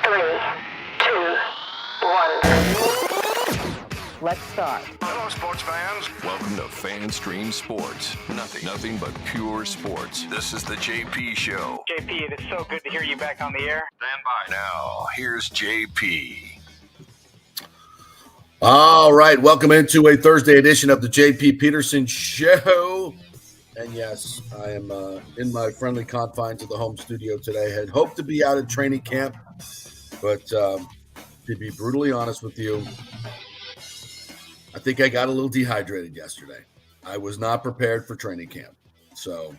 Three, two, one. Let's start. Hello, sports fans. Welcome to FanStream Sports. Nothing but pure sports. This is the JP Show. JP, it is so good to hear you back on the air. Stand by. Now, here's JP. All right, welcome into a Thursday edition of the JP Peterson Show. And yes, I am in my friendly confines of the home studio today. I had hoped to be out at training camp, but to be brutally honest with you, I think I got a little dehydrated yesterday. I was not prepared for training camp. So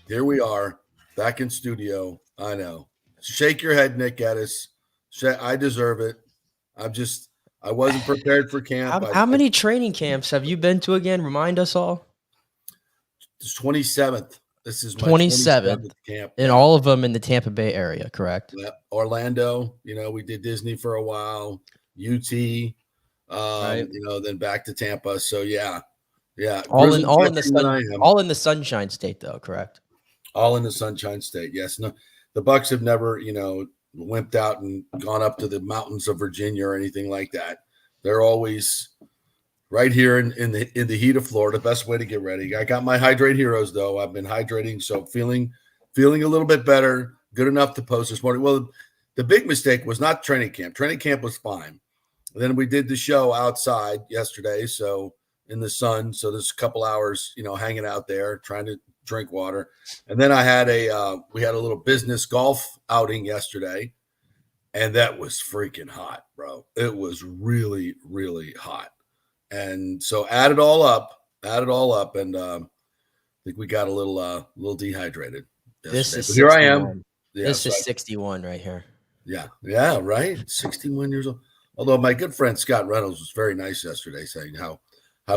here we are, back in studio. I know. Shake your head, Nick Geddes. I deserve it. I wasn't prepared for camp. How many training camps have you been to again? Remind us all. It's 27th. This is my 27th camp. And all of them in the Tampa Bay area, correct? Yeah. Orlando, we did Disney for a while, UT, right. Then back to Tampa. So yeah. All in the Sunshine State, though, correct? All in the Sunshine State. Yes. No, the Bucks have never, wimped out and gone up to the mountains of Virginia or anything like that. They're always right here in the heat of Florida. Best way to get ready. I got my Hydrate Heroes though. I've been hydrating, so feeling a little bit better. Good enough to post this morning. Well, the big mistake was not training camp. Training camp was fine. Then we did the show outside yesterday, so in the sun. So there's a couple hours, hanging out there trying to drink water. And then I had we had a little business golf outing yesterday, and that was freaking hot, bro. It was really, really hot. And so add it all up, and I think we got a little dehydrated. This is but here I am. Yeah, this is 61 right here. Yeah, right. 61 years old. Although my good friend Scott Reynolds was very nice yesterday, saying how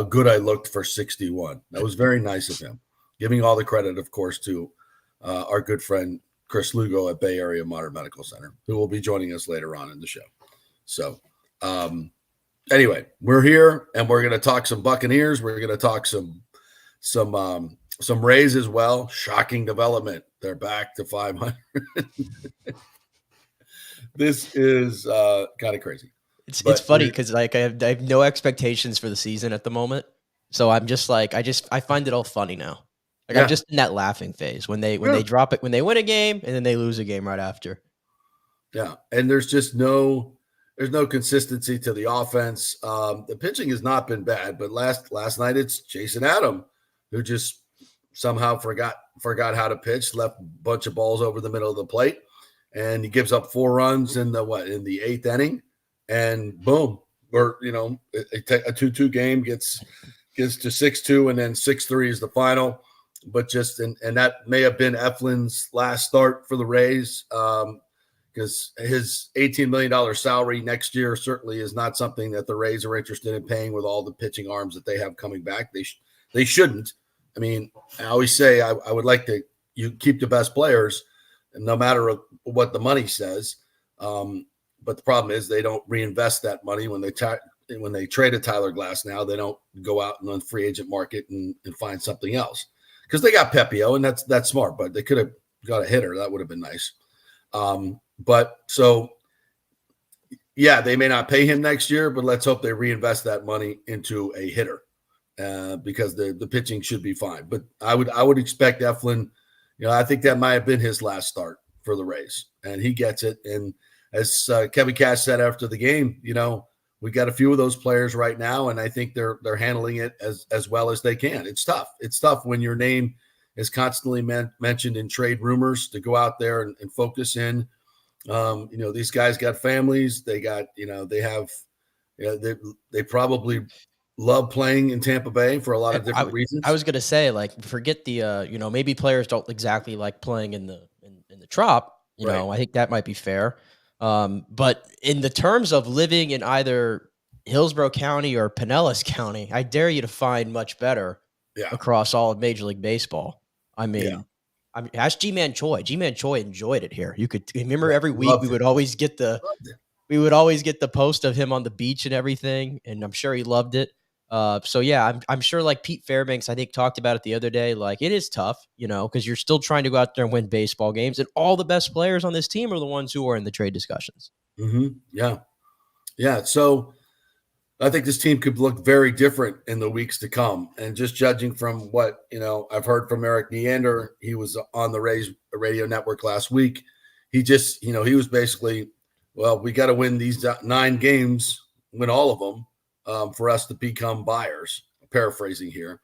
good I looked for 61. That was very nice of him. Giving all the credit, of course, to our good friend Chris Lugo at Bay Area Modern Medical Center, who will be joining us later on in the show. So. Anyway, we're here and we're going to talk some Buccaneers. We're going to talk some Rays as well. Shocking development. They're back to 500. This is kind of crazy. It's funny because I have no expectations for the season at the moment. So I'm just like, I find it all funny now. I'm just in that laughing phase when they drop it, when they win a game and then they lose a game right after. Yeah. And there's no consistency to the offense. The pitching has not been bad, but last night it's Jason Adam, who just somehow forgot how to pitch, left a bunch of balls over the middle of the plate, and he gives up 4 runs in the 8th inning, and boom, or a 2-2 game gets to 6-2, and then 6-3 is the final. But and that may have been Eflin's last start for the Rays. Because his $18 million salary next year certainly is not something that the Rays are interested in paying with all the pitching arms that they have coming back. They shouldn't. I mean, I always say I would like you keep the best players, no matter what the money says. But the problem is they don't reinvest that money when they trade a Tyler Glass. Now they don't go out on the free agent market and find something else, because they got Pepio, and that's smart. But they could have got a hitter. That would have been nice. But so, yeah, they may not pay him next year, but let's hope they reinvest that money into a hitter, because the pitching should be fine. But I would expect Eflin, I think that might have been his last start for the Rays, and he gets it. And as Kevin Cash said after the game, we got a few of those players right now, and I think they're handling it as well as they can. It's tough. It's tough when your name is constantly mentioned in trade rumors to go out there and focus in. These guys got families. They got, they probably love playing in Tampa Bay for a lot of different reasons. I was going to say, forget the, maybe players don't exactly like playing in the Trop. I think that might be fair. But in the terms of living in either Hillsborough County or Pinellas County, I dare you to find much better across all of Major League Baseball. I mean, ask G-Man Choi. G-Man Choi enjoyed it here. You could remember every week we would always get the post of him on the beach and everything, and I'm sure he loved it. So yeah, I'm sure like Pete Fairbanks, I think, talked about it the other day. Like, it is tough, because you're still trying to go out there and win baseball games, and all the best players on this team are the ones who are in the trade discussions. Yeah. Yeah. So I think this team could look very different in the weeks to come. And just judging from what, I've heard from Eric Neander, he was on the Rays radio network last week. He just, he was basically, well, we got to win these 9 games, win all of them for us to become buyers. Paraphrasing here.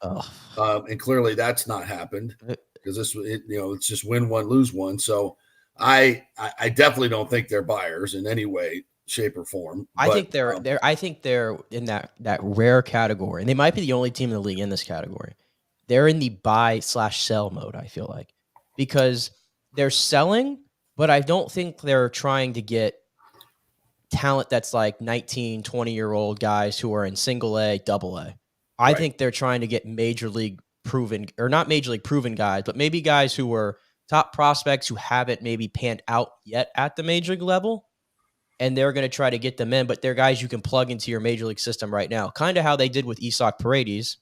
And clearly that's not happened because it's just win one, lose one. So I definitely don't think they're buyers in any way, shape, or form. I think they're in that rare category, and they might be the only team in the league in this category. They're in the buy/sell mode, I feel like, because they're selling, but I don't think they're trying to get talent that's like 19, 20-year-old guys who are in single A, double A. I think they're trying to get major league proven, or not major league proven guys, but maybe guys who were top prospects who haven't maybe panned out yet at the major league level. And they're going to try to get them in, but they're guys you can plug into your major league system right now. Kind of how they did with Isak Paredes,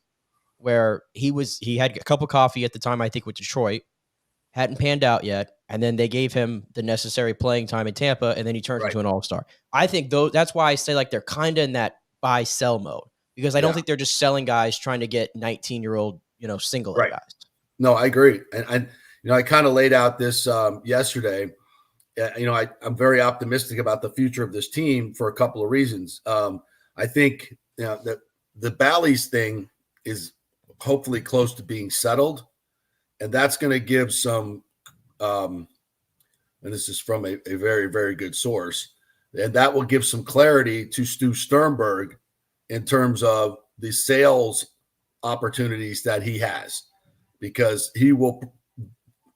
where he had a cup of coffee at the time, I think, with Detroit, hadn't panned out yet, and then they gave him the necessary playing time in Tampa, and then he turned into an all-star. I think that's why I say like they're kind of in that buy-sell mode, because I don't think they're just selling guys trying to get 19-year-old, single A guys. No, I agree. And I kind of laid out this yesterday. I'm very optimistic about the future of this team for a couple of reasons. I think that the Bally's thing is hopefully close to being settled, and that's going to give some. And this is from a very, very good source, and that will give some clarity to Stu Sternberg in terms of the sales opportunities that he has, because he will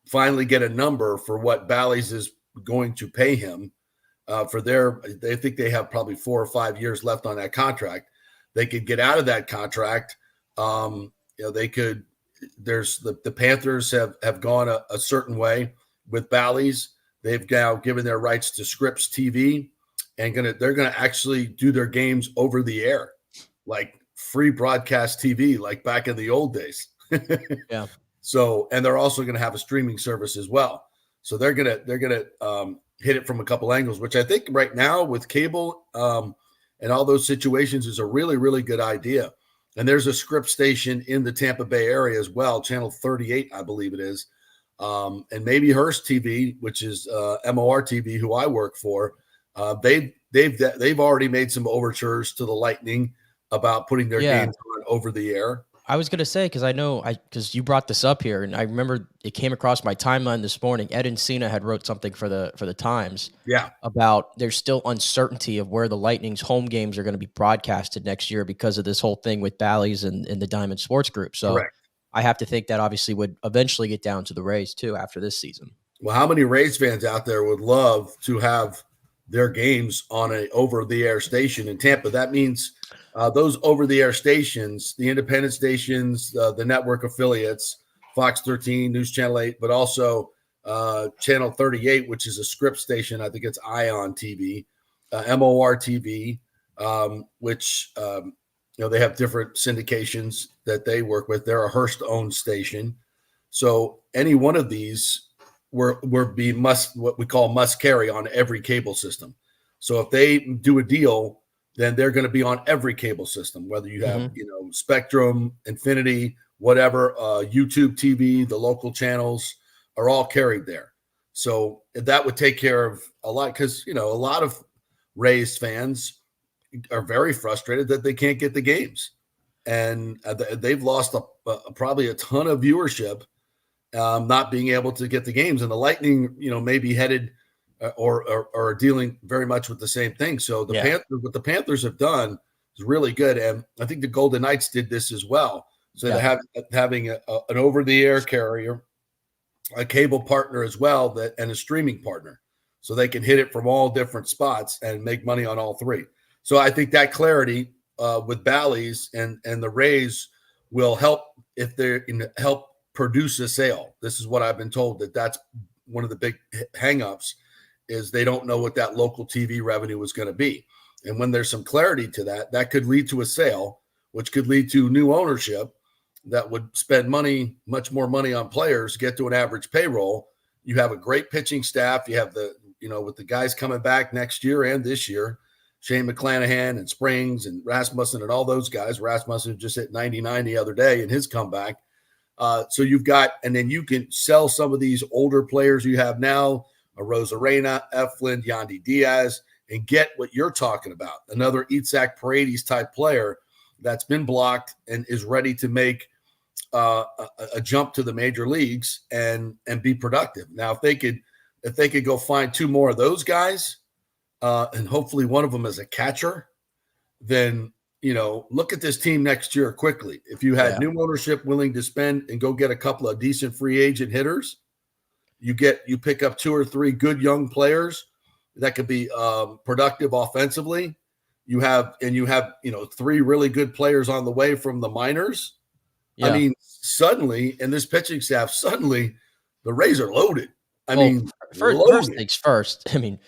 finally get a number for what Bally's is going to pay him they think they have probably 4 or 5 years left on that contract. They could get out of that contract. They could, there's the Panthers have gone a certain way with Bally's. They've now given their rights to Scripps TV, and they're going to actually do their games over the air, like free broadcast TV, like back in the old days. Yeah. So, and they're also going to have a streaming service as well. So they're gonna hit it from a couple angles, which I think right now with cable and all those situations is a really, really good idea. And there's a Scripps station in the Tampa Bay area as well, channel 38, I believe it is, and maybe Hearst TV, which is MOR TV, who I work for. They've already made some overtures to the Lightning about putting their games on over the air. I was going to say, because you brought this up here, and I remember it came across my timeline this morning. Ed Encina had wrote something for the Times about there's still uncertainty of where the Lightning's home games are going to be broadcasted next year because of this whole thing with Bally's and the Diamond Sports Group. So I have to think that obviously would eventually get down to the Rays too after this season. Well, how many Rays fans out there would love to have their games on a over-the-air station in Tampa? That means those over-the-air stations, the independent stations, the network affiliates, Fox 13, News Channel 8, but also Channel 38, which is a Scripps station. I think it's Ion TV, MOR TV, which they have different syndications that they work with. They're a Hearst-owned station. So any one of these what we call must carry on every cable system. So if they do a deal, then they're going to be on every cable system, whether you have, Spectrum, Infinity, whatever, YouTube TV, the local channels are all carried there. So that would take care of a lot, because, a lot of Rays fans are very frustrated that they can't get the games. And they've lost probably a ton of viewership not being able to get the games. And the Lightning, may be headed or dealing very much with the same thing. So what the Panthers have done is really good. And I think the Golden Knights did this as well. So having an over-the-air carrier, a cable partner as well, and a streaming partner, so they can hit it from all different spots and make money on all three. So I think that clarity with Bally's and the Rays will help if they're help produce a sale. This is what I've been told, that's one of the big hangups, is they don't know what that local TV revenue is going to be. And when there's some clarity to that could lead to a sale, which could lead to new ownership that would spend much more money on players, get to an average payroll. You have a great pitching staff. You have the with the guys coming back next year and this year, Shane McClanahan and Springs and Rasmussen and all those guys. Rasmussen just hit 99 the other day in his comeback. So you've got, and then you can sell some of these older players you have now, a Rosarena, Eflin, Yandy Diaz, and get what you're talking about, another Itzhak Paredes type player that's been blocked and is ready to make a jump to the major leagues and be productive. Now, if they could go find two more of those guys, and hopefully one of them is a catcher, then look at this team next year quickly. If you had new ownership willing to spend and go get a couple of decent free agent hitters, you pick up 2 or 3 good young players that could be productive offensively. You have 3 really good players on the way from the minors. Yeah. I mean, suddenly, and this pitching staff, suddenly the Rays are loaded. First things first. I mean,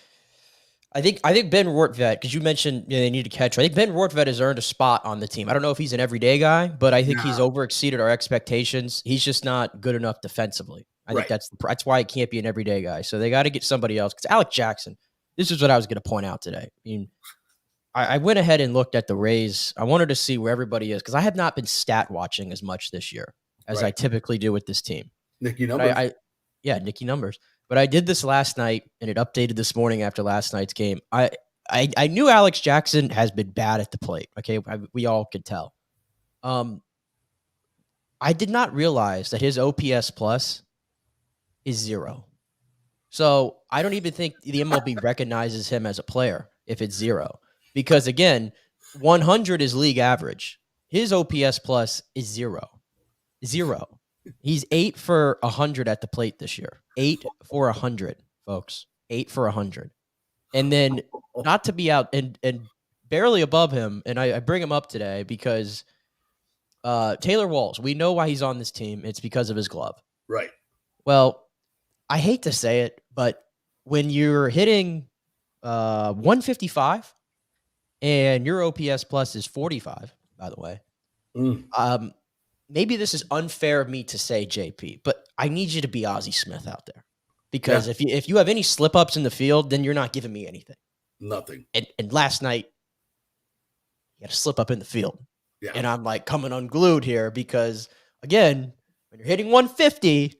I think Ben Rortvedt, because you mentioned they need a catcher. I think Ben Rortvedt has earned a spot on the team. I don't know if he's an everyday guy, but I think he's overexceeded our expectations. He's just not good enough defensively. I think that's why he can't be an everyday guy. So they got to get somebody else. Because Alec Jackson, this is what I was going to point out today. I mean, I went ahead and looked at the Rays. I wanted to see where everybody is because I have not been stat watching as much this year as I typically do with this team. Nicky numbers. Nicky numbers. But I did this last night, and it updated this morning after last night's game. I knew Alex Jackson has been bad at the plate. Okay, we all could tell. I did not realize that his OPS plus is 0. So I don't even think the MLB recognizes him as a player if it's 0. Because, again, 100 is league average. His OPS plus is 0. 0. He's 8 for 100 at the plate this year. 8 for 100, folks. 8 for 100. And then not to be out and barely above him, and I bring him up today because Taylor Walls, we know why he's on this team. It's because of his glove. Right. Well, I hate to say it, but when you're hitting 155 and your OPS plus is 45, by the way, maybe this is unfair of me to say, JP, but I need you to be Ozzie Smith out there. Because if you have any slip-ups in the field, then you're not giving me anything. Nothing. And last night, you had a slip-up in the field. Yeah. And I'm like coming unglued here because, again, when you're hitting 150,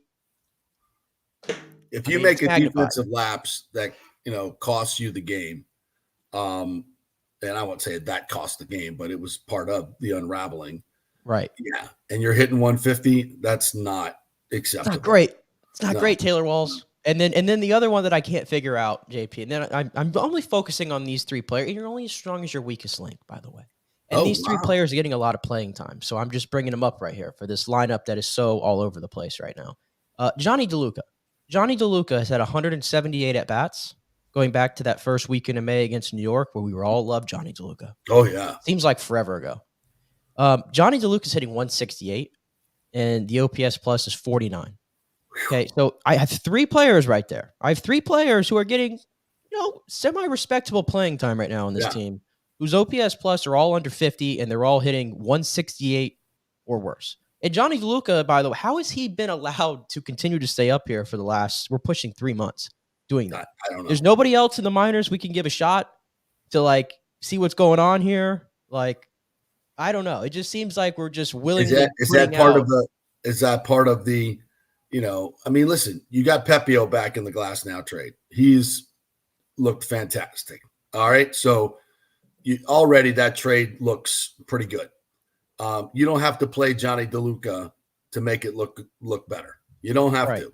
if you make a defensive lapse that, costs you the game, and I won't say that cost the game, but it was part of the unraveling. Right. Yeah. And you're hitting 150, that's not acceptable. It's not great. It's not great, Taylor Walls. And then the other one that I can't figure out, JP, and then I'm only focusing on these 3 players. And you're only as strong as your weakest link, by the way. And these 3 players are getting a lot of playing time. So I'm just bringing them up right here for this lineup that is so all over the place right now. Johnny DeLuca. Johnny DeLuca has had 178 at-bats going back to that first weekend of May against New York where we were all loved Johnny DeLuca. Oh, yeah. Seems like forever ago. Johnny DeLuca is hitting 168, and the OPS plus is 49. Okay, so I have 3 players right there. I have 3 players who are getting, semi-respectable playing time right now on this team, whose OPS plus are all under 50, and they're all hitting 168 or worse. And Johnny DeLuca, by the way, how has he been allowed to continue to stay up here for we're pushing 3 months doing that? I don't know. There's nobody else in the minors we can give a shot to, see what's going on here. I don't know. It just seems like we're just willingly. Is that part of the, listen, you got Pepio back in the Glass Now trade. He's looked fantastic. All right. So already that trade looks pretty good. You don't have to play Johnny DeLuca to make it look better. You don't have to.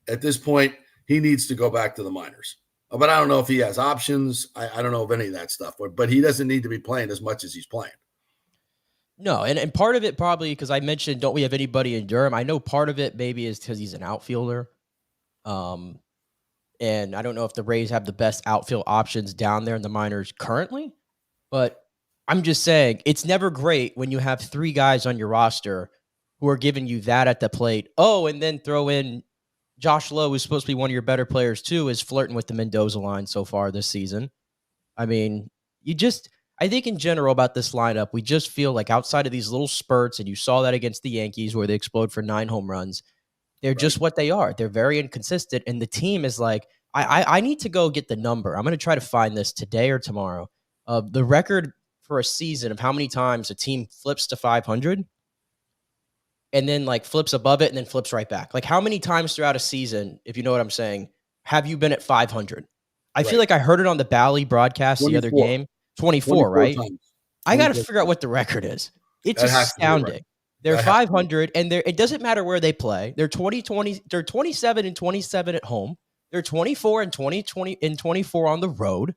At this point, he needs to go back to the minors. But I don't know if he has options. I don't know of any of that stuff. But he doesn't need to be playing as much as he's playing. No, and part of it probably because I mentioned, don't we have anybody in Durham? I know part of it maybe is because he's an outfielder. And I don't know if the Rays have the best outfield options down there in the minors currently. But I'm just saying, it's never great when you have 3 guys on your roster who are giving you that at the plate. Oh, and then throw in Josh Lowe, who's supposed to be one of your better players too, is flirting with the Mendoza line so far this season. I mean, I think in general about this lineup, we just feel like outside of these little spurts, and you saw that against the Yankees where they explode for 9 home runs, they're just what they are. They're very inconsistent, and the team is I need to go get the number. I'm going to try to find this today or tomorrow. The record for a season of how many times a team flips to 500 and then like flips above it and then flips right back. Like how many times throughout a season, if you know what I'm saying, have you been at 500? I feel like I heard it on the Bally broadcast 24. The other game. 24 right? Times. I got to figure out what the record is. It's astounding. Right. They're 500 and it doesn't matter where they play. They're 27 and 27 at home. They're 24 and 24 on the road.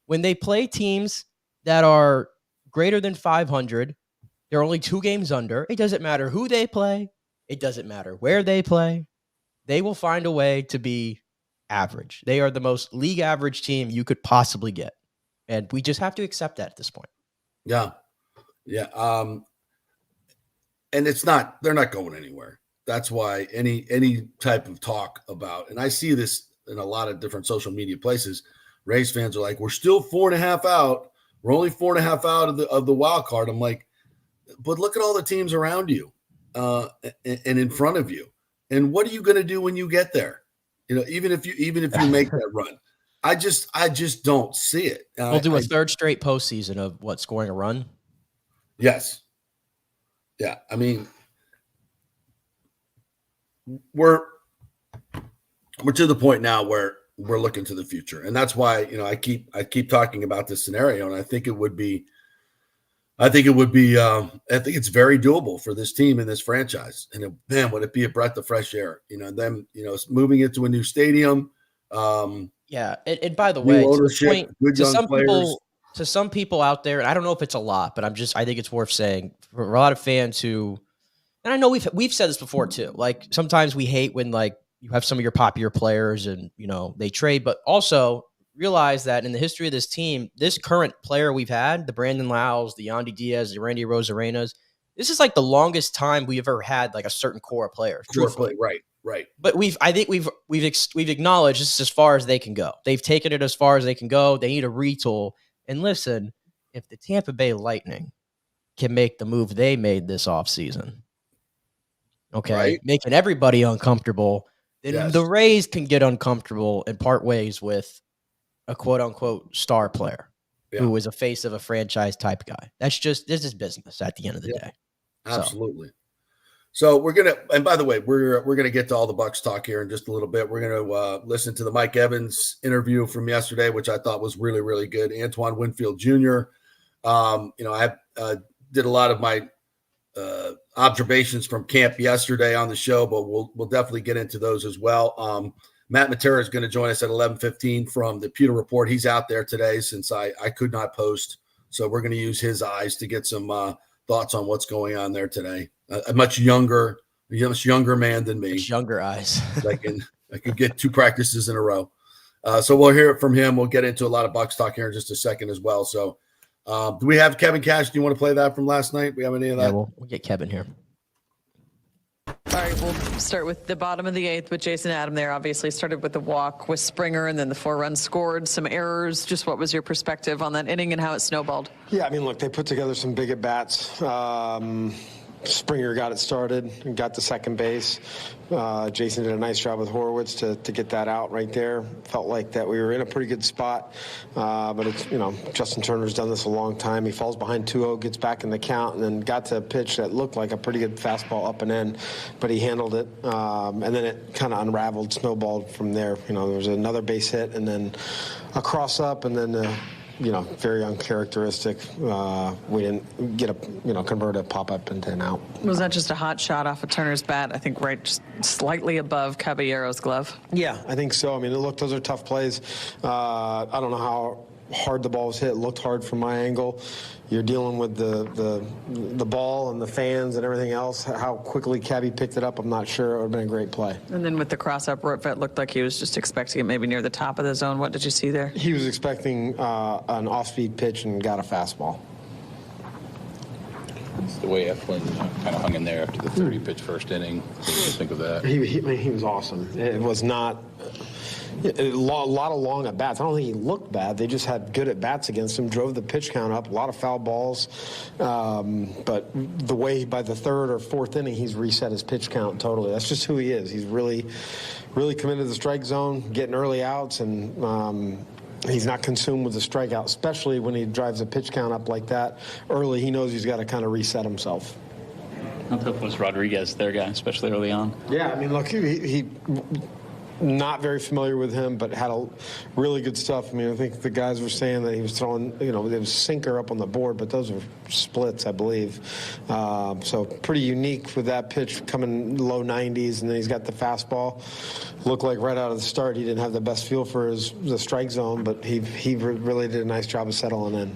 When they play teams that are greater than 500, they're only 2 games under. It doesn't matter who they play. It doesn't matter where they play. They will find a way to be average. They are the most league average team you could possibly get. And we just have to accept that at this point. Yeah. Yeah. And they're not going anywhere. That's why any type of talk about, and I see this in a lot of different social media places, Rays fans are like, we're still 4.5 out. We're only 4.5 out of the wild card. I'm like, but look at all the teams around you and in front of you. And what are you going to do when you get there? Even if you make that run, I just don't see it. We'll do a third straight postseason of scoring a run. Yes. Yeah. I mean, we're to the point now where we're looking to the future. And that's why, I keep talking about this scenario. And I think it's very doable for this team and this franchise. And man, would it be a breath of fresh air, them, moving into a new stadium. Yeah. And by the way, to some people out there, and I don't know if it's a lot, but I think it's worth saying for a lot of fans who, and I know we've said this before too, like sometimes we hate when like you have some of your popular players and, they trade, but also realize that in the history of this team, this current player we've had, the Brandon Laus, the Yandy Diaz, the Randy Rosarenas, this is like the longest time we ever had like a certain core of players. Right. But we've acknowledged this is as far as they can go. They've taken it as far as they can go. They need a retool. And listen, if the Tampa Bay Lightning can make the move they made this offseason, okay, making everybody uncomfortable, then the Rays can get uncomfortable and part ways with a quote-unquote star player who is a face of a franchise type guy. This is business at the end of the day. Absolutely. So we're going to, and by the way, we're going to get to all the Bucks talk here in just a little bit. We're going to listen to the Mike Evans interview from yesterday, which I thought was really, really good. Antoine Winfield Jr. I did a lot of my observations from camp yesterday on the show, but we'll definitely get into those as well. Matt Matera is going to join us at 11:15 from the Pewter Report. He's out there today since I could not post. So we're going to use his eyes to get some thoughts on what's going on there today. A much younger man than me. Much younger eyes. I can get 2 practices in a row. So we'll hear it from him. We'll get into a lot of Bucks talk here in just a second as well. So do we have Kevin Cash? Do you want to play that from last night? We have any of that? Yeah, we'll get Kevin here. All right, we'll start with the bottom of the 8th with Jason Adam there. Obviously started with the walk with Springer and then the 4 runs scored, some errors. Just what was your perspective on that inning and how it snowballed? Yeah, I mean, look, they put together some big at-bats. Springer got it started and got to second base. Jason did a nice job with Horowitz to get that out right there. Felt like that we were in a pretty good spot. But it's, Justin Turner's done this a long time. He falls behind 2-0, gets back in the count, and then got to a pitch that looked like a pretty good fastball up and in, but he handled it. And then it kind of unraveled, snowballed from there. There was another base hit and then a cross up and then very uncharacteristic. We didn't get convert a pop-up into an out. Was that just a hot shot off of Turner's bat? I think right just slightly above Caballero's glove. Yeah, I think so. I mean, look, those are tough plays. I don't know how hard the ball was hit. It looked hard from my angle. You're dealing with the ball and the fans and everything else. How quickly Cabby picked it up, I'm not sure. It would have been a great play. And then with the cross-up, Rortvedt looked like he was just expecting it maybe near the top of the zone. What did you see there? He was expecting an off-speed pitch and got a fastball. It's the way Eflin kind of hung in there after the 30-pitch first inning. What do you think of that? He was awesome. It was not A lot of long at bats. I don't think he looked bad. They just had good at bats against him, drove the pitch count up, a lot of foul balls. But the way by the third or fourth inning, he's reset his pitch count totally. That's just who he is. He's really, really committed to the strike zone, getting early outs, and he's not consumed with the strikeout, especially when he drives the pitch count up like that early. He knows he's got to kind of reset himself. How tough was Rodriguez, their guy, especially early on? Yeah, I mean, look, he not very familiar with him, but had a really good stuff. I mean, I think the guys were saying that he was throwing, there was sinker up on the board, but those were splits, I believe. So pretty unique with that pitch coming low 90s, and then he's got the fastball. Looked like right out of the start he didn't have the best feel for the strike zone, but he really did a nice job of settling in.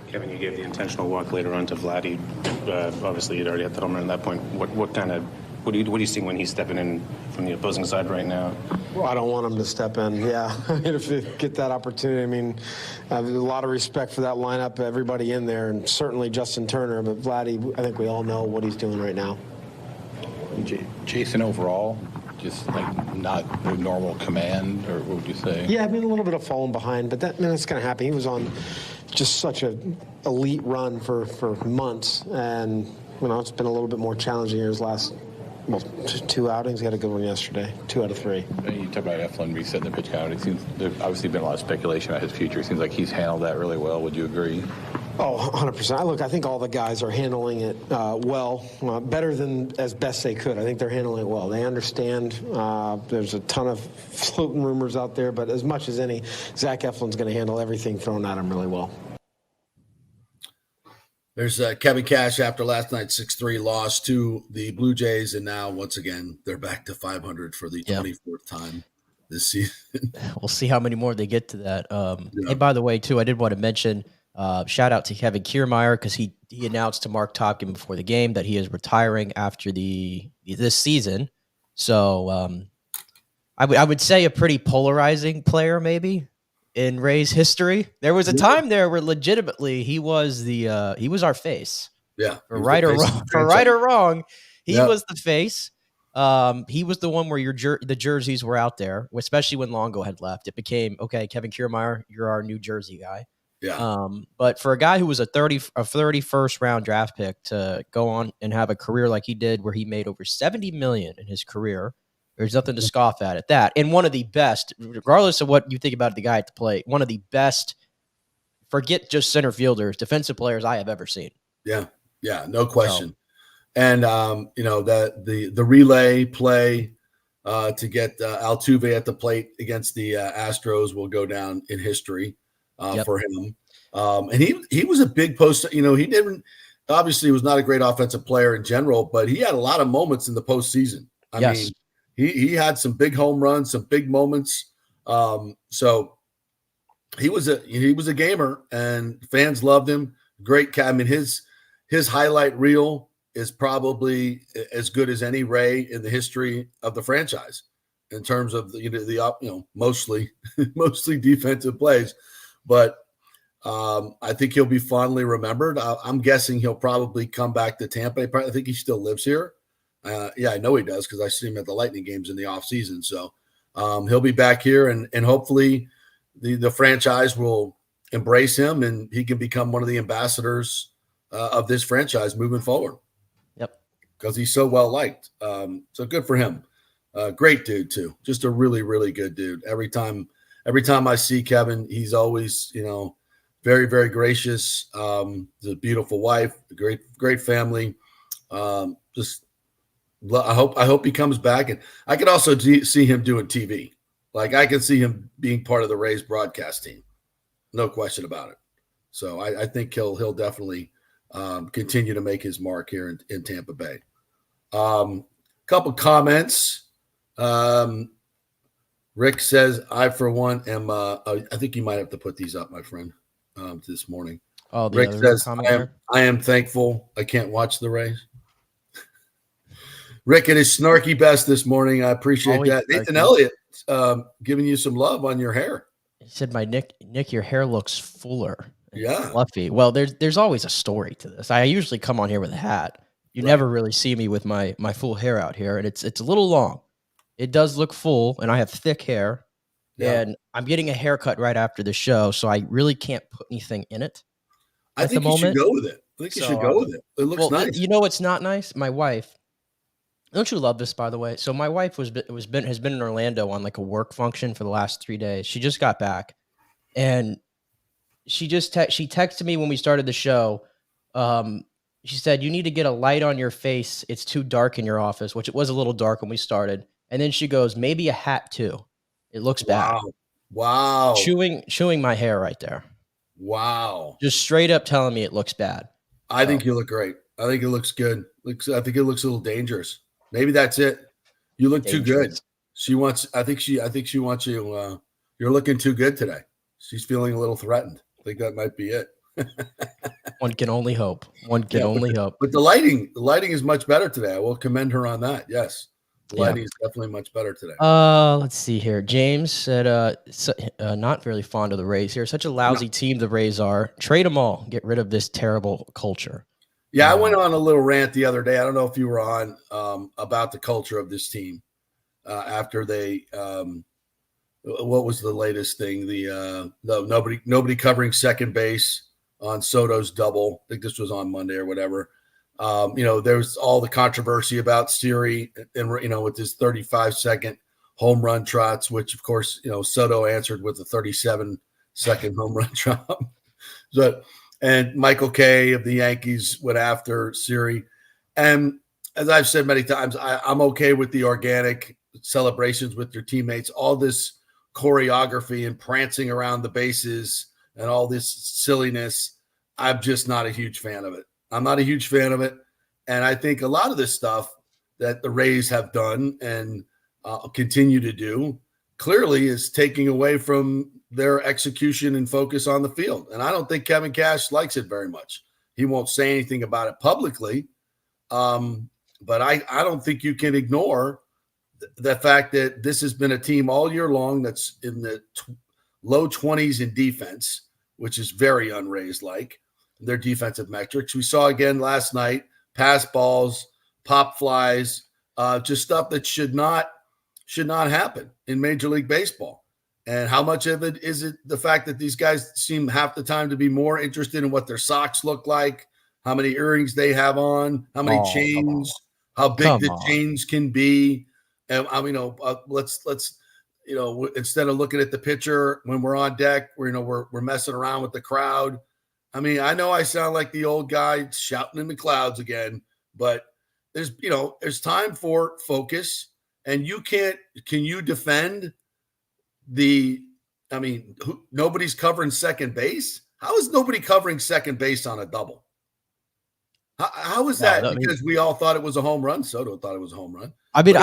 Kevin, you gave the intentional walk later on to Vladdy. Obviously, you'd already had the home run at that point. What do you see when he's stepping in from the opposing side right now? Well, I don't want him to step in. Yeah, if you get that opportunity, I mean, I have a lot of respect for that lineup, everybody in there, and certainly Justin Turner. But Vladdy, I think we all know what he's doing right now. Jason overall, just like not the normal command, or what would you say? Yeah, I mean, a little bit of falling behind, but that's going to happen. He was on just such an elite run for months, and it's been a little bit more challenging here his last two outings. He had a good one yesterday, 2 out of 3. You talk about Eflin resetting the pitch count. It seems there's obviously been a lot of speculation about his future. It seems like he's handled that really well. Would you agree? Oh, 100%. Look, I think all the guys are handling it well, better than as best they could. I think they're handling it well. They understand. There's a ton of floating rumors out there, but as much as any, Zach Eflin's going to handle everything thrown at him really well. There's Kevin Cash after last night's 6-3 loss to the Blue Jays, and now once again they're back to 500 for the 24th time this season. We'll see how many more they get to that. Hey, by the way, too, I did want to mention shout out to Kevin Kiermaier because he announced to Mark Topkin before the game that he is retiring after this season. So I would say a pretty polarizing player maybe in Rays history. There was a time there where legitimately he was our face. Yeah. For right or wrong, he was the face. He was the one where the jerseys were out there, especially when Longo had left. It became, okay, Kevin Kiermaier, you're our new jersey guy. Yeah. But for a guy who was a 31st round draft pick to go on and have a career like he did, where he made over $70 million in his career, there's nothing to scoff at that. And one of the best, regardless of what you think about the guy at the plate, one of the best, forget just center fielders, defensive players I have ever seen. Yeah. Yeah. No question. And, the relay play to get Altuve at the plate against the Astros will go down in history for him. And he was a big post. He was not a great offensive player in general, but he had a lot of moments in the postseason. I mean, he had some big home runs, some big moments. So he was a gamer, and fans loved him. Great cat. I mean, his highlight reel is probably as good as any Ray in the history of the franchise in terms of the mostly defensive plays. But I think he'll be fondly remembered. I'm guessing he'll probably come back to Tampa. I think he still lives here. I know he does because I see him at the Lightning games in the offseason. So he'll be back here, and hopefully the franchise will embrace him and he can become one of the ambassadors of this franchise moving forward. Yep. Because he's so well liked. So good for him. Great dude too. Just a really, really good dude. Every time I see Kevin, he's always, very, very gracious. He's a beautiful wife, a great family. I hope he comes back, and I could also see him doing TV. Like I can see him being part of the Rays broadcast team, no question about it. So I think he'll definitely continue to make his mark here in Tampa Bay. Couple comments. Rick says, "I for one am." I think you might have to put these up, my friend, this morning. Oh, Rick says, "I am thankful I can't watch the Rays." Rick at his snarky best this morning. I appreciate that. Nathan Elliott giving you some love on your hair. He said, "My Nick, your hair looks fuller, fluffy." Well, there's always a story to this. I usually come on here with a hat. You never really see me with my full hair out here, and it's a little long. It does look full, and I have thick hair. Yeah. And I'm getting a haircut right after the show, so I really can't put anything in it I at the think you should moment. go with it. I think you should So, go with it. It looks well, nice. you know what's not nice? My wife. Don't you love this, by the way? So my wife has been in Orlando on like a work function for the last 3 days. She just got back, and she she texted me when we started the show. Um, she said, "You need to get a light on your face. It's too dark in your office," which it was a little dark when we started. And then she goes, "Maybe a hat too. It looks bad." Wow. Wow. Chewing my hair right there. Wow. Just straight up telling me it looks bad. I think you look great. I think it looks good. I think it looks a little dangerous. Maybe that's it. You look too good. She wants. I think she wants you. You're looking too good today. She's feeling a little threatened. I think that might be it. One can only hope. One can only hope. But the lighting is much better today. I will commend her on that. Yes, the lighting is definitely much better today. Let's see here. James said, not really fond of the Rays here. Such a lousy team the Rays are. Trade them all. Get rid of this terrible culture. Yeah, I went on a little rant the other day. I don't know if you were on about the culture of this team after they. What was the latest thing? Nobody covering second base on Soto's double. I think this was on Monday or whatever. There was all the controversy about Siri and with his 35-second home run trots, which of course Soto answered with a 37-second home run trot. And Michael Kay of the Yankees went after Siri. And as I've said many times, I'm okay with the organic celebrations with your teammates. All this choreography and prancing around the bases and all this silliness, I'm just not a huge fan of it. I'm not a huge fan of it. And I think a lot of this stuff that the Rays have done and continue to do clearly is taking away from their execution and focus on the field. And I don't think Kevin Cash likes it very much. He won't say anything about it publicly. But I don't think you can ignore the fact that this has been a team all year long that's in the low 20s in defense, which is very un-Rays like their defensive metrics. We saw again last night, pass balls, pop flies, just stuff that should not happen in Major League Baseball. And how much of it is it the fact that these guys seem half the time to be more interested in what their socks look like, how many earrings they have on, how many chains, how big the chains can be. And let's instead of looking at the pitcher when we're on deck, we're messing around with the crowd. I mean, I know I sound like the old guy shouting in the clouds again, but there's time for focus. And can you defend nobody's covering second base? How is nobody covering second base on a double? How is that? Because we all thought it was a home run. Soto thought it was a home run. I mean,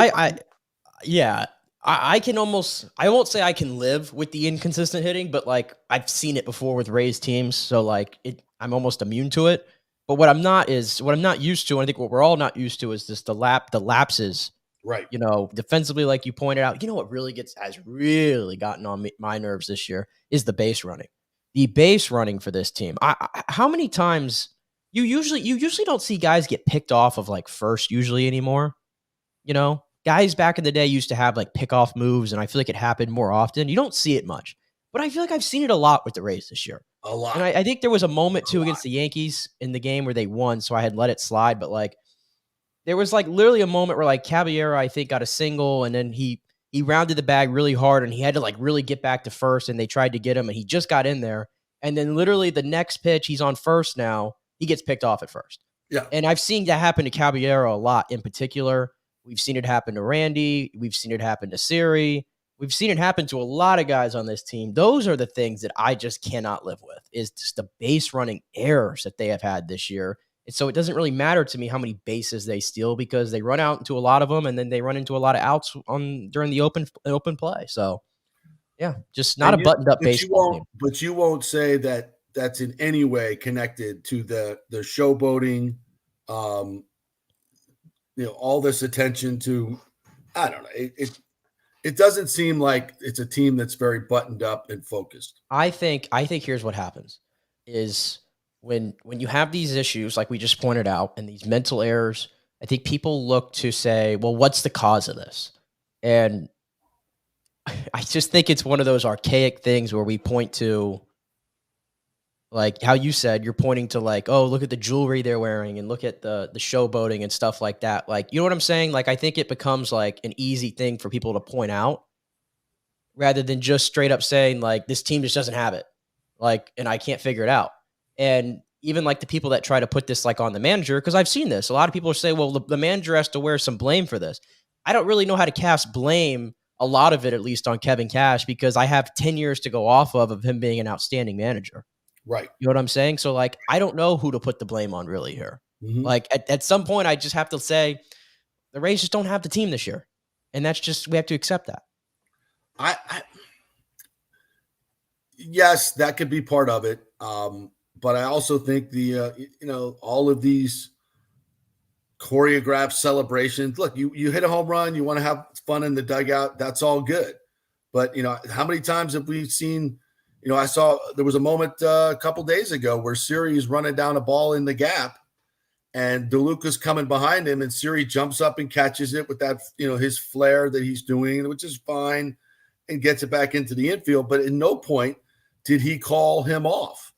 I can almost, I won't say I can live with the inconsistent hitting, but like I've seen it before with Rays teams. So like I'm almost immune to it. But what I'm not used to, and I think what we're all not used to is just the lapses. Right. Defensively, like you pointed out, what has really gotten on my nerves this year is the base running. The base running for this team. How many times you usually don't see guys get picked off of like first usually anymore. Guys back in the day used to have like pickoff moves, and I feel like it happened more often. You don't see it much, but I feel like I've seen it a lot with the Rays this year. A lot. And I think there was a moment too against the Yankees in the game where they won, so I had let it slide. But like, there was like literally a moment where like Caballero, I think, got a single, and then he rounded the bag really hard, and he had to like really get back to first, and they tried to get him, and he just got in there. And then literally the next pitch, he's on first now, he gets picked off at first. Yeah. And I've seen that happen to Caballero a lot in particular. We've seen it happen to Randy. We've seen it happen to Siri. We've seen it happen to a lot of guys on this team. Those are the things that I just cannot live with, is just the base running errors that they have had this year. And so it doesn't really matter to me how many bases they steal, because they run out into a lot of them, and then they run into a lot of outs during the open play. So, yeah, just not a buttoned-up baseball team. But you won't say that that's in any way connected to the showboating, all this attention to, I don't know. It doesn't seem like it's a team that's very buttoned up and focused. I think here's what happens is when you have these issues, like we just pointed out, and these mental errors, I think people look to say, well, what's the cause of this? And I just think it's one of those archaic things where we point to, like how you said, you're pointing to like, oh, look at the jewelry they're wearing and look at the showboating and stuff like that. Like, you know what I'm saying? Like, I think it becomes like an easy thing for people to point out rather than just straight up saying like, this team just doesn't have it. Like, and I can't figure it out. And even like the people that try to put this like on the manager, because I've seen this. A lot of people say, well, the manager has to wear some blame for this. I don't really know how to cast blame, a lot of it at least, on Kevin Cash, because I have 10 years to go off of him being an outstanding manager. Right. You know what I'm saying? So, like, I don't know who to put the blame on really here. Mm-hmm. Like, at some point, I just have to say the Rays just don't have the team this year. And that's just, we have to accept that. Yes, that could be part of it. But I also think all of these choreographed celebrations, look, you hit a home run, you want to have fun in the dugout, that's all good. But, how many times have we seen, I saw there was a moment a couple days ago where Siri's running down a ball in the gap and DeLuca's coming behind him and Siri jumps up and catches it with that, his flair that he's doing, which is fine, and gets it back into the infield. But at no point did he call him off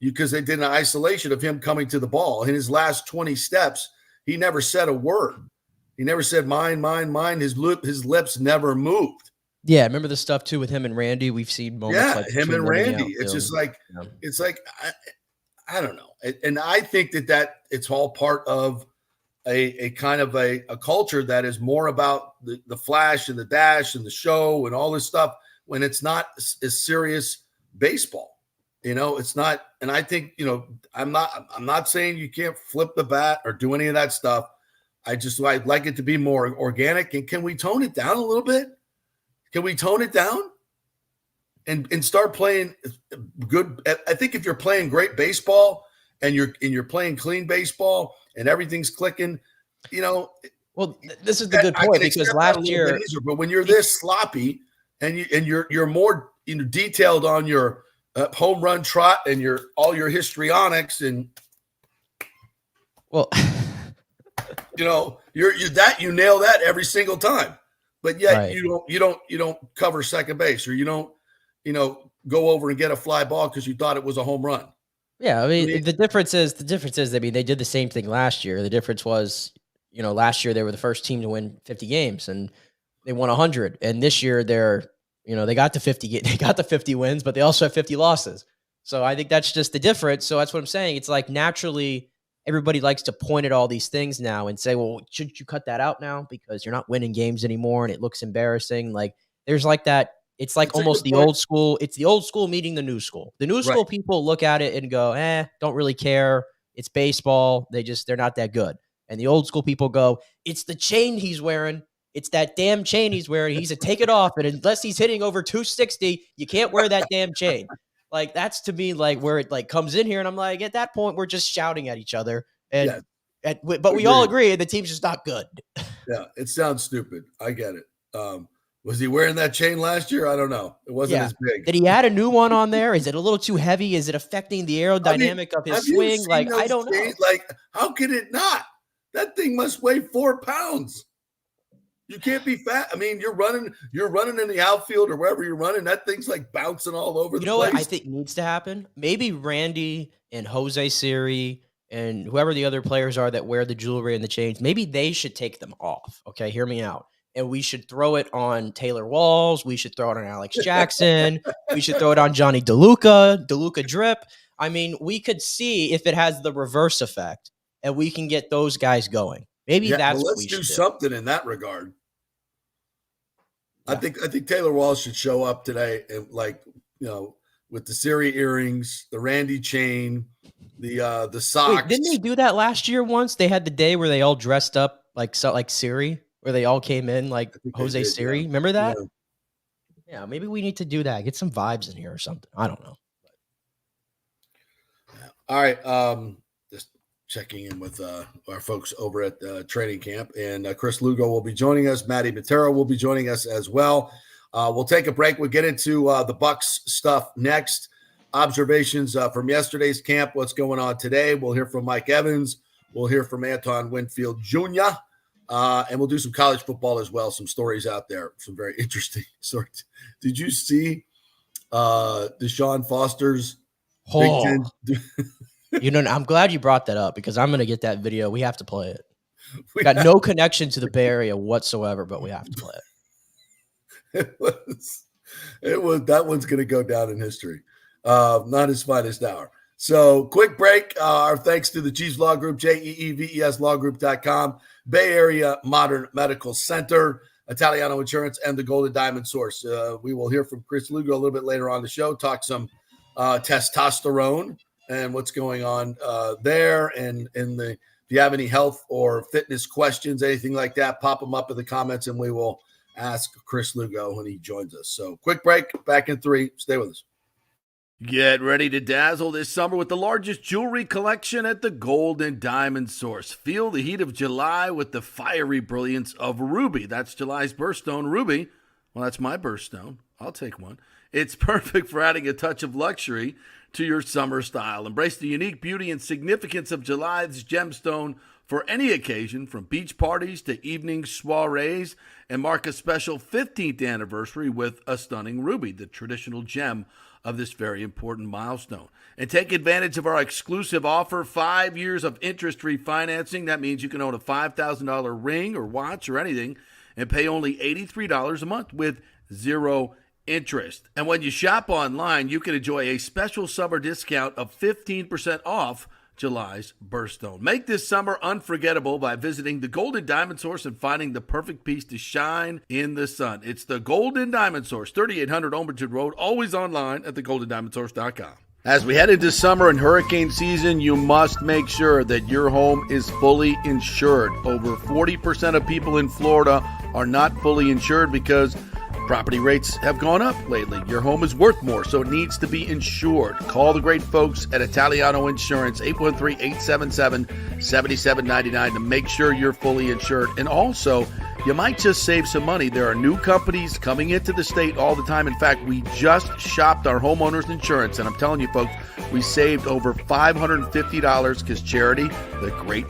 because they did an isolation of him coming to the ball. In his last 20 steps, he never said a word. He never said mine, mine, mine. His lips never moved. Yeah, remember the stuff too with him and Randy? We've seen moments like him and Randy. It's just like, it's like, I don't know. And I think that it's all part of a kind of a culture that is more about the flash and the dash and the show and all this stuff when it's not as serious baseball. It's not. And I think, I'm not saying you can't flip the bat or do any of that stuff. I'd like it to be more organic. And can we tone it down a little bit? Can we tone it down and start playing good? I think if you're playing great baseball and you're playing clean baseball and everything's clicking, Well, this is the good point because last year, but when you're this sloppy and you're more detailed on your home run trot and all your histrionics and you nail that every single time. But yet right. you don't cover second base or you don't, go over and get a fly ball because you thought it was a home run. Yeah, I mean the difference is they did the same thing last year. The difference was, last year they were the first team to win 50 games and they won 100. And this year they got to 50 wins, but they also have 50 losses. So I think that's just the difference. So that's what I'm saying. It's like naturally everybody likes to point at all these things now and say, well, shouldn't you cut that out now because you're not winning games anymore and it looks embarrassing. Like there's like that. It's like almost the old school. It's the old school meeting the new school. The new school people look at it and go, don't really care. It's baseball. They're not that good. And the old school people go, it's the chain he's wearing. It's that damn chain he's wearing. He's to take it off. And unless he's hitting over 260, you can't wear that damn chain. Like that's to me like where it like comes in here. And I'm like, at that point, we're just shouting at each other. And but we all agree the team's just not good. Yeah, it sounds stupid. I get it. Was he wearing that chain last year? I don't know. It wasn't as big. Did he add a new one on there? Is it a little too heavy? Is it affecting the aerodynamic of his swing? Like, I don't know. Like, how can it not? That thing must weigh 4 pounds. You can't be fat. I mean, you're running in the outfield or wherever you're running. That thing's like bouncing all over the place. You know what I think needs to happen? Maybe Randy and Jose Siri and whoever the other players are that wear the jewelry and the chains, maybe they should take them off. Okay, hear me out. And we should throw it on Taylor Walls. We should throw it on Alex Jackson. We should throw it on Johnny DeLuca drip. I mean, we could see if it has the reverse effect and we can get those guys going. Maybe that's what we should do. Let's do something in that regard. Yeah. I think Taylor Walls should show up today and with the Siri earrings, the Randy chain, the socks. Wait, didn't they do that last year once? They had the day where they all dressed up like Siri. Where they all came in like Jose Siri. Yeah. Remember that? Yeah, maybe we need to do that. Get some vibes in here or something. I don't know. All right. Just checking in with our folks over at training camp. And Chris Lugo will be joining us. Matty Matera will be joining us as well. We'll take a break. We'll get into the Bucks stuff next. Observations from yesterday's camp. What's going on today? We'll hear from Mike Evans. We'll hear from Anton Winfield Jr., And we'll do some college football as well. Some stories out there, some very interesting stories. Did you see Deshaun Foster's Big Ten? I'm glad you brought that up because I'm going to get that video. We have to play it. We got no connection to the Bay Area whatsoever, but we have to play it. It was that one's going to go down in history. Not his finest hour. So quick break. Our thanks to the Chiefs Law Group, JEEVESLawgroup.com, Bay Area Modern Medical Center, Italiano Insurance, and the Golden Diamond Source. We will hear from Chris Lugo a little bit later on the show, talk some testosterone and what's going on there. And if you have any health or fitness questions, anything like that, pop them up in the comments and we will ask Chris Lugo when he joins us. So quick break, back in 3. Stay with us. Get ready to dazzle this summer with the largest jewelry collection at the Golden Diamond Source. Feel the heat of July with the fiery brilliance of ruby. That's July's birthstone, ruby. Well, that's my birthstone. I'll take one. It's perfect for adding a touch of luxury to your summer style. Embrace the unique beauty and significance of July's gemstone for any occasion, from beach parties to evening soirees, and mark a special 15th anniversary with a stunning ruby, the traditional gem of this very important milestone. And take advantage of our exclusive offer, 5 years of interest-free financing. That means you can own a $5,000 ring or watch or anything and pay only $83 a month with zero interest. And when you shop online, you can enjoy a special summer discount of 15% off July's birthstone. Make this summer unforgettable by visiting the Golden Diamond Source and finding the perfect piece to shine in the sun. It's the Golden Diamond Source, 3800 Olmerton Road, always online at thegoldendiamondsource.com. As we head into summer and hurricane season, you must make sure that your home is fully insured. Over 40% of people in Florida are not fully insured because property rates have gone up lately. Your home is worth more, so it needs to be insured. Call the great folks at Italiano Insurance, 813-877-7799 to make sure you're fully insured. And also, you might just save some money. There are new companies coming into the state all the time. In fact, we just shopped our homeowners insurance, and I'm telling you, folks, we saved over $550 because Charity, the great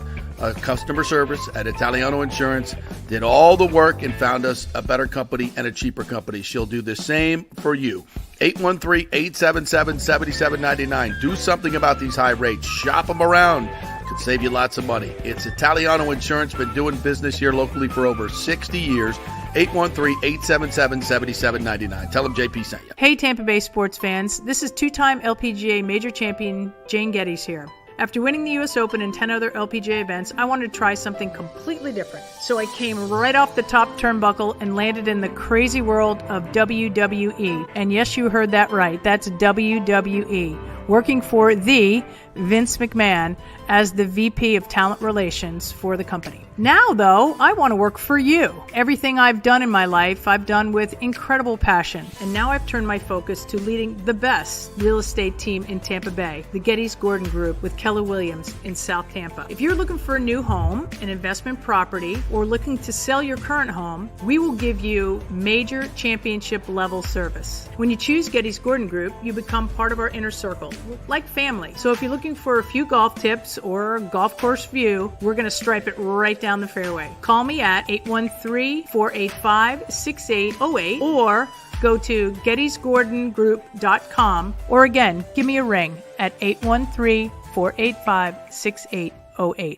customer service at Italiano Insurance, did all the work and found us a better company and a cheaper company. She'll do the same for you. 813-877-7799. Do something about these high rates. Shop them around. Could save you lots of money. It's Italiano Insurance. Been doing business here locally for over 60 years. 813-877-7799. Tell them JP sent you. Hey, Tampa Bay sports fans. This is two-time LPGA major champion Jane Geddes here. After winning the U.S. Open and 10 other LPGA events, I wanted to try something completely different. So I came right off the top turnbuckle and landed in the crazy world of WWE. And yes, you heard that right. That's WWE. Working for the Vince McMahon as the VP of Talent Relations for the company. Now, though, I want to work for you. Everything I've done in my life, I've done with incredible passion. And now I've turned my focus to leading the best real estate team in Tampa Bay, the Geddes Gordon Group with Keller Williams in South Tampa. If you're looking for a new home, an investment property, or looking to sell your current home, we will give you major championship level service. When you choose Geddes Gordon Group, you become part of our inner circle, like family. So if you're looking for a few golf tips or a golf course view, we're going to stripe it right down the fairway. Call me at 813-485-6808 or go to gettysgordongroup.com, or again, give me a ring at 813-485-6808.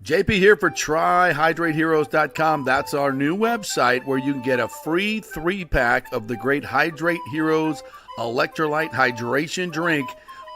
JP here for TryHydrateHeroes.com. That's our new website where you can get a free 3-pack of the great Hydrate Heroes electrolyte hydration drink,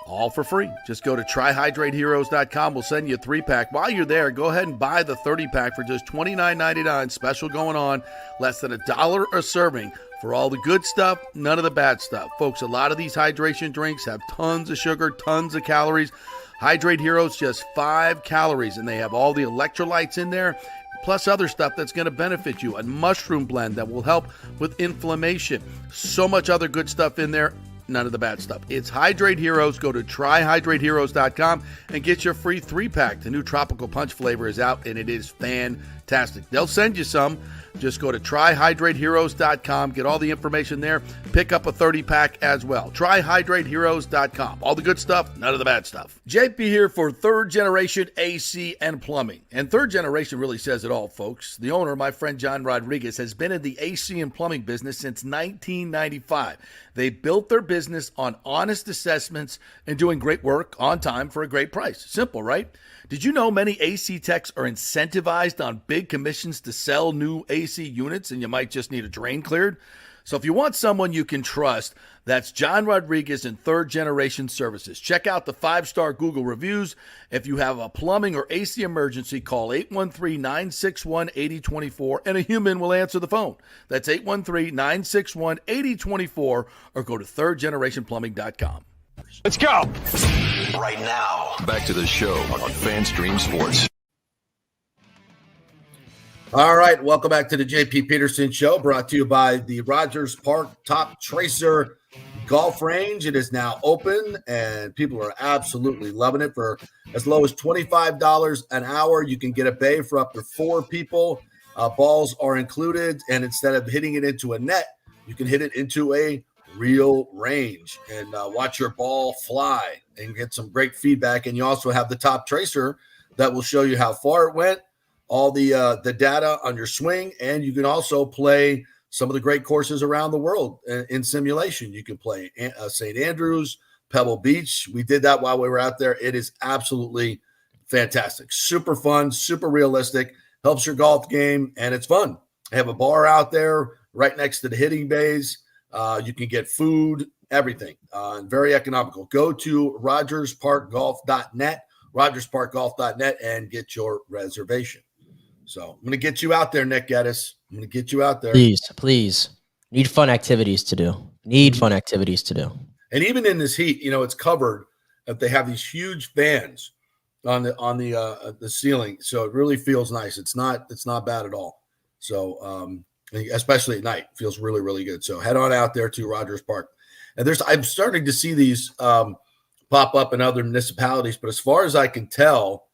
all for free. Just go to TryHydrateHeroes.com. We'll send you a 3-pack. While you're there, go ahead and buy the 30-pack for just $29.99. Special going on, less than $1 a serving. For all the good stuff, none of the bad stuff. Folks, a lot of these hydration drinks have tons of sugar, tons of calories. Hydrate Heroes, just 5 calories, and they have all the electrolytes in there, plus other stuff that's going to benefit you. A mushroom blend that will help with inflammation. So much other good stuff in there. None of the bad stuff. It's Hydrate Heroes. Go to TryHydrateHeroes.com and get your free 3-pack. The new Tropical Punch flavor is out, and it is fantastic. fantastic. They'll send you some. Just go to tryhydrateheroes.com, get all the information there, pick up a 30-pack as well. Tryhydrateheroes.com. All the good stuff, none of the bad stuff. JP here for Third Generation AC and Plumbing. And Third Generation really says it all, folks. The owner, my friend John Rodriguez, has been in the AC and plumbing business since 1995. They built their business on honest assessments and doing great work on time for a great price. Simple, right? Did you know many AC techs are incentivized on big commissions to sell new AC units, and you might just need a drain cleared? So if you want someone you can trust, that's John Rodriguez and Third Generation Services. Check out the 5-star Google reviews. If you have a plumbing or AC emergency, call 813-961-8024 and a human will answer the phone. That's 813-961-8024 or go to thirdgenerationplumbing.com. Let's go. Right now, back to the show on FanStream Sports. All right, welcome back to the JP Peterson Show, brought to you by the Rogers Park Top Tracer Golf Range. It is now open, and people are absolutely loving it. For as low as $25 an hour, you can get a bay for up to 4 people. Balls are included, and instead of hitting it into a net, you can hit it into a real range and watch your ball fly and get some great feedback. And you also have the Top Tracer that will show you how far it went, all the data on your swing, and you can also play some of the great courses around the world in simulation. You can play St. Andrews, Pebble Beach. We did that while we were out there. It is absolutely fantastic. Super fun, super realistic, helps your golf game, and it's fun. I have a bar out there right next to the hitting bays. You can get food, everything, and very economical. Go to rogersparkgolf.net, rogersparkgolf.net, and get your reservation. So I'm going to get you out there, Nick Geddes. I'm going to get you out there. Please. Need fun activities to do. And even in this heat, it's covered. If they have these huge fans on the ceiling, so it really feels nice. It's not bad at all. So especially at night, feels really, really good. So head on out there to Rogers Park. And I'm starting to see these pop up in other municipalities, but as far as I can tell,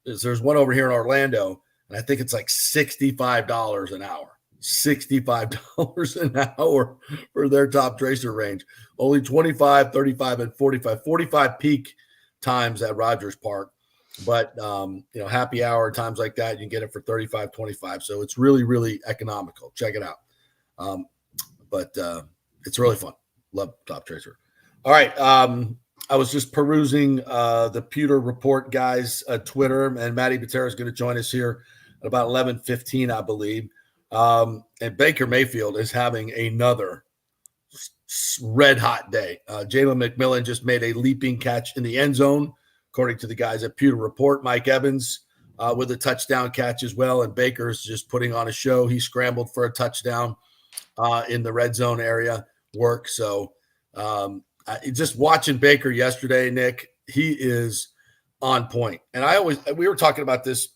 there's one over here in Orlando, and I think it's like $65 an hour. $65 an hour for their Top Tracer range. Only 25, 35, and 45 peak times at Rogers Park. But, happy hour times like that, you can get it for 35, 25. So it's really, really economical. Check it out. But it's really fun. Love Top Tracer. All right. I was just perusing the Pewter Report guys' Twitter, and Matty Butera is going to join us here at about 11:15, I believe. And Baker Mayfield is having another red-hot day. Jalen McMillan just made a leaping catch in the end zone, according to the guys at Pewter Report. Mike Evans with a touchdown catch as well, and Baker's just putting on a show. He scrambled for a touchdown in the red zone area work. So just watching Baker yesterday, Nick, he is on point. And we were talking about this,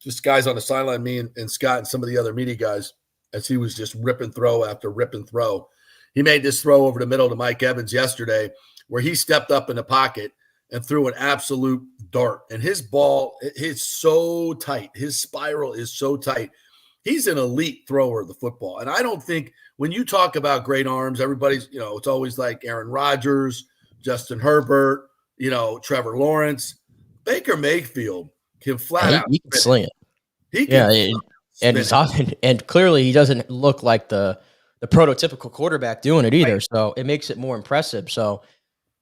just guys on the sideline, me and Scott and some of the other media guys, as he was just rip and throw after rip and throw. He made this throw over the middle to Mike Evans yesterday where he stepped up in the pocket and threw an absolute dart. And his ball is so tight. His spiral is so tight. He's an elite thrower of the football. And I don't think when you talk about great arms, everybody's, it's always like Aaron Rodgers, Justin Herbert, Trevor Lawrence. Baker Mayfield can flat out. He can sling it. And clearly he doesn't look like the prototypical quarterback doing it either. Right. So it makes it more impressive. So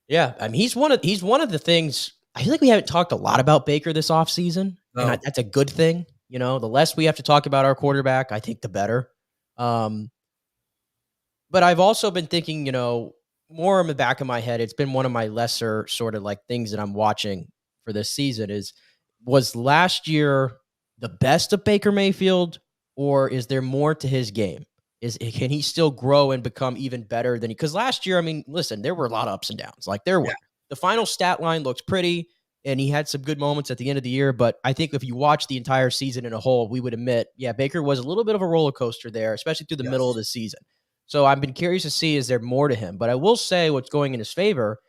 yeah, I mean, he's one of the things. I feel like we haven't talked a lot about Baker this offseason. No. And that's a good thing. The less we have to talk about our quarterback, I think the better. But I've also been thinking, more in the back of my head, it's been one of my lesser sort of like things that I'm watching for this season was last year the best of Baker Mayfield, or is there more to his game? Can he still grow and become even better than because last year, I mean, listen, there were a lot of ups and downs. Like the final stat line looks pretty, and he had some good moments at the end of the year. But I think if you watch the entire season in a whole, we would admit, Baker was a little bit of a roller coaster there, especially through the middle of the season. So I've been curious to see, is there more to him? But I will say what's going in his favor,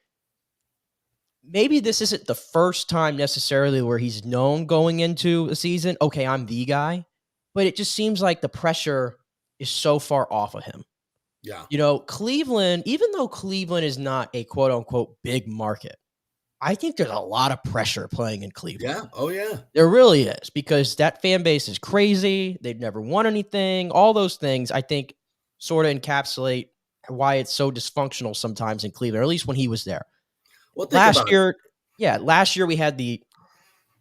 maybe this isn't the first time necessarily where he's known going into a season, okay, I'm the guy, but it just seems like the pressure is so far off of him. Yeah. Cleveland, even though Cleveland is not a quote unquote big market, I think there's a lot of pressure playing in Cleveland. Yeah. Oh, yeah. There really is, because that fan base is crazy. They've never won anything. All those things, I think, sort of encapsulate why it's so dysfunctional sometimes in Cleveland, or at least when he was there. Well, Last year we had the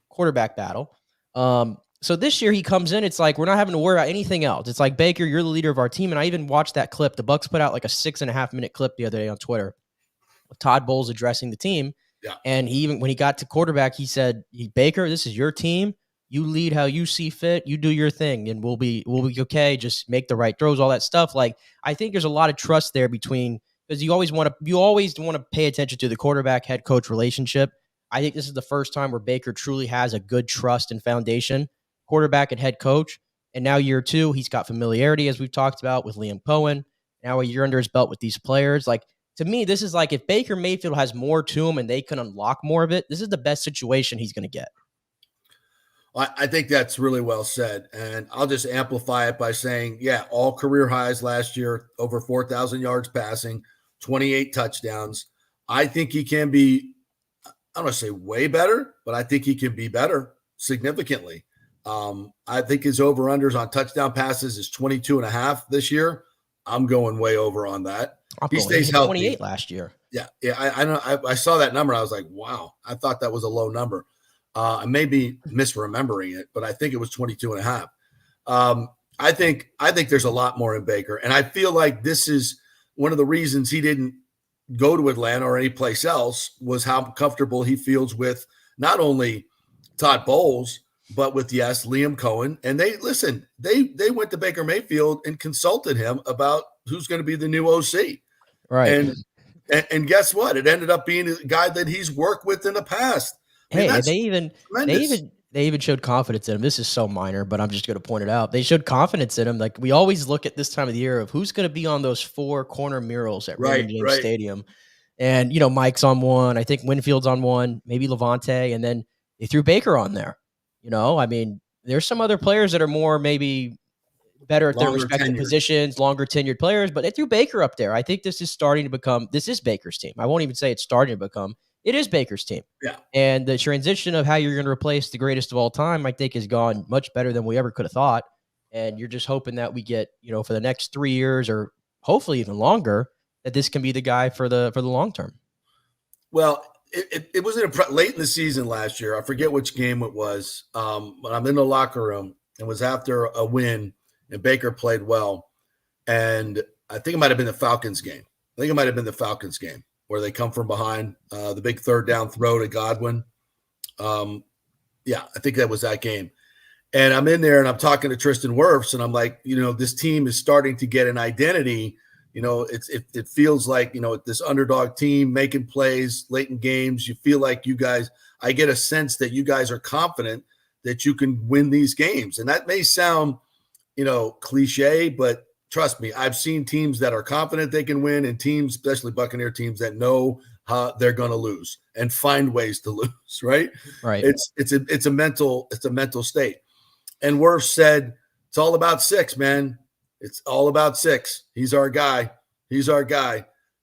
quarterback battle. So this year he comes in, it's like we're not having to worry about anything else. It's like, Baker, you're the leader of our team. And I even watched that clip. The Bucks put out like a 6.5-minute clip the other day on Twitter of Todd Bowles addressing the team. Yeah. And when he got to quarterback, he said, Baker, this is your team. You lead how you see fit. You do your thing, and we'll be okay. Just make the right throws, all that stuff. Like, I think there's a lot of trust there between, because you always want to pay attention to the quarterback head coach relationship. I think this is the first time where Baker truly has a good trust and foundation, quarterback and head coach. And now year 2, he's got familiarity, as we've talked about, with Liam Cohen. Now a year under his belt with these players. Like, to me, this is like, if Baker Mayfield has more to him and they can unlock more of it, this is the best situation he's going to get. I think that's really well said. And I'll just amplify it by saying, yeah, all career highs last year, over 4,000 yards passing, 28 touchdowns. I think he can be, I don't want to say way better, but I think he can be better significantly. I think his over-unders on touchdown passes is 22.5 this year. I'm going way over on that. He stays healthy. 28 last year. Yeah. I know. I saw that number. I was like, wow, I thought that was a low number. I may be misremembering it, but I think it was 22.5. I think there's a lot more in Baker. And I feel like this is one of the reasons he didn't go to Atlanta or any place else, was how comfortable he feels with not only Todd Bowles, but with, yes, Liam Cohen. And they went to Baker Mayfield and consulted him about who's going to be the new OC. Right. And guess what? It ended up being a guy that he's worked with in the past. Hey, they even showed confidence in him. This is so minor, but I'm just going to point it out. They showed confidence in him. Like, we always look at this time of the year of who's going to be on those 4 corner murals at Raymond James Stadium. And, Mike's on one. I think Winfield's on one, maybe Levante. And then they threw Baker on there. I mean, there's some other players that are more maybe better at their respective positions, longer tenured players, but they threw Baker up there. I think this is Baker's team. I won't even say it's starting to become. It is Baker's team. Yeah. And the transition of how you're going to replace the greatest of all time, I think, has gone much better than we ever could have thought. And you're just hoping that we get, for the next 3 years, or hopefully even longer, that this can be the guy for the long term. Well, it was late in the season last year. I forget which game it was. But I'm in the locker room. It was after a win, and Baker played well. And I think it might have been the Falcons game. Where they come from behind, the big third down throw to Godwin. Yeah, I think that was that game. And I'm in there and I'm talking to Tristan Wirfs, and I'm like, this team is starting to get an identity. It feels like, this underdog team making plays late in games. You feel like you guys, I get a sense that you guys are confident that you can win these games. And that may sound, cliche, but trust me, I've seen teams that are confident they can win, and teams, especially Buccaneer teams, that know how they're going to lose and find ways to lose. Right. Right. It's a mental state. And Wirfs said, it's all about 6, man. It's all about 6. He's our guy.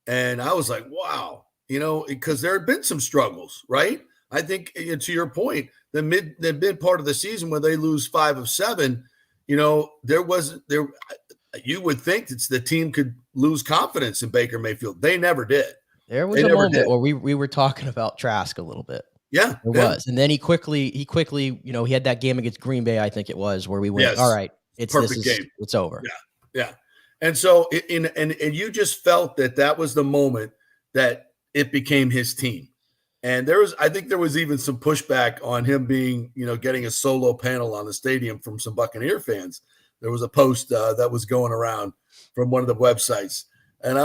And I was like, wow, because there had been some struggles, right? I think, to your point, the mid part of the season where they lose 5 of 7, there. You would think it's the team could lose confidence in Baker Mayfield. They never did. There was a moment where we were talking about Trask a little bit. Yeah, it was. And then he quickly, he had that game against Green Bay, I think it was, where we went, yes, all right, perfect game. It's over. Yeah. And so, and you just felt that was the moment that it became his team. And I think there was even some pushback on him being, getting a solo panel on the stadium from some Buccaneer fans. There was a post that was going around from one of the websites. And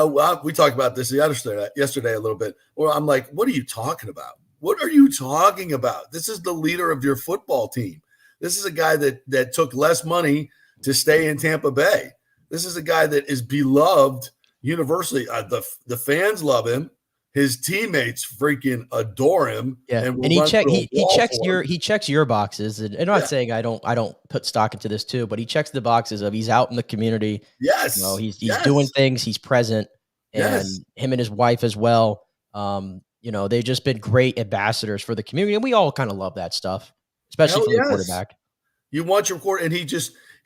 we talked about this yesterday a little bit. Well, I'm like, what are you talking about? What are you talking about? This is the leader of your football team. This is a guy that took less money to stay in Tampa Bay. This is a guy that is beloved universally. The fans love him. his teammates freaking adore him. Yeah, and he checks your boxes, and I'm not saying I don't put stock into this too, but he checks the boxes of he's out in the community. Yes, he's doing things, he's present, and him and his wife as well. They've just been great ambassadors for the community, and we all kind of love that stuff, especially from the quarterback. You want your quarterback, and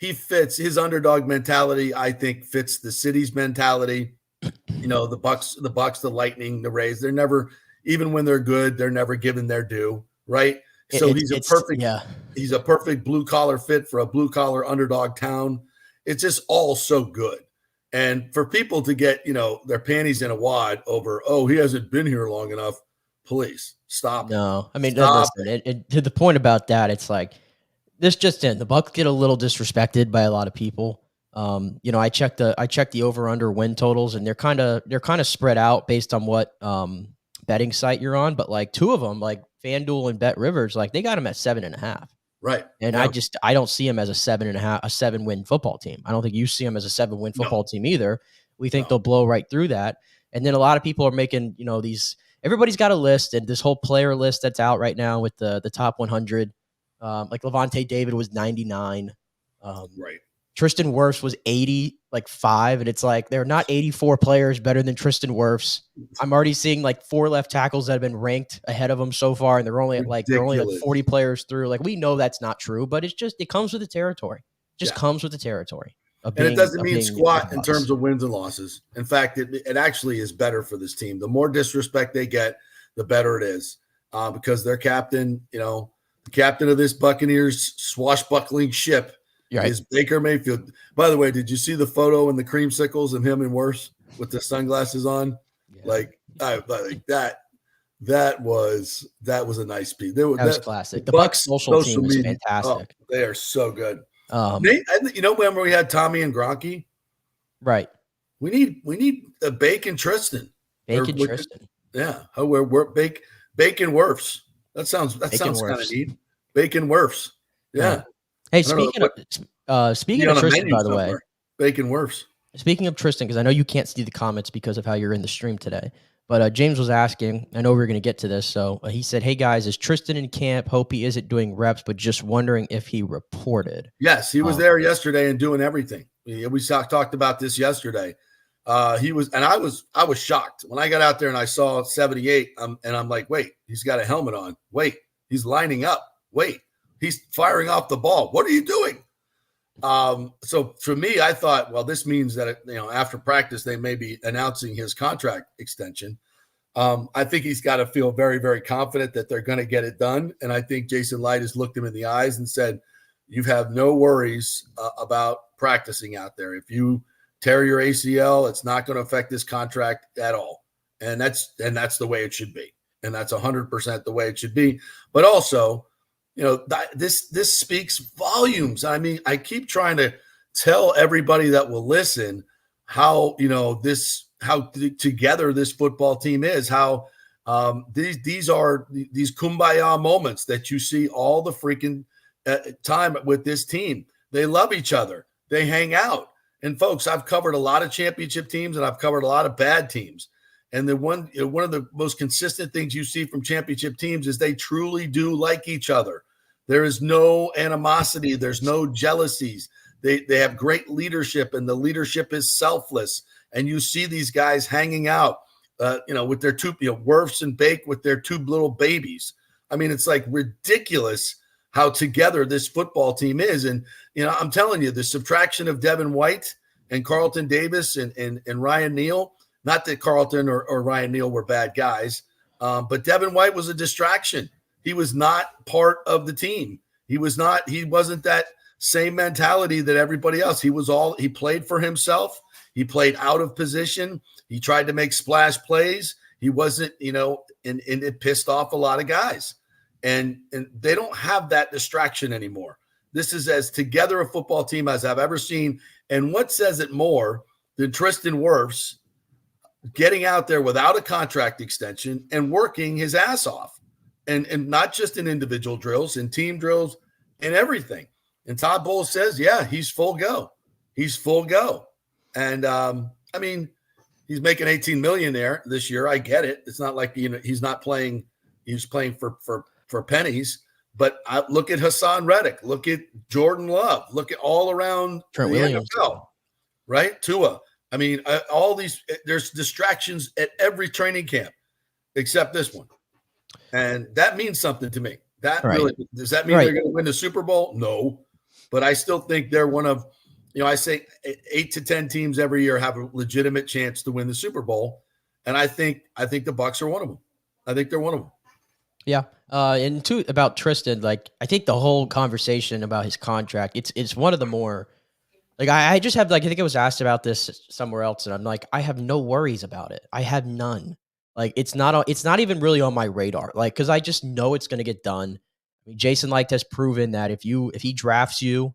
he fits his underdog mentality. I think fits the city's mentality. The Bucks, the Lightning, the Rays, they're never, even when they're good, they're never given their due, right? So he's a perfect blue collar fit for a blue collar underdog town. It's just all so good. And for people to get, their panties in a wad over, he hasn't been here long enough, please stop. No, I mean, listen, to the point about that, it's like this just in. The Bucks get a little disrespected by a lot of people. I checked the over under win totals, and they're kind of spread out based on what betting site you're on. But like two of them, like FanDuel and Bet Rivers, like they got them at 7.5. Right. And I don't see them as a 7.5, a 7-win football team. I don't think you see them as a 7-win football team either. We think they'll blow right through that. And then a lot of people are making, everybody's got a list, and this whole player list that's out right now with the top 100. Like Levante David was 99. Right. Tristan Wirfs was 85, and it's like there are not 84 players better than Tristan Wirfs. I'm already seeing like 4 left tackles that have been ranked ahead of him so far, and they're only at 40 players through. Like we know that's not true, but it comes with the territory. Comes with the territory. And it doesn't mean squat in terms of wins and losses. In fact, it actually is better for this team. The more disrespect they get, the better it is, because their captain, the captain of this Buccaneers swashbuckling ship. Right. Is Baker Mayfield. By the way, did you see the photo in the creamsicles of him and Wirfs with the sunglasses on? Yeah. Like that was a nice piece. That was classic. The Bucs social team is fantastic. They are so good. When we had Tommy and Gronky, right? We need a Bacon Tristan. Tristan. Yeah. We're Bacon Wirfs. That sounds kind of neat. Bacon Wirfs. Yeah. Hey, speaking of Tristan, by the way, Bacon Wirfs. Speaking of Tristan, because I know you can't see the comments because of how you're in the stream today, but James was asking, I know we're going to get to this, so he said, hey guys, is Tristan in camp? Hope he isn't doing reps, but just wondering if he reported. Yes, he was there yesterday and doing everything. We talked about this yesterday. He was, and I was shocked when I got out there and I saw 78, and I'm like, wait, he's got a helmet on. Wait, he's lining up. Wait. He's firing off the ball. What are you doing? So for me, I thought, well, this means that, after practice, they may be announcing his contract extension. I think he's got to feel very, very confident that they're going to get it done. And I think Jason Light has looked him in the eyes and said, you have no worries about practicing out there. If you tear your ACL, it's not going to affect this contract at all. And that's the way it should be. And that's 100% the way it should be. But also, this speaks volumes. I mean, I keep trying to tell everybody that will listen how together this football team is, how these are these kumbaya moments that you see all the freaking time with this team. They love each other. They hang out. And folks, I've covered a lot of championship teams and I've covered a lot of bad teams. And one of the most consistent things you see from championship teams is they truly do like each other. There is no animosity. There's no jealousies. They have great leadership, and the leadership is selfless. And you see these guys hanging out, with their two, Wirfs and Bake with their 2 little babies. I mean, it's like ridiculous how together this football team is. And, I'm telling you, the subtraction of Devin White and Carlton Davis and Ryan Neal, not that Carlton or Ryan Neal were bad guys, but Devin White was a distraction. He was not part of the team. He wasn't that same mentality that everybody else. He played for himself. He played out of position. He tried to make splash plays. He wasn't, and it pissed off a lot of guys. And they don't have that distraction anymore. This is as together a football team as I've ever seen. And what says it more than Tristan Wirfs getting out there without a contract extension and working his ass off? And not just in individual drills, in team drills, and everything. And Todd Bowles says, yeah, he's full go. He's full go. And, he's making 18 million there this year. I get it. It's not like, he's not playing. He's playing for pennies. But I look at Hassan Reddick. Look at Jordan Love. Look at all around Trent the Williams. NFL, right? Tua. I mean, all these. There's distractions at every training camp except this one, and that means something to me. That really does that mean they're going to win the Super Bowl? No, but I still think they're one of, I say 8 to 10 teams every year have a legitimate chance to win the Super Bowl, and I think the Bucs are one of them. I think they're one of them. Yeah. And about Tristan, like, I think the whole conversation about his contract, it's one of the more, like, I just have, like, I think I was asked about this somewhere else, and I'm like, I have no worries about it. I have none. Like, it's not even really on my radar. Like, cause I just know it's going to get done. I mean, Jason Licht has proven that if he drafts you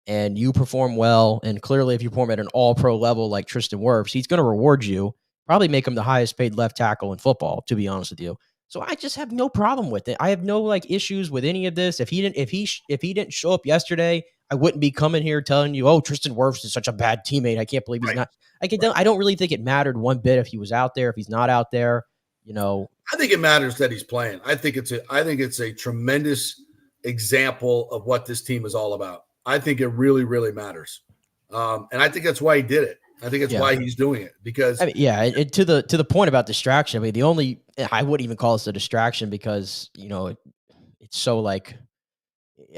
and you perform well, and clearly if you perform at an all-pro level like Tristan Wirfs, he's going to reward you, probably make him the highest paid left tackle in football, to be honest with you. So I just have no problem with it. I have no issues with any of this. If he didn't show up yesterday, I wouldn't be coming here telling you, "Oh, Tristan Wirfs is such a bad teammate. I can't believe he's not." I don't really think it mattered one bit if he was out there, if he's not out there. I think it matters that he's playing. I think it's a tremendous example of what this team is all about. I think it really, really matters, and I think that's why he did it. I think it's why he's doing it, because to the point about distraction. I mean, I wouldn't even call this a distraction because it's so I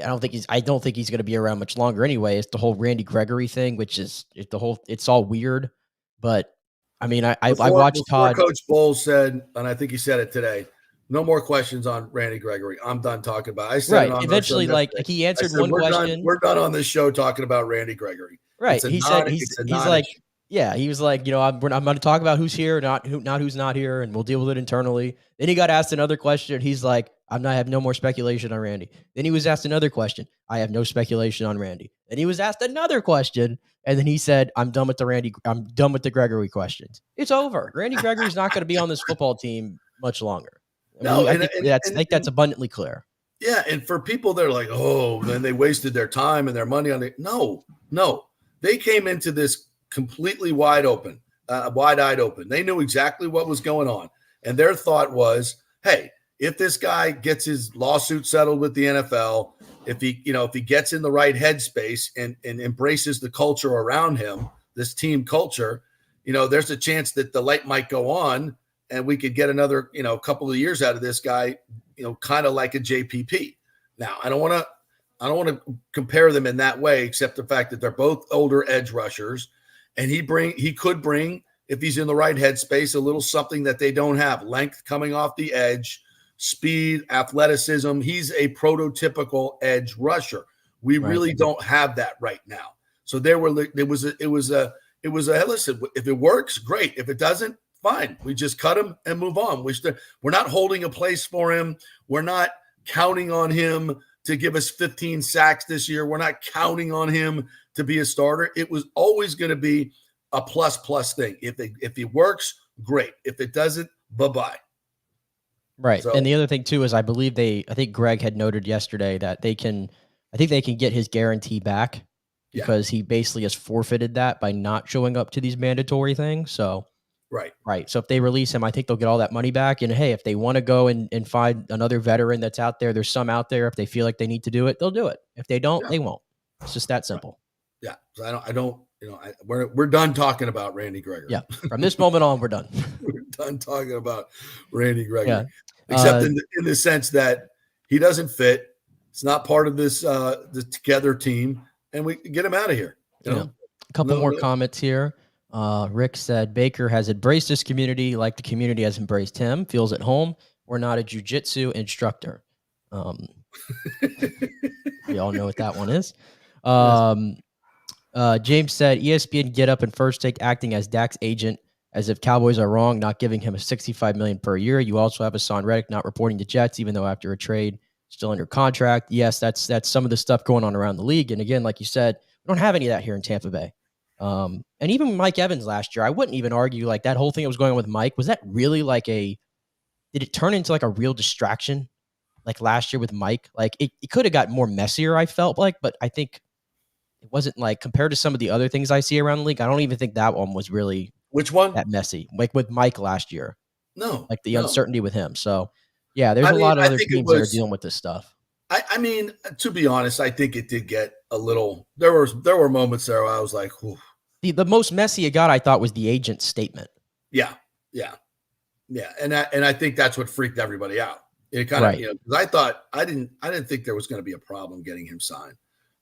don't think he's going to be around much longer anyway. It's the whole Randy Gregory thing, which is it's all weird. But I mean, I watched Todd. Coach Bowles said, and I think he said it today, no more questions on Randy Gregory. I'm done talking about it. I said eventually, he answered one question. We're done on this show talking about Randy Gregory. Right. He said he's like, yeah, he was like, I'm going to talk about who's here, not who's not here, and we'll deal with it internally. Then he got asked another question. He's like, I have no more speculation on Randy. Then he was asked another question. I have no speculation on Randy. Then he was asked another question, and then he said, I'm done with the Gregory questions. It's over. Randy Gregory's not going to be on this football team much longer. I think that's abundantly clear. Yeah, and for people that are like, oh, then they wasted their time and their money on it. No. They came into this completely wide-eyed open. They knew exactly what was going on. And their thought was, hey, if this guy gets his lawsuit settled with the NFL, if he gets in the right headspace and embraces the culture around him, this team culture, there's a chance that the light might go on and we could get another, couple of years out of this guy, kind of like a JPP. Now, I don't want to compare them in that way, except the fact that they're both older edge rushers. And he could bring, if he's in the right headspace, a little something that they don't have: length coming off the edge, speed, athleticism. He's a prototypical edge rusher. We really don't have that right now. So it was a listen, if it works, great. If it doesn't, fine. We just cut him and move on. We're not holding a place for him. We're not counting on him to give us 15 sacks this year. We're not counting on him to be a starter. It was always going to be a plus thing. If it works, great. If it doesn't, bye-bye. Right. So, and the other thing too is I think Greg had noted yesterday that they can get his guarantee back because he basically has forfeited that by not showing up to these mandatory things. So Right. So if they release him, I think they'll get all that money back. And hey, if they want to go and find another veteran that's out there, there's some out there. If they feel like they need to do it, they'll do it. If they don't, they won't. It's just that simple. Yeah. So we're done talking about Randy Gregory. Yeah. From this moment on, we're done. We're done talking about Randy Gregory. Yeah. Except in the sense that he doesn't fit. It's not part of this the together team, and we get him out of here. A couple more comments here. Rick said Baker has embraced this community like the community has embraced him. Feels at home. We're not a jiu-jitsu instructor. We all know what that one is. James said ESPN Get Up and First Take acting as Dak's agent, as if Cowboys are wrong, not giving him a $65 million per year. You also have Hassan Reddick not reporting to Jets, even though after a trade, still under contract. Yes, that's some of the stuff going on around the league. And again, like you said, we don't have any of that here in Tampa Bay. And even Mike Evans last year, I wouldn't even argue like that whole thing that was going on with Mike. Was that really did it turn into like a real distraction? Like last year with Mike, like it could have got more messier, I felt like, but I think it wasn't like compared to some of the other things I see around the league. I don't even think that one was really Which one? that messy, like with Mike last year. No, Like the no. uncertainty with him. So, yeah, there's I a mean, lot of I other think teams that are dealing with this stuff. I mean, to be honest, I think it did get a little. There were moments there where I was like, whew. The most messy it got, I thought, was the agent's statement. Yeah, and I think that's what freaked everybody out. It kind of, because I didn't think there was going to be a problem getting him signed.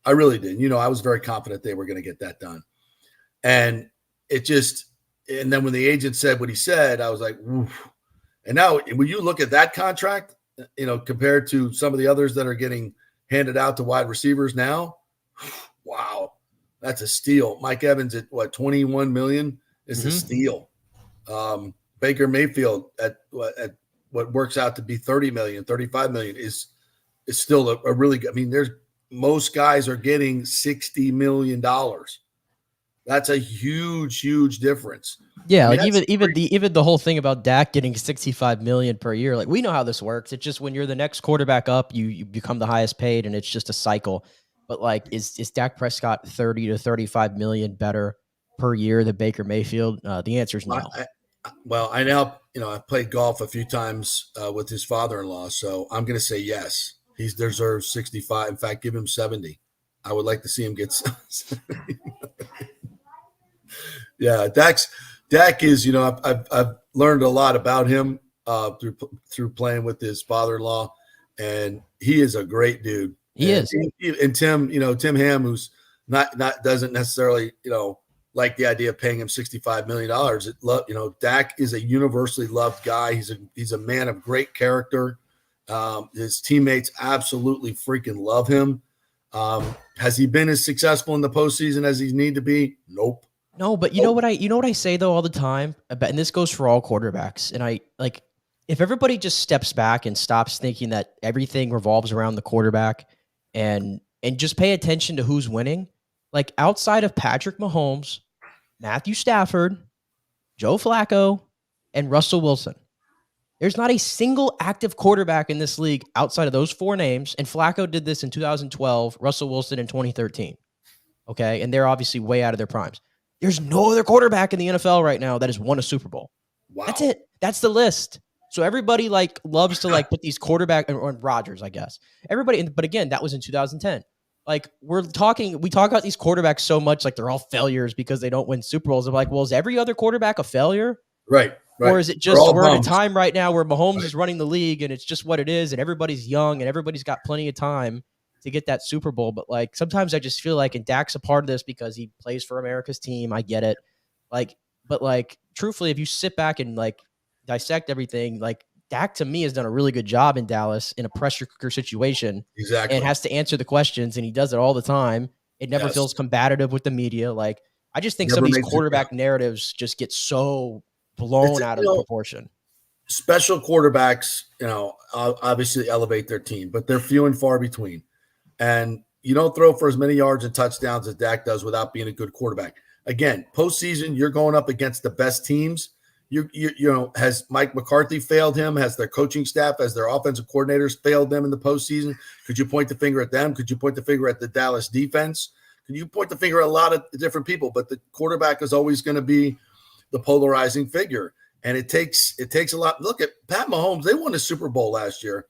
I really didn't. I was very confident they were going to get that done, and and then when the agent said what he said, I was like, oof. And now when you look at that contract, compared to some of the others that are getting handed out to wide receivers now, wow, that's a steal. Mike Evans at what, 21 million is a steal. Baker Mayfield at what works out to be 30 million, 35 million is still a really good. I mean, most guys are getting $60 million. That's a huge difference. Yeah, I mean, like even the whole thing about Dak getting 65 million per year. Like, we know how this works. It's just when you're the next quarterback up, you become the highest paid, and it's just a cycle. But like, is Dak Prescott 30 to 35 million better per year than Baker Mayfield? The answer is no. I now, I've played golf a few times with his father-in-law, so I'm going to say yes. He deserves 65. In fact, give him 70. I would like to see him get 70. Yeah, Dak is, I've learned a lot about him through playing with his father-in-law, and he is a great dude. He is. And Tim, Tim Ham, who's not doesn't necessarily, like the idea of paying him $65 million. Dak is a universally loved guy. He's a man of great character. His teammates absolutely freaking love him. Has he been as successful in the postseason as he need to be? Nope. No, but you know what I say though all the time, and this goes for all quarterbacks. And I like, if everybody just steps back and stops thinking that everything revolves around the quarterback, and just pay attention to who's winning. Like, outside of Patrick Mahomes, Matthew Stafford, Joe Flacco, and Russell Wilson, there's not a single active quarterback in this league outside of those four names. And Flacco did this in 2012, Russell Wilson in 2013. Okay, and they're obviously way out of their primes. There's no other quarterback in the NFL right now that has won a Super Bowl. Wow. That's it. That's the list. So everybody loves to put these quarterback, or Rodgers, I guess. Everybody, but again, that was in 2010. Like, we talk about these quarterbacks so much like they're all failures because they don't win Super Bowls. I'm like, well, is every other quarterback a failure? Right. Or is it just we're in a time right now where Mahomes is running the league and it's just what it is, and everybody's young and everybody's got plenty of time to get that Super Bowl? But like, sometimes I just feel like, and Dak's a part of this because he plays for America's team. I get it. But truthfully, if you sit back and dissect everything, Dak to me has done a really good job in Dallas in a pressure cooker situation. Exactly. And has to answer the questions, and he does it all the time. It never feels combative with the media. I just think some of these quarterback narratives just get so blown out of proportion. Special quarterbacks, obviously elevate their team, but they're few and far between. And you don't throw for as many yards and touchdowns as Dak does without being a good quarterback. Again, postseason, you're going up against the best teams. Has Mike McCarthy failed him? Has their coaching staff, as their offensive coordinators failed them in the postseason? Could you point the finger at them? Could you point the finger at the Dallas defense? Could you point the finger at a lot of different people? But the quarterback is always going to be the polarizing figure. And it takes a lot. Look at Pat Mahomes. They won a Super Bowl last year.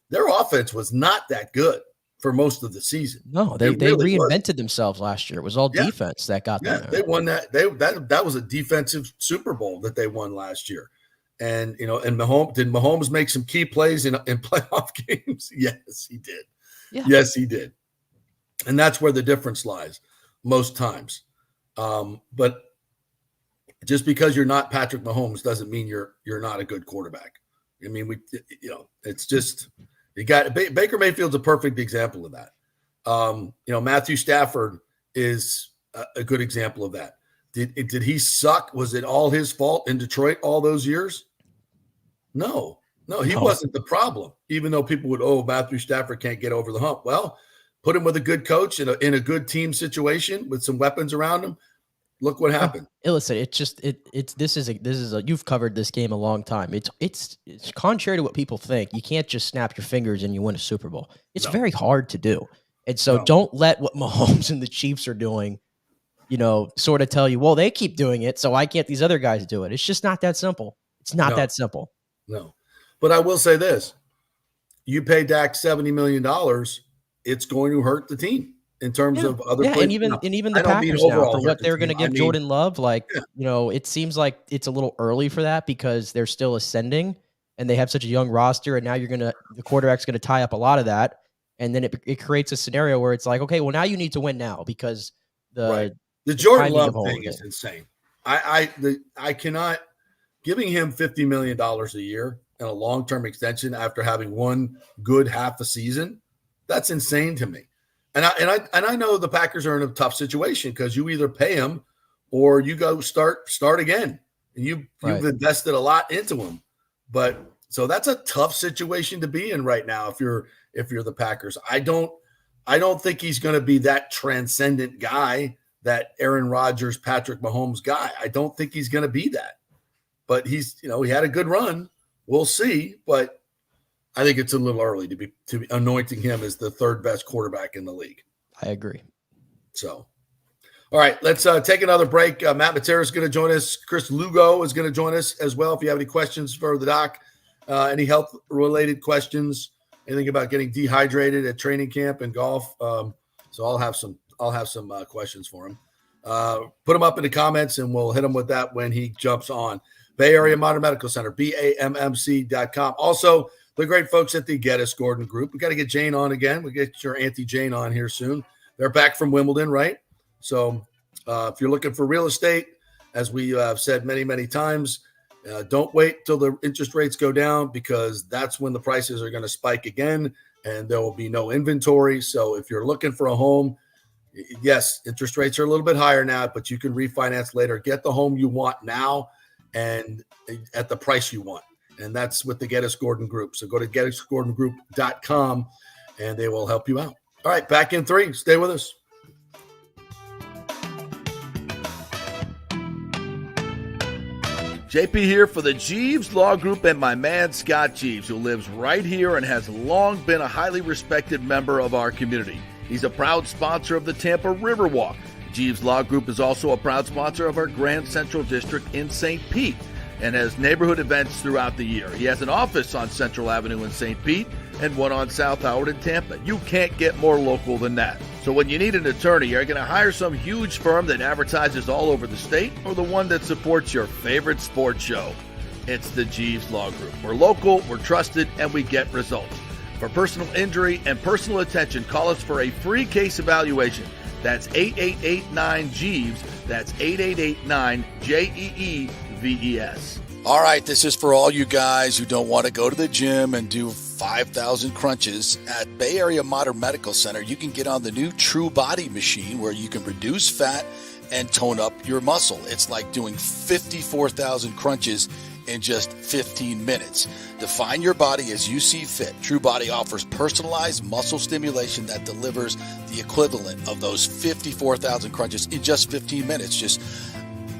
Their offense was not that good for most of the season. No, they really reinvented themselves last year. It was all defense that got them there. They won that. That was a defensive Super Bowl that they won last year. And did Mahomes make some key plays in playoff games? Yes, he did. Yeah. Yes, he did. And that's where the difference lies most times. But just because you're not Patrick Mahomes doesn't mean you're not a good quarterback. I mean, it's just, you got Baker Mayfield's a perfect example of that. Matthew Stafford is a good example of that. Did he suck? Was it all his fault in Detroit all those years? No, he wasn't the problem. Even though people would, Matthew Stafford can't get over the hump. Well, put him with a good coach in a good team situation with some weapons around him. Look what happened. Listen, this is a you've covered this game a long time. It's contrary to what people think. You can't just snap your fingers and you win a Super Bowl. It's very hard to do. And so don't let what Mahomes and the Chiefs are doing sort of tell you, well, they keep doing it, so why can't these other guys do it? It's just not that simple. It's not that simple. No. But I will say this. You pay Dak $70 million, it's going to hurt the team in terms of other players. And even the Packers now, for what they're going to give Jordan Love, it seems like it's a little early for that because they're still ascending and they have such a young roster, and now the quarterback's going to tie up a lot of that, and then it creates a scenario where it's like, okay, well, now you need to win now because the Jordan Love thing is insane. I cannot giving him $50 million a year and a long-term extension after having one good half a season. That's insane to me. And I know the Packers are in a tough situation because you either pay him or you go start again. And you've invested a lot into him. But so that's a tough situation to be in right now if you're the Packers. I don't think he's going to be that transcendent guy, that Aaron Rodgers, Patrick Mahomes guy. I don't think he's going to be that. But he's, he had a good run. We'll see, but I think it's a little early to be anointing him as the third best quarterback in the league. I agree. So, all right, let's take another break. Matt Matera is going to join us. Chris Lugo is going to join us as well. If you have any questions for the doc, any health-related questions, anything about getting dehydrated at training camp and golf, so I'll have some questions for him. Put them up in the comments, and we'll hit him with that when he jumps on. Bay Area Modern Medical Center, BAMMC.com. Also, the great folks at the Geddes Gordon Group. We got to get Jane on again. We'll get your Auntie Jane on here soon. They're back from Wimbledon, right? So if you're looking for real estate, as we have said many, many times, don't wait till the interest rates go down because that's when the prices are going to spike again and there will be no inventory. So if you're looking for a home, yes, interest rates are a little bit higher now, but you can refinance later. Get the home you want now and at the price you want. And that's with the Geddes Gordon Group. So go to GettysGordonGroup.com and they will help you out. All right, back in 3. Stay with us. JP here for the Jeeves Law Group and my man Scott Jeeves, who lives right here and has long been a highly respected member of our community. He's a proud sponsor of the Tampa Riverwalk. Jeeves Law Group is also a proud sponsor of our Grand Central District in St. Pete and has neighborhood events throughout the year. He has an office on Central Avenue in St. Pete and one on South Howard in Tampa. You can't get more local than that. So when you need an attorney, are you going to hire some huge firm that advertises all over the state or the one that supports your favorite sports show? It's the Jeeves Law Group. We're local, we're trusted, and we get results. For personal injury and personal attention, call us for a free case evaluation. That's 8889-JEEVES. That's 8889-JEEVES. All right, this is for all you guys who don't want to go to the gym and do 5,000 crunches. At Bay Area Modern Medical Center, you can get on the new True Body machine where you can reduce fat and tone up your muscle. It's like doing 54,000 crunches in just 15 minutes. Define your body as you see fit. True Body offers personalized muscle stimulation that delivers the equivalent of those 54,000 crunches in just 15 minutes. Just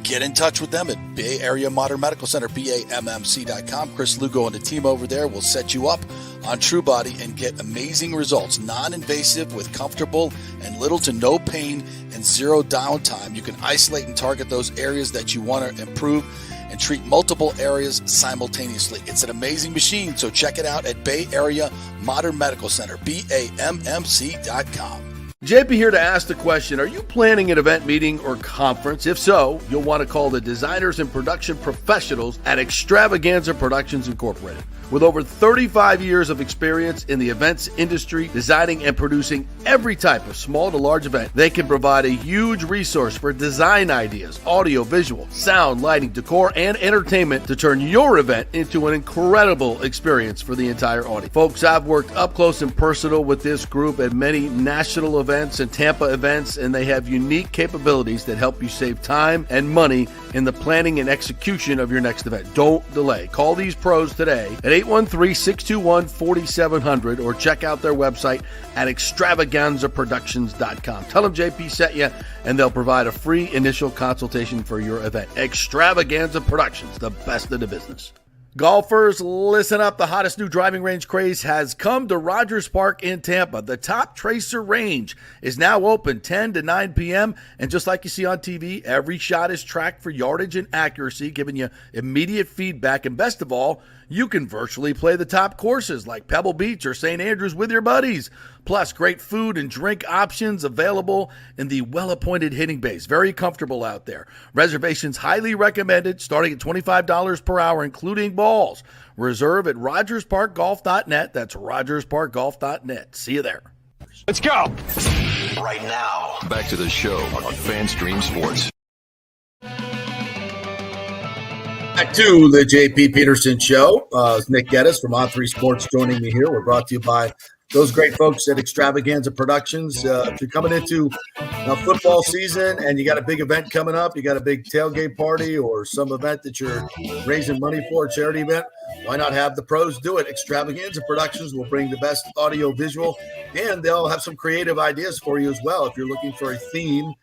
get in touch with them at Bay Area Modern Medical Center, BAMMC.com. Chris Lugo and the team over there will set you up on True Body and get amazing results. Non-invasive with comfortable and little to no pain and zero downtime. You can isolate and target those areas that you want to improve and treat multiple areas simultaneously. It's an amazing machine, so check it out at Bay Area Modern Medical Center, BAMMC.com. JP here to ask the question, are you planning an event, meeting, or conference? If so, you'll want to call the designers and production professionals at Extravaganza Productions Incorporated. With over 35 years of experience in the events industry, designing and producing every type of small to large event, they can provide a huge resource for design ideas, audio, visual, sound, lighting, decor, and entertainment to turn your event into an incredible experience for the entire audience. Folks, I've worked up close and personal with this group at many national events and Tampa events, and they have unique capabilities that help you save time and money in the planning and execution of your next event. Don't delay. Call these pros today at 813-621-4700 or check out their website at extravaganzaproductions.com. Tell them JP sent you and they'll provide a free initial consultation for your event. Extravaganza Productions, the best in the business. Golfers, listen up. The hottest new driving range craze has come to Rogers Park in Tampa. The Top Tracer range is now open 10 to 9 p.m. And just like you see on TV, every shot is tracked for yardage and accuracy, giving you immediate feedback. And best of all, you can virtually play the top courses like Pebble Beach or St. Andrews with your buddies. Plus, great food and drink options available in the well-appointed hitting bays. Very comfortable out there. Reservations highly recommended, starting at $25 per hour, including balls. Reserve at RogersParkGolf.net. That's RogersParkGolf.net. See you there. Let's go. Right now, back to the show on FanStream Sports. Back to the JP Peterson Show. It's Nick Geddes from On3 Sports joining me here. We're brought to you by those great folks at Extravaganza Productions. If you're coming into football season and you got a big event coming up, you got a big tailgate party or some event that you're raising money for, a charity event, why not have the pros do it? Extravaganza Productions will bring the best audio visual, and they'll have some creative ideas for you as well. If you're looking for a theme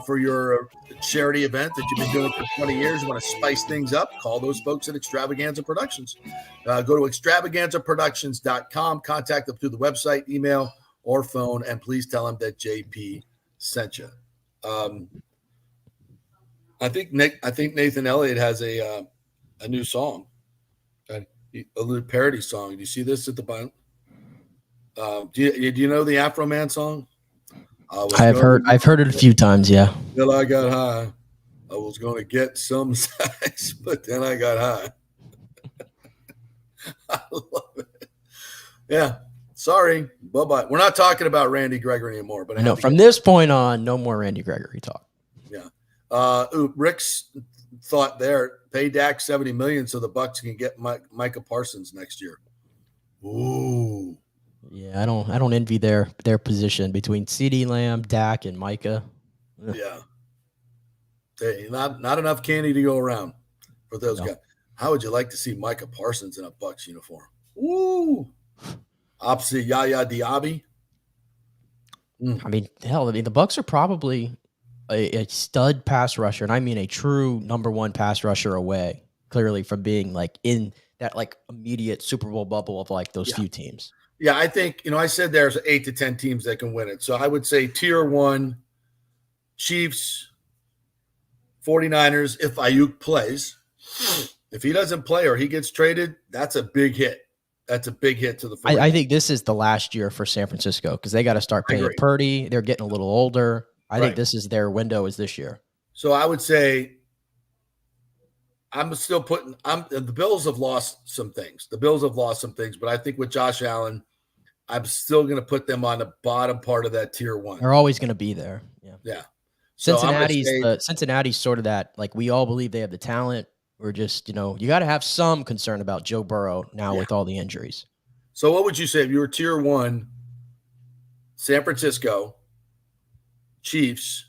for your charity event that you've been doing for 20 years, you want to spice things up, call those folks at Extravaganza Productions. Go to extravaganzaproductions.com, contact them through the website, email, or phone, and please tell them that JP sent you. I think Nathan Elliott has a new song, a little parody song. Do you see this at the bottom? Do you know the Afro Man song? I've heard it a few times, yeah. Till I got high. I was going to get some size, but then I got high. I love it. Yeah. Sorry. Bye-bye. We're not talking about Randy Gregory anymore. But No, from this point on, no more Randy Gregory talk. Yeah. Rick's thought there, pay Dak $70 million so the Bucs can get Micah Parsons next year. Ooh. Yeah, I don't envy their position between CeeDee Lamb, Dak, and Micah. Yeah. Hey, not enough candy to go around for those guys. How would you like to see Micah Parsons in a Bucs uniform? Woo! Opposite Yaya Diaby. I mean, hell, the Bucs are probably a stud pass rusher, and I mean a true number one pass rusher away, clearly, from being like in that like immediate Super Bowl bubble of like those few teams. Yeah, I think, I said there's 8 to 10 teams that can win it. So I would say tier 1, Chiefs, 49ers, if Ayuk plays. If he doesn't play or he gets traded, that's a big hit. That's a big hit to the 49ers. I think this is the last year for San Francisco because they got to start paying Purdy. They're getting a little older. I think this is their window is this year. So I would say I'm still putting the Bills have lost some things. The Bills have lost some things, but I think with Josh Allen, I'm still going to put them on the bottom part of that tier 1. They're always going to be there. Yeah. Cincinnati's sort of that, like we all believe they have the talent. We're just, you got to have some concern about Joe Burrow now with all the injuries. So what would you say if you were tier 1, San Francisco, Chiefs?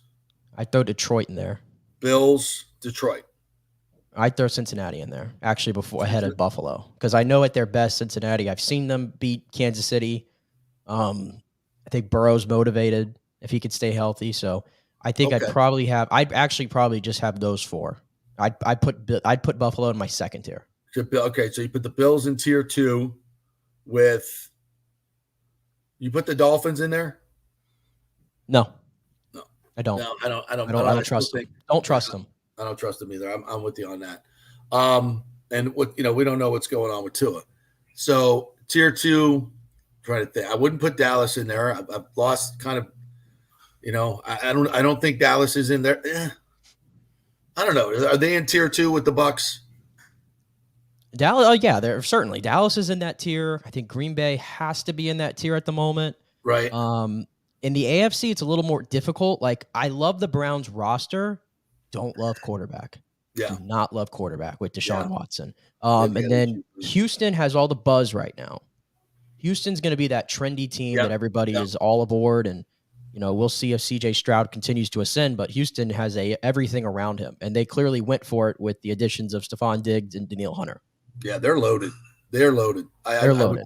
I'd throw Detroit in there. Bills, Detroit. I'd throw Cincinnati in there, actually, ahead of Buffalo. Because I know at their best, Cincinnati, I've seen them beat Kansas City. I think Burrow's motivated if he could stay healthy. So I think I'd actually probably just have those 4. I'd put Buffalo in my second tier. Okay, so you put the Bills in tier 2 with – you put the Dolphins in there? No. I don't. No, I don't trust them. Don't trust them. I don't trust them either. I'm with you on that. And what we don't know what's going on with Tua. So tier 2, trying to think. I wouldn't put Dallas in there. I've lost kind of. I don't think Dallas is in there. I don't know. Are they in tier 2 with the Bucs? Dallas. Oh yeah, they're certainly. Dallas is in that tier. I think Green Bay has to be in that tier at the moment. Right. In the AFC, it's a little more difficult. Like I love the Browns roster. Don't love quarterback. Yeah. Do not love quarterback with Deshaun Watson. And then Houston has all the buzz right now. Houston's going to be that trendy team that everybody is all aboard. And, we'll see if CJ Stroud continues to ascend, but Houston has everything around him. And they clearly went for it with the additions of Stephon Diggs and Danielle Hunter. Yeah, they're loaded. They're loaded. They're loaded.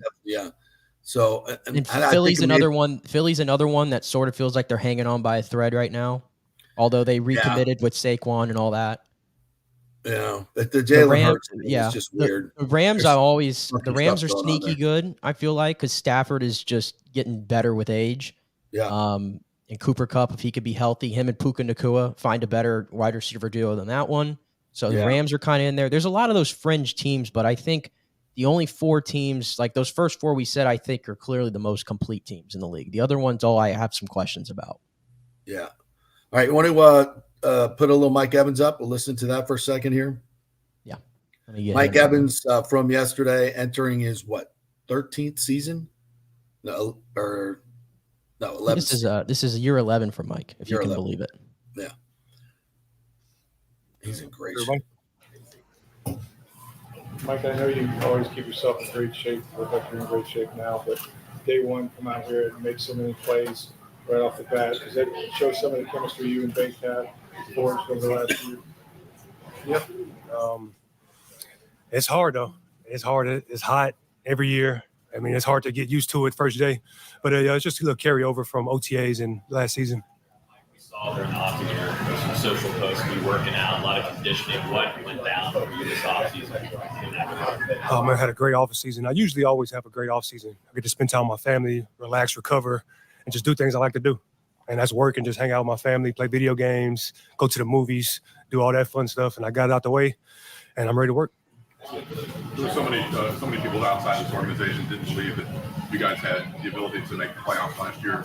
So and Philly's another one. Philly's another one that sort of feels like they're hanging on by a thread right now. Although they recommitted with Saquon and all that. Yeah, the Jalen Hurts yeah, is just weird. The Rams, the Rams are stuff going on sneaky there. good. I feel like because Stafford is just getting better with age. Yeah. And Cooper Kupp, if he could be healthy, him and Puka Nacua find a better wide receiver duo than that one. So the Yeah. Rams are kind of in there. There's a lot of those fringe teams, but I think the only 4 teams, like those first 4 we said, I think are clearly the most complete teams in the league. The other ones, all I have some questions about. Yeah. All right. You want to put a little Mike Evans up? We'll listen to that for a second here. Yeah. Mike Evans from yesterday entering his 13th season? No, 11th. This is year 11 for Mike, if you can believe it. Yeah. He's in great shape. Mike, I know you always keep yourself in great shape. Look like you're in great shape now, but day one, come out here and make so many plays right off the bat. Does that show some of the chemistry you and Bake had over the last year? Yep. It's hard, though. It's hard. It's hot every year. I mean, it's hard to get used to it first day. But it's just a little carryover from OTAs and last season. We saw during the offseason there's some social posts of you working out, a lot of conditioning. What went down for you this offseason? I had a great off season. I usually always have a great off season. I get to spend time with my family, relax, recover, and just do things I like to do. And that's work and just hang out with my family, play video games, go to the movies, do all that fun stuff. And I got it out the way, and I'm ready to work. There were so many people outside this organization didn't believe that you guys had the ability to make the playoffs last year.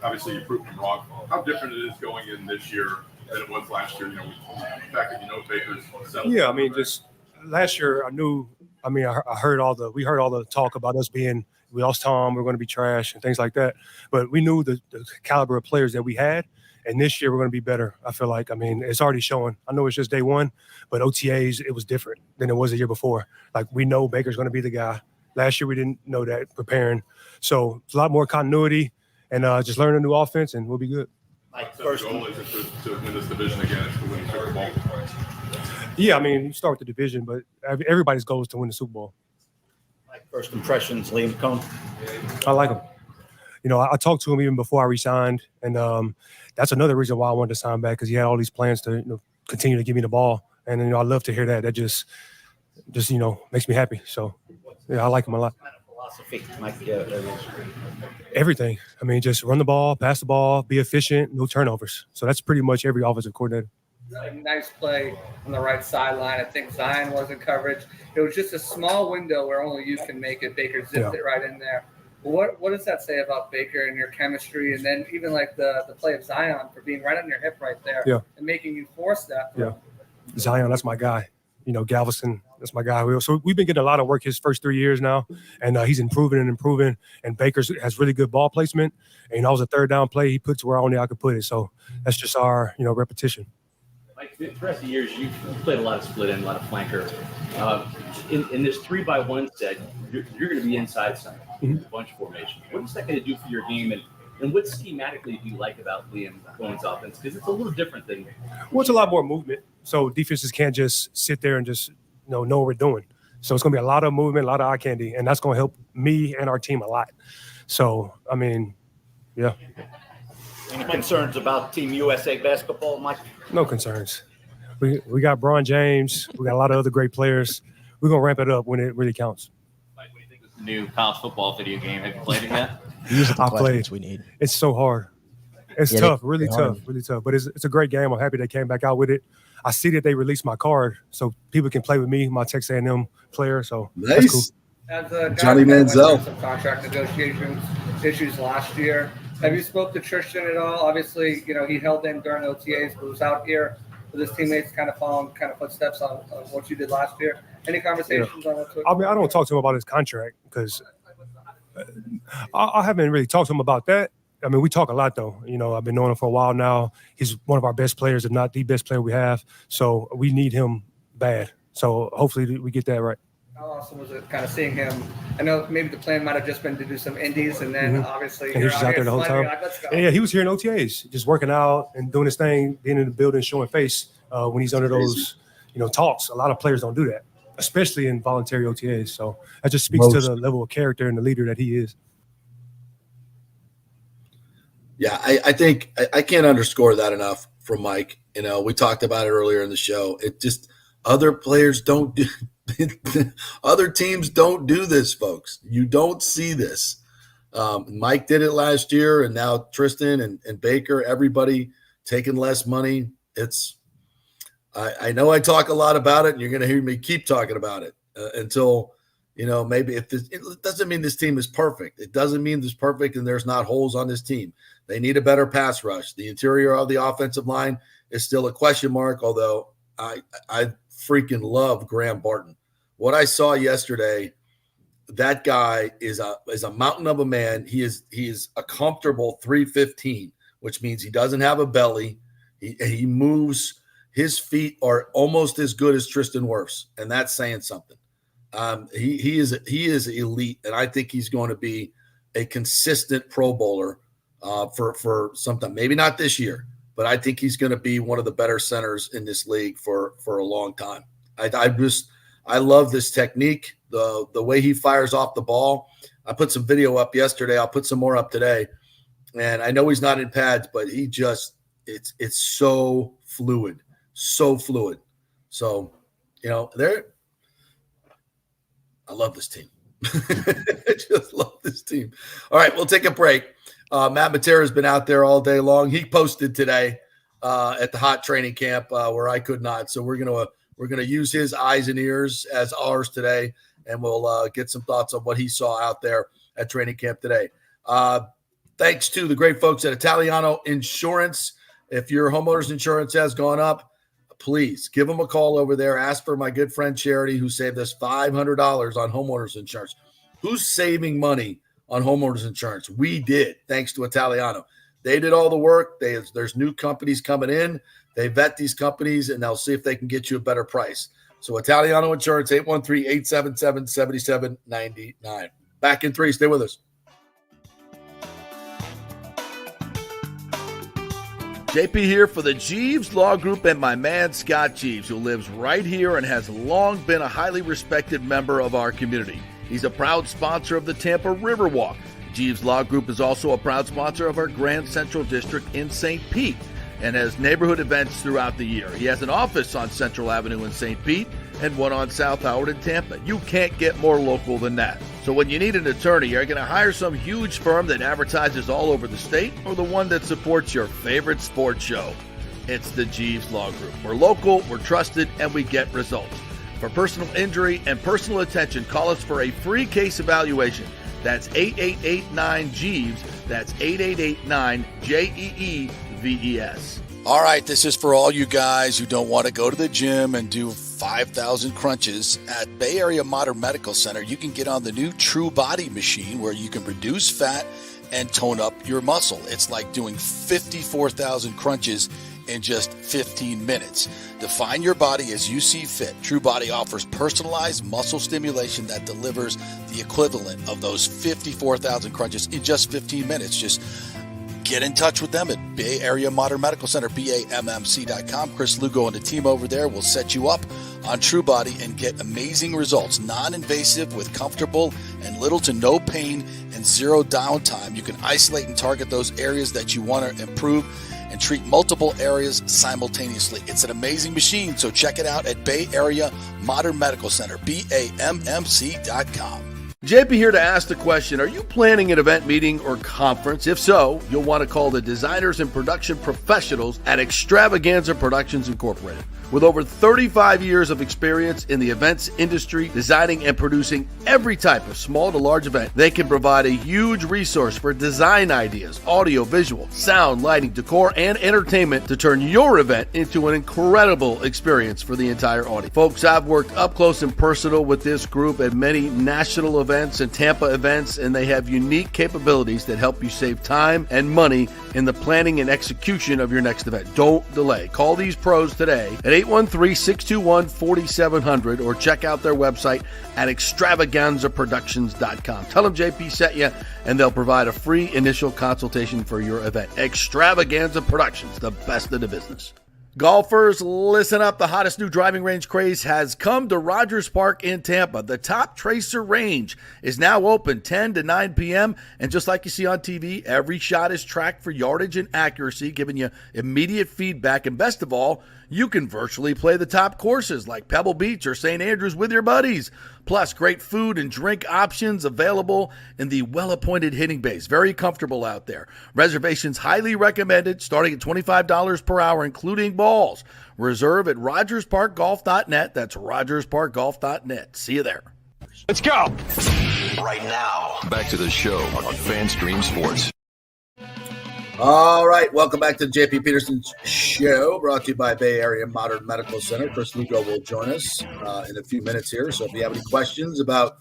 Obviously, you proved them wrong. How different it is going in this year than it was last year? You know, the fact that Baker's settled. Yeah, I mean, just last year I knew. I mean, we heard all the talk about us being. We lost Tom. We're going to be trash and things like that. But we knew the caliber of players that we had. And this year we're going to be better. I feel like, I mean, it's already showing. I know it's just day one, but OTAs, it was different than it was the year before. Like, we know Baker's going to be the guy. Last year we didn't know that preparing. So it's a lot more continuity and just learn a new offense and we'll be good. So the goal is to win this division again, is to win the Super Bowl. Yeah, I mean, you start with the division, but everybody's goal is to win the Super Bowl. First impressions, Liam Cohn. I like him. You know, I talked to him even before I resigned, and that's another reason why I wanted to sign back, because he had all these plans to continue to give me the ball, and I love to hear that. That just makes me happy. So, yeah, I like him a lot. Philosophy, Mike. Everything. I mean, just run the ball, pass the ball, be efficient, no turnovers. So that's pretty much every offensive coordinator. Nice play on the right sideline. I think Zion was in coverage. It was just a small window where only you can make it. Baker zipped it right in there. What does that say about Baker and your chemistry? And then even like the play of Zion for being right on your hip right there and making you force that. Yeah. Zion, that's my guy. Galveston, that's my guy. So we've been getting a lot of work his first 3 years now, and he's improving. And Baker has really good ball placement. And I was a third down play. He puts where only I could put it. So that's just our, repetition. Mike, the rest of the years, you've played a lot of split end, a lot of flanker. In this 3-by-1 set, you're going to be inside center, bunch formation. What is that going to do for your game, and what schematically do you like about Liam Cohen's offense? Because it's a little different than. Well, it's a lot more movement, so defenses can't just sit there and just know what we're doing. So it's going to be a lot of movement, a lot of eye candy, and that's going to help me and our team a lot. So I mean, yeah. Any concerns about Team USA basketball, Mike? No concerns. We got Bron James. We got a lot of other great players. We're going to ramp it up when it really counts. Mike, what do you think of the new college football video game? Have you played it yet? I played. We need. It's so hard. It's tough, really tough. But it's a great game. I'm happy they came back out with it. I see that they released my card so people can play with me, my Texas A&M player. So nice. That's cool. As a Johnny Manziel. Some contract negotiations issues last year. Have you spoke to Tristan at all? Obviously, he held in during OTAs, but was out here with his teammates, kind of following footsteps on what you did last year. Any conversations on that? I mean, I don't talk to him about his contract because I haven't really talked to him about that. I mean, we talk a lot, though. I've been knowing him for a while now. He's one of our best players, if not the best player we have. So we need him bad. So hopefully we get that right. How awesome was it kind of seeing him? I know maybe the plan might have just been to do some indies, and then obviously and he was out there the whole time. Yeah, he was here in OTAs, just working out and doing his thing, being in the building, showing face when he's under those, talks. A lot of players don't do that, especially in voluntary OTAs. So that just speaks to the level of character and the leader that he is. Yeah, I think I can't underscore that enough from Mike. We talked about it earlier in the show. It just Other players don't do other teams don't do this, folks. You don't see this. Mike did it last year, and now Tristan and Baker, everybody taking less money. I know I talk a lot about it, and you're going to hear me keep talking about it until, maybe it doesn't mean this team is perfect. It doesn't mean this perfect and there's not holes on this team. They need a better pass rush. The interior of the offensive line is still a question mark, although I freaking love Graham Barton. What I saw yesterday, that guy is a mountain of a man. He is a comfortable 315, which means he doesn't have a belly. He moves. His feet are almost as good as Tristan Wirfs, and that's saying something. He is elite, and I think he's going to be a consistent Pro Bowler for some time. Maybe not this year, but I think he's going to be one of the better centers in this league for a long time. I love this technique, the way he fires off the ball. I put some video up yesterday. I'll put some more up today. And I know he's not in pads, but it's so fluid. So, I love this team. I just love this team. All right, we'll take a break. Matt Matera has been out there all day long. He posted today at the hot training camp where I could not. So we're gonna use his eyes and ears as ours today, and we'll get some thoughts on what he saw out there at training camp today. Thanks to the great folks at Italiano Insurance. If your homeowner's insurance has gone up, please give them a call over there. Ask for my good friend Charity, who saved us $500 on homeowners insurance. Who's saving money on homeowners insurance? We did, thanks to Italiano. They did all the work. There's new companies coming in. They vet these companies, and they'll see if they can get you a better price. So Italiano Insurance, 813-877-7799. Back in 3. Stay with us. JP here for the Jeeves Law Group and my man Scott Jeeves, who lives right here and has long been a highly respected member of our community. He's a proud sponsor of the Tampa Riverwalk. Jeeves Law Group is also a proud sponsor of our Grand Central District in St. Pete and has neighborhood events throughout the year. He has an office on Central Avenue in St. Pete and one on South Howard in Tampa. You can't get more local than that. So when you need an attorney, you're going to hire some huge firm that advertises all over the state or the one that supports your favorite sports show. It's the Jeeves Law Group. We're local, we're trusted, and we get results. For personal injury and personal attention, call us for a free case evaluation. That's 8889-JEEVES. That's 8889-JEEVES. All right, this is for all you guys who don't want to go to the gym and do 5,000 crunches. At Bay Area Modern Medical Center, you can get on the new True Body machine where you can reduce fat and tone up your muscle. It's like doing 54,000 crunches in just 15 minutes. Define your body as you see fit. True Body offers personalized muscle stimulation that delivers the equivalent of those 54,000 crunches in just 15 minutes. Just get in touch with them at Bay Area Modern Medical Center, BAMMC.com. Chris Lugo and the team over there will set you up on True Body and get amazing results. Non-invasive with comfortable and little to no pain and zero downtime. You can isolate and target those areas that you want to improve and treat multiple areas simultaneously. It's an amazing machine, so check it out at Bay Area Modern Medical Center, BAMMC.com. JP here to ask the question, are you planning an event, meeting, or conference? If so, you'll want to call the designers and production professionals at Extravaganza Productions Incorporated. With over 35 years of experience in the events industry, designing and producing every type of small to large event, they can provide a huge resource for design ideas, audio, visual, sound, lighting, decor, and entertainment to turn your event into an incredible experience for the entire audience. Folks, I've worked up close and personal with this group at many national events and Tampa events, and they have unique capabilities that help you save time and money in the planning and execution of your next event. Don't delay. Call these pros today at 813-621-4700 or check out their website at extravaganzaproductions.com. Tell them JP sent you, and they'll provide a free initial consultation for your event. Extravaganza Productions, the best in the business. Golfers, listen up. The hottest new driving range craze has come to Rogers Park in Tampa. The Top Tracer range is now open 10 to 9 p.m. And just like you see on TV, every shot is tracked for yardage and accuracy, giving you immediate feedback. And best of all, you can virtually play the top courses like Pebble Beach or St. Andrews with your buddies. Plus, great food and drink options available in the well-appointed hitting bays. Very comfortable out there. Reservations highly recommended, starting at $25 per hour, including balls. Reserve at RogersParkGolf.net. That's RogersParkGolf.net. See you there. Let's go. Right now, back to the show on FanStream Sports. All right, welcome back to the JP Peterson Show, brought to you by Bay Area Modern Medical Center. Chris Lugo will join us in a few minutes here. So if you have any questions about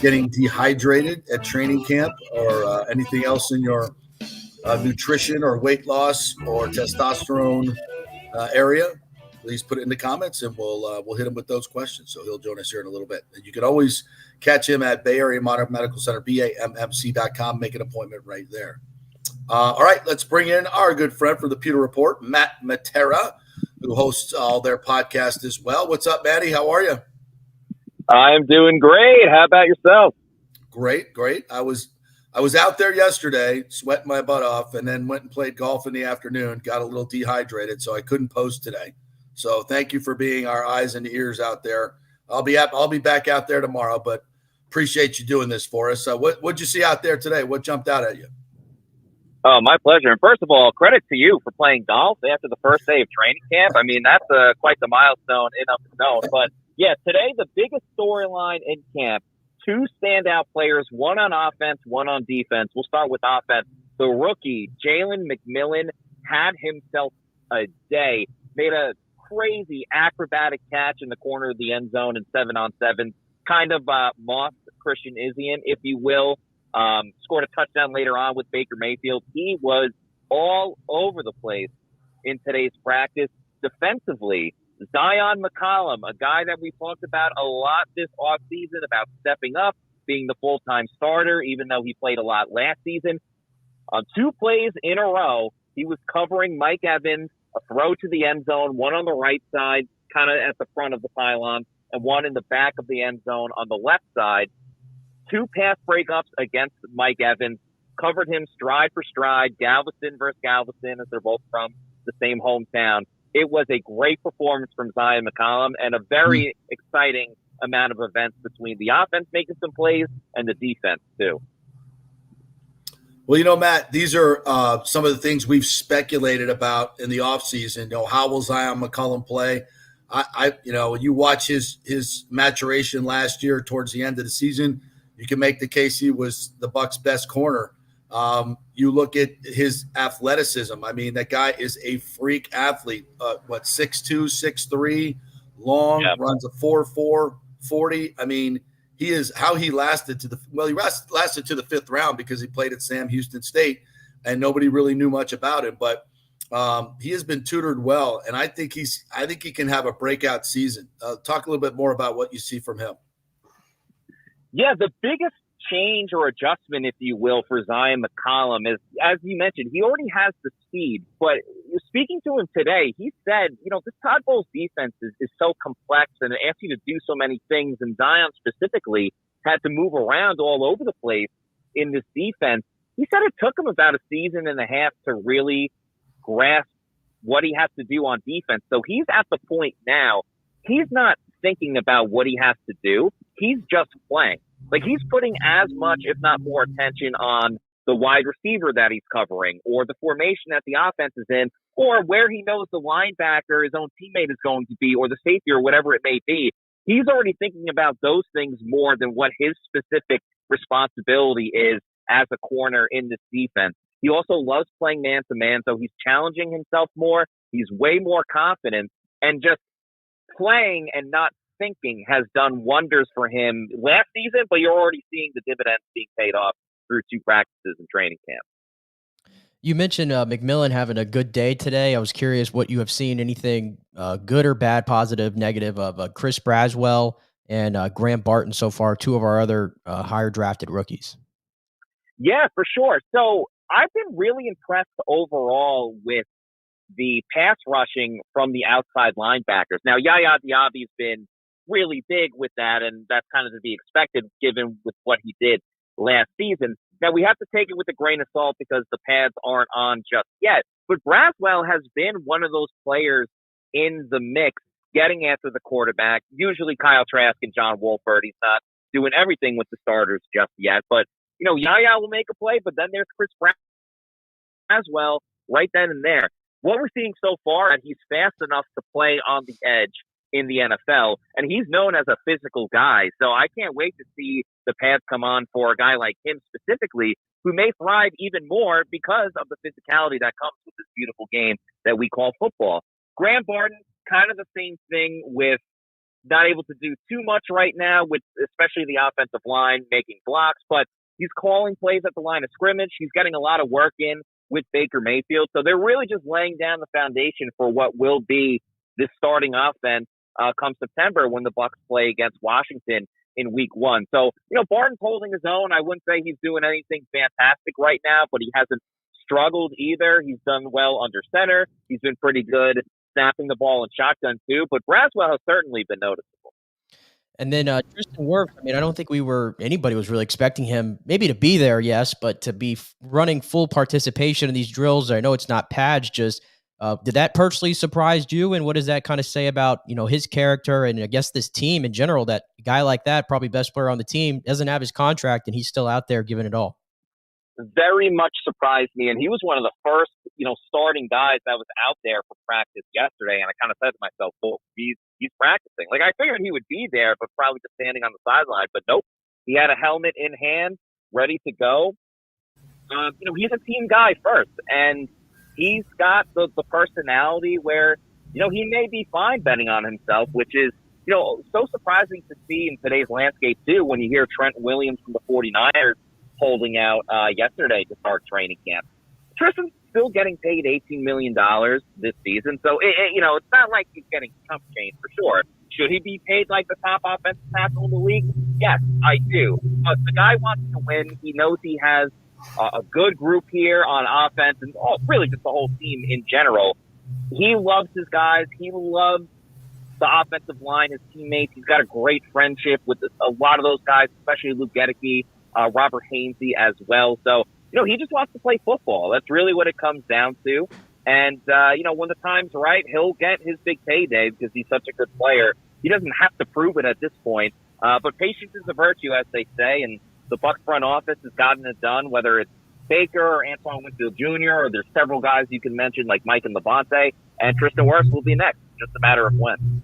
getting dehydrated at training camp or anything else in your nutrition or weight loss or testosterone area, please put it in the comments and we'll hit him with those questions. So he'll join us here in a little bit. And you can always catch him at Bay Area Modern Medical Center, BAMMC.com. Make an appointment right there. All right, let's bring in our good friend from the Pewter Report, Matt Matera, who hosts all their podcasts as well. What's up, Matty? How are you? I'm doing great. How about yourself? Great. I was out there yesterday, sweating my butt off, and then went and played golf in the afternoon. Got a little dehydrated, so I couldn't post today. So thank you for being our eyes and ears out there. I'll be back out there tomorrow, but appreciate you doing this for us. What'd you see out there today? What jumped out at you? Oh, my pleasure. And first of all, credit to you for playing golf after the first day of training camp. I mean, that's quite the milestone in of its own. But, yeah, today the biggest storyline in camp, two standout players, one on offense, one on defense. We'll start with offense. The rookie, Jalen McMillan, had himself a day, made a crazy acrobatic catch in the corner of the end zone in 7-on-7, kind of mossed Christian Izien, if you will. Scored a touchdown later on with Baker Mayfield. He was all over the place in today's practice. Defensively, Zion McCollum, a guy that we talked about a lot this offseason about stepping up, being the full-time starter, even though he played a lot last season. On 2 plays in a row, he was covering Mike Evans, a throw to the end zone, one on the right side, kind of at the front of the pylon, and one in the back of the end zone on the left side. 2 pass breakups against Mike Evans, covered him stride for stride, Galveston versus Galveston, as they're both from the same hometown. It was a great performance from Zion McCollum and a very exciting amount of events between the offense making some plays and the defense, too. Well, Matt, these are some of the things we've speculated about in the offseason. How will Zion McCollum play? When you watch his maturation last year towards the end of the season, you can make the case he was the Bucs' best corner. You look at his athleticism. I mean, that guy is a freak athlete. 6'2", 6'3", long, runs a 4.4 40. I mean, he is how he lasted to the 5th round because he played at Sam Houston State and nobody really knew much about him. But he has been tutored well, and I think he can have a breakout season. Talk a little bit more about what you see from him. Yeah, the biggest change or adjustment, if you will, for Zion McCollum is, as you mentioned, he already has the speed. But speaking to him today, he said, this Todd Bowles defense is so complex and it asks you to do so many things. And Zion specifically had to move around all over the place in this defense. He said it took him about a season and a half to really grasp what he has to do on defense. So he's at the point now, he's not thinking about what he has to do. He's just playing. Like, he's putting as much, if not more, attention on the wide receiver that he's covering or the formation that the offense is in or where he knows the linebacker, his own teammate is going to be, or the safety or whatever it may be. He's already thinking about those things more than what his specific responsibility is as a corner in this defense. He also loves playing man-to-man, so he's challenging himself more. He's way more confident, and just playing and not thinking has done wonders for him last season, but you're already seeing the dividends being paid off through 2 practices in training camp. You mentioned McMillan having a good day today. I was curious what you have seen, anything good or bad, positive, negative of Chris Braswell and Graham Barton so far, 2 of our other higher drafted rookies. Yeah, for sure. So I've been really impressed overall with the pass rushing from the outside linebackers. Now, Yaya Diaby's been really big with that, and that's kind of to be expected given with what he did last season. Now, we have to take it with a grain of salt because the pads aren't on just yet. But Braswell has been one of those players in the mix, getting after the quarterback. Usually Kyle Trask and John Wolford. He's not doing everything with the starters just yet. But, Yaya will make a play, but then there's Chris Brown as well, right then and there. What we're seeing so far, and he's fast enough to play on the edge in the NFL, and he's known as a physical guy. So I can't wait to see the pads come on for a guy like him specifically, who may thrive even more because of the physicality that comes with this beautiful game that we call football. Graham Barton, kind of the same thing with not able to do too much right now, with especially the offensive line making blocks, but he's calling plays at the line of scrimmage. He's getting a lot of work in with Baker Mayfield. So they're really just laying down the foundation for what will be this starting offense come September when the Bucs play against Washington in week 1. So, Barton's holding his own. I wouldn't say he's doing anything fantastic right now, but he hasn't struggled either. He's done well under center. He's been pretty good snapping the ball in shotgun too, but Braswell has certainly been noticeable. And then Tristan Wirfs, I don't think anybody was really expecting him maybe to be there, yes, but to be running full participation in these drills. I know it's not pads, just did that personally surprise you? And what does that kind of say about, his character and I guess this team in general, that a guy like that, probably best player on the team, doesn't have his contract and he's still out there giving it all? Very much surprised me. And he was one of the first, starting guys that was out there for practice yesterday. And I kind of said to myself, well, he's practicing. Like, I figured he would be there, but probably just standing on the sideline. But nope, he had a helmet in hand, ready to go. He's a team guy first, and he's got the personality where, he may be fine betting on himself, which is, so surprising to see in today's landscape too, when you hear Trent Williams from the 49ers holding out yesterday to start training camp. Tristan's still getting paid $18 million this season, so it's not like he's getting chump change for sure. Should he be paid like the top offensive tackle in the league? Yes, I do. But the guy wants to win. He knows he has a good group here on offense and really just the whole team in general. He loves his guys. He loves the offensive line, his teammates. He's got a great friendship with a lot of those guys, especially Luke Gedeke, Robert Hainsey as well. So, he just wants to play football. That's really what it comes down to. And, when the time's right, he'll get his big payday because he's such a good player. He doesn't have to prove it at this point. But patience is a virtue, as they say, and the Bucs front office has gotten it done, whether it's Baker or Antoine Winfield Jr., or there's several guys you can mention like Mike and Levante, and Tristan Wirfs will be next. Just a matter of when.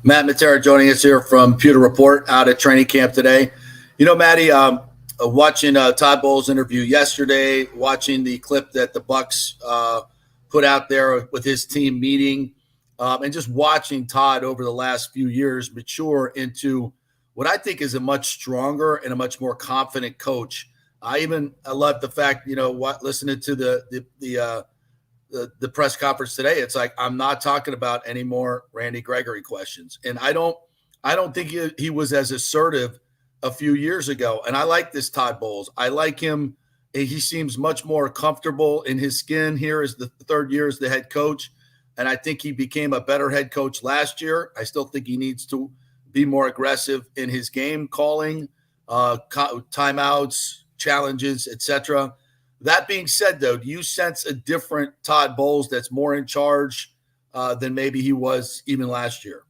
Matt Matera joining us here from Pewter Report out at training camp today. Matty, watching Todd Bowles' interview yesterday, watching the clip that the Bucs put out there with his team meeting, and just watching Todd over the last few years mature into what I think is a much stronger and a much more confident coach. I love the fact, listening to the press conference today, it's like, I'm not talking about any more Randy Gregory questions. And I don't think he was as assertive a few years ago. And I like this Todd Bowles. I like him. He seems much more comfortable in his skin here as the third year as the head coach. And I think he became a better head coach last year. I still think he needs to be more aggressive in his game calling, timeouts, challenges, etc. That being said, though, do you sense a different Todd Bowles that's more in charge than maybe he was even last year?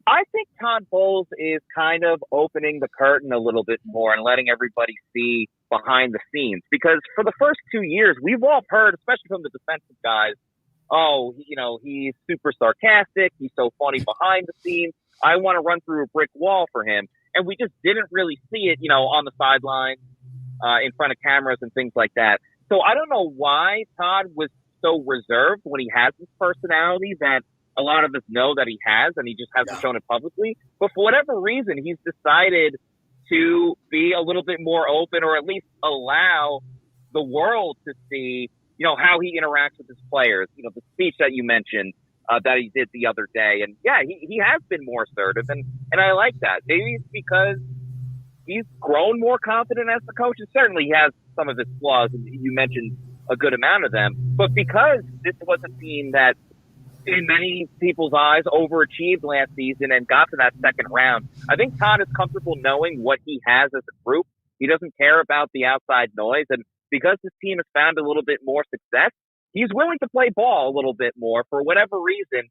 I think Todd Bowles is kind of opening the curtain a little bit more and letting everybody see behind the scenes. Because for the first 2 years, we've all heard, especially from the defensive guys, he's super sarcastic. He's so funny behind the scenes. I want to run through a brick wall for him. And we just didn't really see it, on the sideline, in front of cameras and things like that. So I don't know why Todd was so reserved when he has this personality that a lot of us know that he has, and he just hasn't shown it publicly. But for whatever reason, he's decided to be a little bit more open, or at least allow the world to see, how he interacts with his players. The speech that you mentioned that he did the other day. And yeah, he has been more assertive, and I like that. Maybe it's because he's grown more confident as the coach, and certainly he has some of his flaws, and you mentioned a good amount of them. But because this was a team that, in many people's eyes, overachieved last season and got to that second round, I think Todd is comfortable knowing what he has as a group. He doesn't care about the outside noise. And because this team has found a little bit more success, he's willing to play ball a little bit more for whatever reason.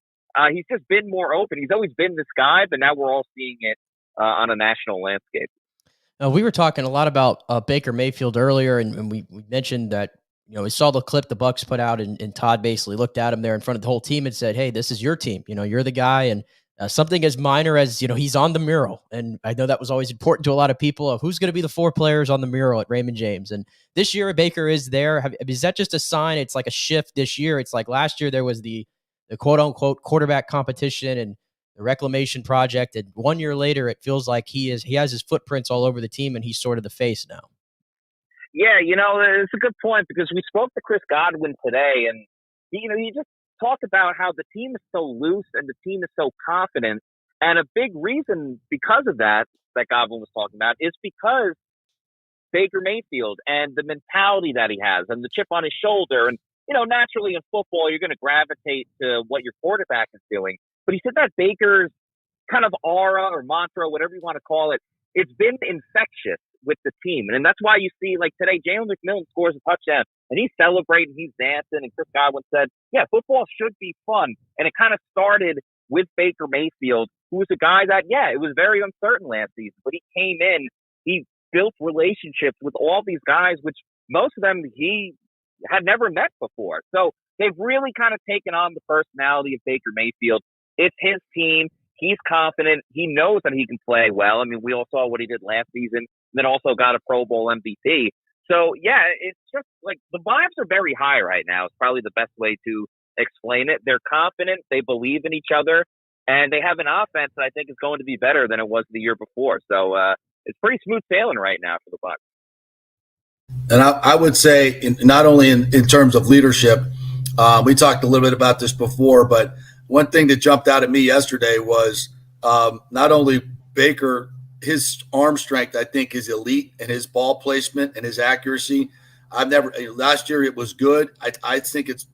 He's just been more open. He's always been this guy, but now we're all seeing it on a national landscape. We were talking a lot about Baker Mayfield earlier, and we mentioned that, we saw the clip the Bucs put out, and Todd basically looked at him there in front of the whole team and said, "Hey, this is your team. You're the guy." And something as minor as, he's on the mural. And I know that was always important to a lot of people of who's going to be the 4 players on the mural at Raymond James. And this year, Baker is there. Is that just a sign? It's like a shift this year. It's like last year there was the quote unquote quarterback competition and the reclamation project. And 1 year later, it feels like he has his footprints all over the team, and he's sort of the face now. Yeah, it's a good point, because we spoke to Chris Godwin today, and he just talked about how the team is so loose and the team is so confident. And a big reason because of that Godwin was talking about is because Baker Mayfield and the mentality that he has and the chip on his shoulder. And, naturally in football, you're going to gravitate to what your quarterback is doing. But he said that Baker's kind of aura or mantra, whatever you want to call it, it's been infectious with the team. And that's why you see, like today, Jalen McMillan scores a touchdown and he's celebrating, he's dancing. And Chris Godwin said, yeah, football should be fun. And it kind of started with Baker Mayfield, who was a guy that, it was very uncertain last season, but he came in, he built relationships with all these guys, which most of them he had never met before. So they've really kind of taken on the personality of Baker Mayfield. It's his team. He's confident. He knows that he can play well. I mean, we all saw what he did last season, and then also got a Pro Bowl MVP. So, it's just like the vibes are very high right now. It's probably the best way to explain it. They're confident. They believe in each other, and they have an offense that I think is going to be better than it was the year before. So it's pretty smooth sailing right now for the Bucs. And I would say not only in terms of leadership, we talked a little bit about this before, but one thing that jumped out at me yesterday was not only Baker, his arm strength, I think, is elite, and his ball placement and his accuracy. Last year it was good. I think it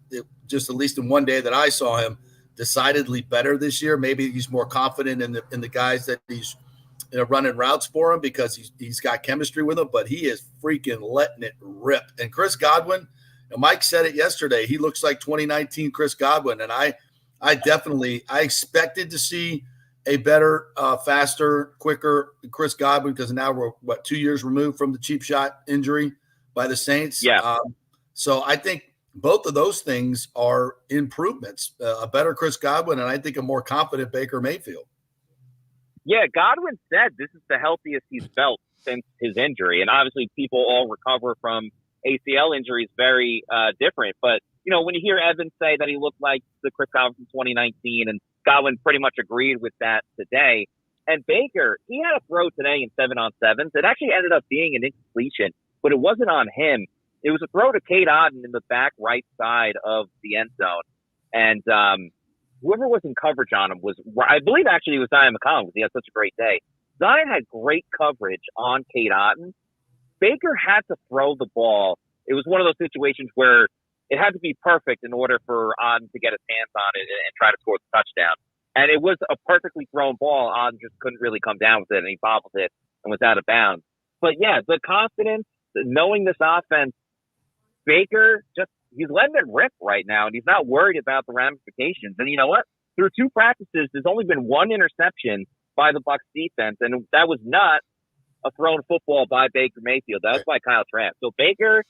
just, at least in one day that I saw him, decidedly better this year. Maybe he's more confident in the guys that he's running routes for him because he's got chemistry with them, but he is freaking letting it rip. And Chris Godwin, Mike said it yesterday, he looks like 2019 Chris Godwin. And I expected to see a better, faster, quicker Chris Godwin, because now we're 2 years removed from the cheap shot injury by the Saints. Yeah. So I think both of those things are improvements, a better Chris Godwin, and I think a more confident Baker Mayfield. Yeah, Godwin said this is the healthiest he's felt since his injury. And obviously people all recover from ACL injuries very different. But, when you hear Evans say that he looked like the Chris Godwin from 2019, and Godwin pretty much agreed with that today. And Baker, he had a throw today in 7-on-7s. It actually ended up being an incompletion, but it wasn't on him. It was a throw to Cade Otton in the back right side of the end zone. And whoever was in coverage on him I believe actually it was Zion McCollum, because he had such a great day. Zion had great coverage on Cade Otton. Baker had to throw the ball. It was one of those situations where it had to be perfect in order for Otton to get his hands on it and try to score the touchdown. And it was a perfectly thrown ball. Otton just couldn't really come down with it, and he bobbled it and was out of bounds. But yeah, the confidence, knowing this offense, Baker he's letting it rip right now, and he's not worried about the ramifications. And you know what? Through 2 practices, there's only been 1 interception by the Bucs defense, and that was not a thrown football by Baker Mayfield. That was by Kyle Trask. So Baker,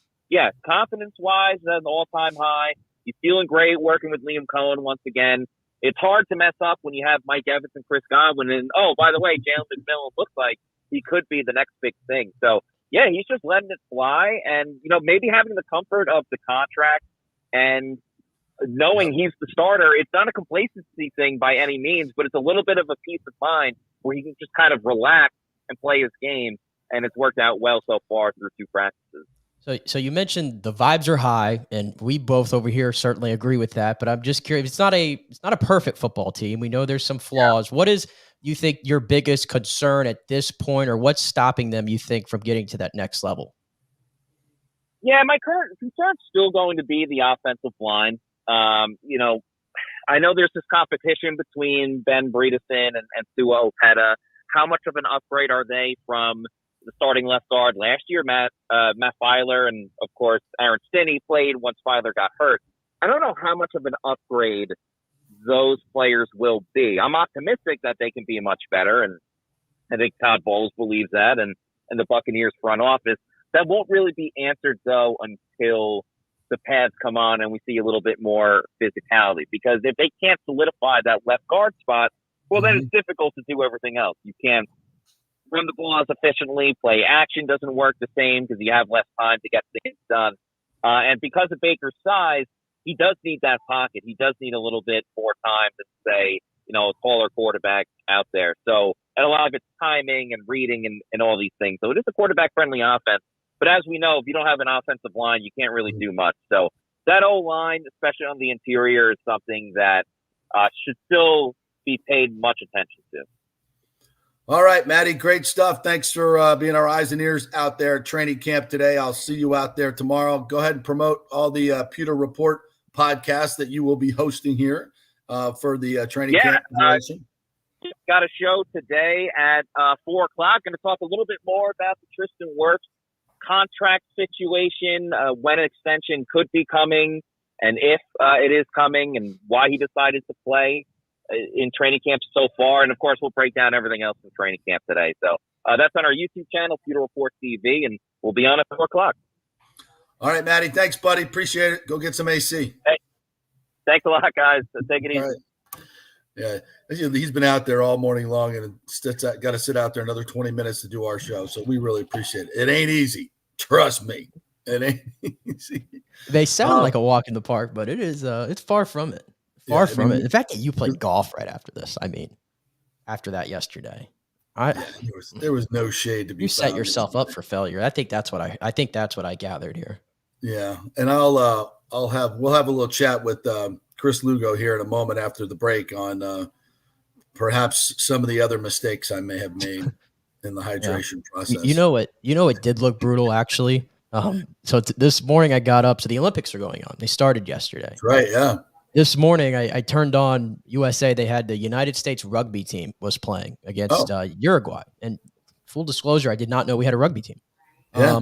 confidence-wise, at an all-time high. He's feeling great working with Liam Cohen once again. It's hard to mess up when you have Mike Evans and Chris Godwin. And, by the way, Jalen McMillan looks like he could be the next big thing. So, he's just letting it fly. And, maybe having the comfort of the contract and knowing he's the starter, it's not a complacency thing by any means, but it's a little bit of a peace of mind where he can just kind of relax and play his game. And it's worked out well so far through 2 practices. So you mentioned the vibes are high, and we both over here certainly agree with that. But I'm just curious, it's not a perfect football team. We know there's some flaws. What is, you think, your biggest concern at this point, or what's stopping them, you think, from getting to that next level? Yeah, my current concern's still going to be the offensive line. I know there's this competition between Ben Bredeson and Sua Opeta. How much of an upgrade are they from the starting left guard last year? Matt Filer, and of course Aaron Stinney played once Filer got hurt. I don't know how much of an upgrade those players will be. I'm optimistic that they can be much better, and I think Todd Bowles believes that, and the Buccaneers front office. That won't really be answered, though, until the pads come on and we see a little bit more physicality. Because if they can't solidify that left guard spot, well, then it's difficult to do everything else. You can't run the ball as efficiently. Play action doesn't work the same because you have less time to get things done. And because of Baker's size, he does need that pocket. He does need a little bit more time to say, a taller quarterback out there. So, and a lot of it's timing and reading and all these things. So it is a quarterback-friendly offense. But as we know, if you don't have an offensive line, you can't really do much. So that O-line, especially on the interior, is something that should still be paid much attention to. All right, Matty, great stuff. Thanks for being our eyes and ears out there at training camp today. I'll see you out there tomorrow. Go ahead and promote all the Pewter Report podcasts that you will be hosting here for the training camp. Got a show today at 4 o'clock. Going to talk a little bit more about the Tristan Wirfs contract situation, when an extension could be coming, and if it is coming, and why he decided to play in training camp so far. And of course, we'll break down everything else in training camp today. So that's on our YouTube channel, Pewter Report TV, and we'll be on at 4 o'clock. All right, Matty. Thanks, buddy. Appreciate it. Go get some AC. Hey, thanks a lot, guys. Take it easy. Right. Yeah, he's been out there all morning long and got to sit out there another 20 minutes to do our show. So we really appreciate it. It ain't easy. Trust me. It ain't easy. They sound like a walk in the park, but it is. It's far from it. Far from it. The fact that you played golf right after this, after that yesterday, there was no shade to be. You set yourself up for failure. I think that's what I gathered here. Yeah, and we'll have a little chat with Chris Lugo here in a moment after the break on perhaps some of the other mistakes I may have made in the hydration process. You know what did look brutal actually. So this morning I got up. So the Olympics are going on. They started yesterday. Right. Yeah. This morning I turned on USA. They had the United States rugby team was playing against Uruguay. And full disclosure, I did not know we had a rugby team. Yeah.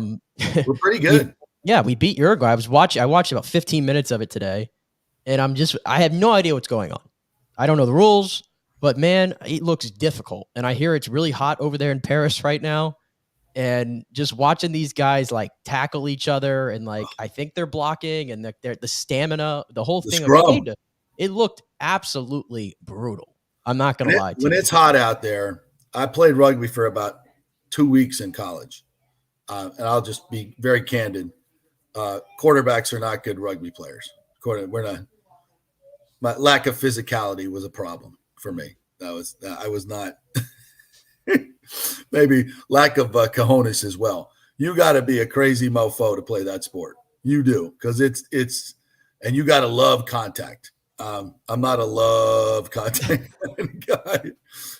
We're pretty good. We beat Uruguay. I watched about 15 minutes of it today. And I have no idea what's going on. I don't know the rules, but man, it looks difficult. And I hear it's really hot over there in Paris right now. And just watching these guys like tackle each other and like, I think they're blocking and the stamina, the whole thing. It looked absolutely brutal. I'm not going to lie to you. When it's hot out there, I played rugby for about 2 weeks in college. And I'll just be very candid. Quarterbacks are not good rugby players. We're not. My lack of physicality was a problem for me. I was not. Maybe lack of cojones as well. You got to be a crazy mofo to play that sport. You do, because it's and you got to love contact. I'm not a love contact guy.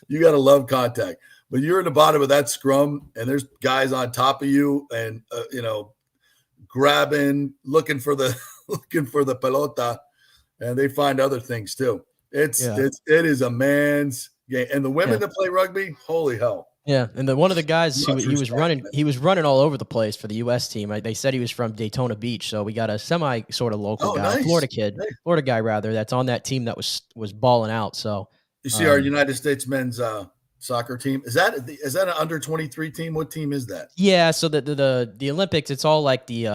You got to love contact. But you're in the bottom of that scrum, and there's guys on top of you, and grabbing, looking for the pelota. And they find other things too. It is a man's game. And the women that play rugby, holy hell. Yeah, and one of the guys he was running all over the place for the U.S. team. They said he was from Daytona Beach, so we got a semi sort of local guy, nice. Florida guy rather, that's on that team that was balling out. So you see our United States men's soccer team. Is that an under 23 team? What team is that? Yeah, so the Olympics, it's all like the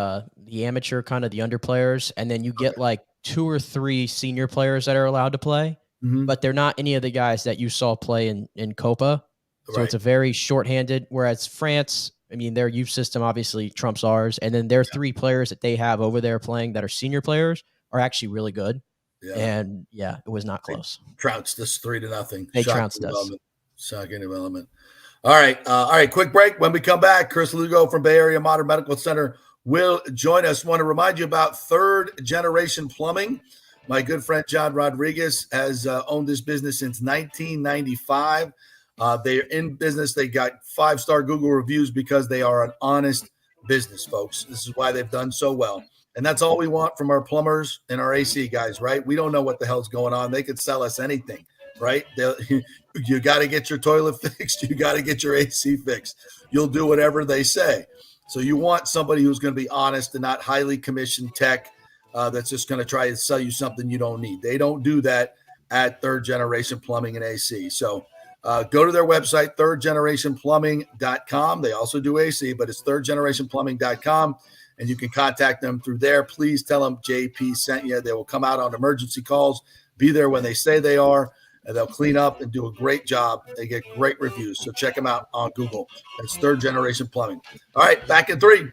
amateur kind of the under players, and then you get like 2 or 3 senior players that are allowed to play, but they're not any of the guys that you saw play in Copa. So It's a very shorthanded, whereas France, their youth system obviously trumps ours. And then their 3 players that they have over there playing that are senior players are actually really good. Yeah. And it was not close. They trounced us 3-0. They trounced us. Shocking development. All right. Quick break. When we come back, Chris Lugo from Bay Area Modern Medical Center will join us. Want to remind you about Third Generation Plumbing. My good friend John Rodriguez has owned this business since 1995. They're in business. They got 5-star Google reviews because they are an honest business, folks. This is why they've done so well. And that's all we want from our plumbers and our AC guys, right? We don't know what the hell's going on. They could sell us anything, right? You got to get your toilet fixed. You got to get your AC fixed. You'll do whatever they say. So you want somebody who's going to be honest and not highly commissioned tech. that's just going to try to sell you something you don't need. They don't do that at Third Generation Plumbing and AC. So go to their website, thirdgenerationplumbing.com. They also do AC, but it's thirdgenerationplumbing.com, and you can contact them through there. Please tell them JP sent you. They will come out on emergency calls, be there when they say they are, and they'll clean up and do a great job. They get great reviews, so check them out on Google. That's Third Generation Plumbing. All right, back in 3.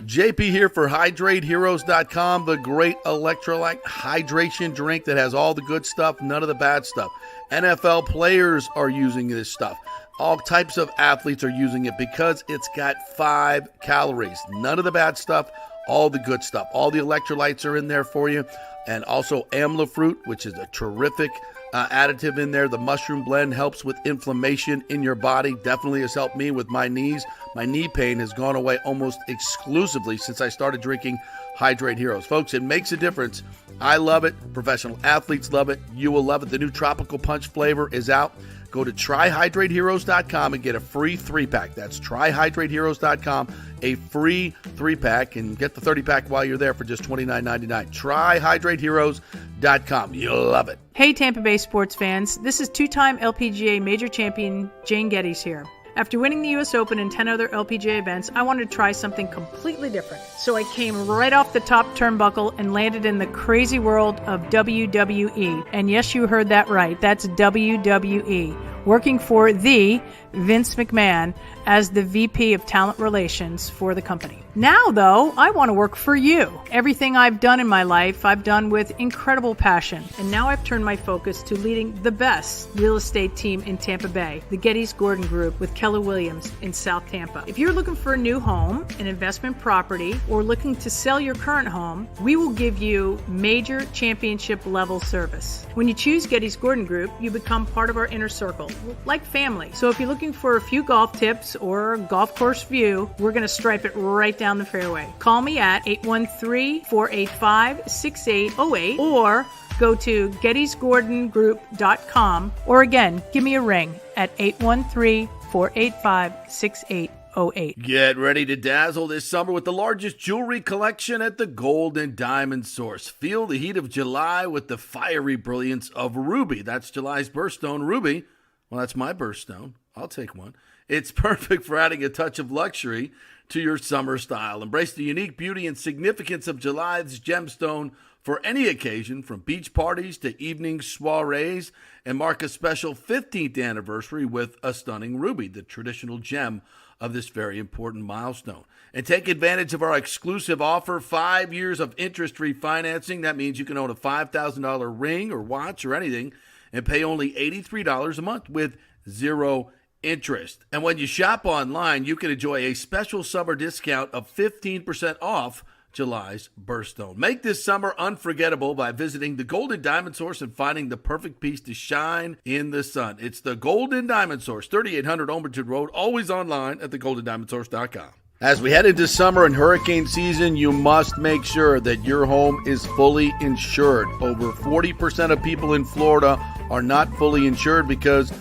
JP here for HydrateHeroes.com, the great electrolyte hydration drink that has all the good stuff, none of the bad stuff. NFL players are using this stuff. All types of athletes are using it because it's got 5 calories. None of the bad stuff, all the good stuff. All the electrolytes are in there for you. And also amla fruit, which is a terrific additive in there. The mushroom blend helps with inflammation in your body. Definitely has helped me with my knees. My knee pain has gone away almost exclusively since I started drinking Hydrate Heroes. Folks, it makes a difference. I love it. Professional athletes love it. You will love it. The new Tropical Punch flavor is out. Go to tryhydrateheroes.com and get a free 3-pack. That's tryhydrateheroes.com, a free 3-pack, and get the 30-pack while you're there for just $29.99. Tryhydrateheroes.com. You'll love it. Hey Tampa Bay sports fans, this is 2-time LPGA major champion Jane Geddes here. After winning the US Open and 10 other LPGA events, I wanted to try something completely different. So I came right off the top turnbuckle and landed in the crazy world of WWE. And yes, you heard that right. That's WWE. Working for the Vince McMahon as the VP of Talent Relations for the company. Now, though, I want to work for you. Everything I've done in my life, I've done with incredible passion. And now I've turned my focus to leading the best real estate team in Tampa Bay, the Gettys Gordon Group with Keller Williams in South Tampa. If you're looking for a new home, an investment property, or looking to sell your current home, we will give you major championship level service. When you choose Gettys Gordon Group, you become part of our inner circle, like family. So if you're looking for a few golf tips or a golf course view, we're going to stripe it right down the fairway. Call me at 813-485-6808 or go to gettysgordongroup.com, or again, give me a ring at 813-485-6808. Get ready to dazzle this summer with the largest jewelry collection at the Gold and Diamond Source. Feel the heat of July with the fiery brilliance of ruby. That's July's birthstone, ruby. Well, that's my birthstone. I'll take one. It's perfect for adding a touch of luxury to your summer style. Embrace the unique beauty and significance of July's gemstone for any occasion, from beach parties to evening soirees, and mark a special 15th anniversary with a stunning ruby, the traditional gem of this very important milestone. And take advantage of our exclusive offer, 5 years of interest-free financing. That means you can own a $5,000 ring or watch or anything and pay only $83 a month with zero interest. And when you shop online, you can enjoy a special summer discount of 15% off July's birthstone. Make this summer unforgettable by visiting the Golden Diamond Source and finding the perfect piece to shine in the sun. It's the Golden Diamond Source, 3800 Omerton Road, always online at thegoldendiamondsource.com. As we head into summer and hurricane season, you must make sure that your home is fully insured. Over 40% of people in Florida are not fully insured because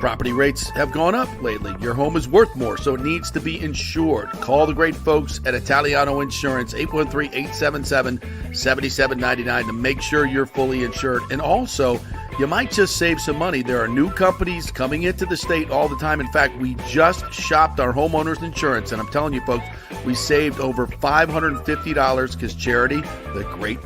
property rates have gone up lately. Your home is worth more, so it needs to be insured. Call the great folks at Italiano Insurance, 813-877-7799 to make sure you're fully insured. And also, you might just save some money. There are new companies coming into the state all the time. In fact, we just shopped our homeowners insurance, and I'm telling you, folks, we saved over $550 because Charity, the great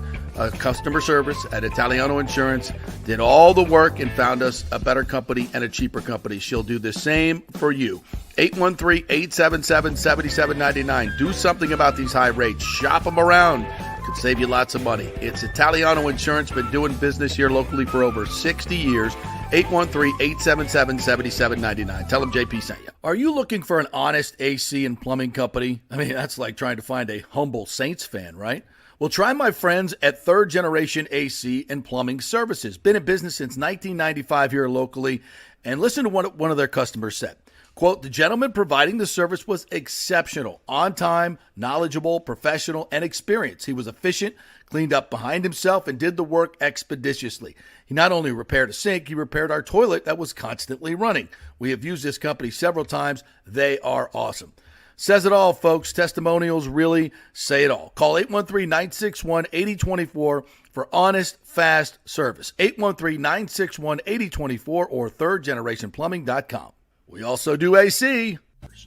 customer service at Italiano Insurance, did all the work and found us a better company and a cheaper company. She'll do the same for you. 813-877-7799. Do something about these high rates. Shop them around. Could save you lots of money. It's Italiano Insurance. Been doing business here locally for over 60 years. 813-877-7799. Tell them JP sent you. Are you looking for an honest AC and plumbing company? I mean, that's like trying to find a humble Saints fan, right? Well, try my friends at Third Generation AC and Plumbing Services. Been in business since 1995 here locally. And listen to what one of their customers said. Quote, the gentleman providing the service was exceptional, on time, knowledgeable, professional, and experienced. He was efficient, cleaned up behind himself, and did the work expeditiously. He not only repaired a sink, he repaired our toilet that was constantly running. We have used this company several times. They are awesome. says it all, folks. Testimonials really say it all. Call 813-961-8024 for honest, fast service. 813-961-8024 or thirdgenerationplumbing.com. We also do AC.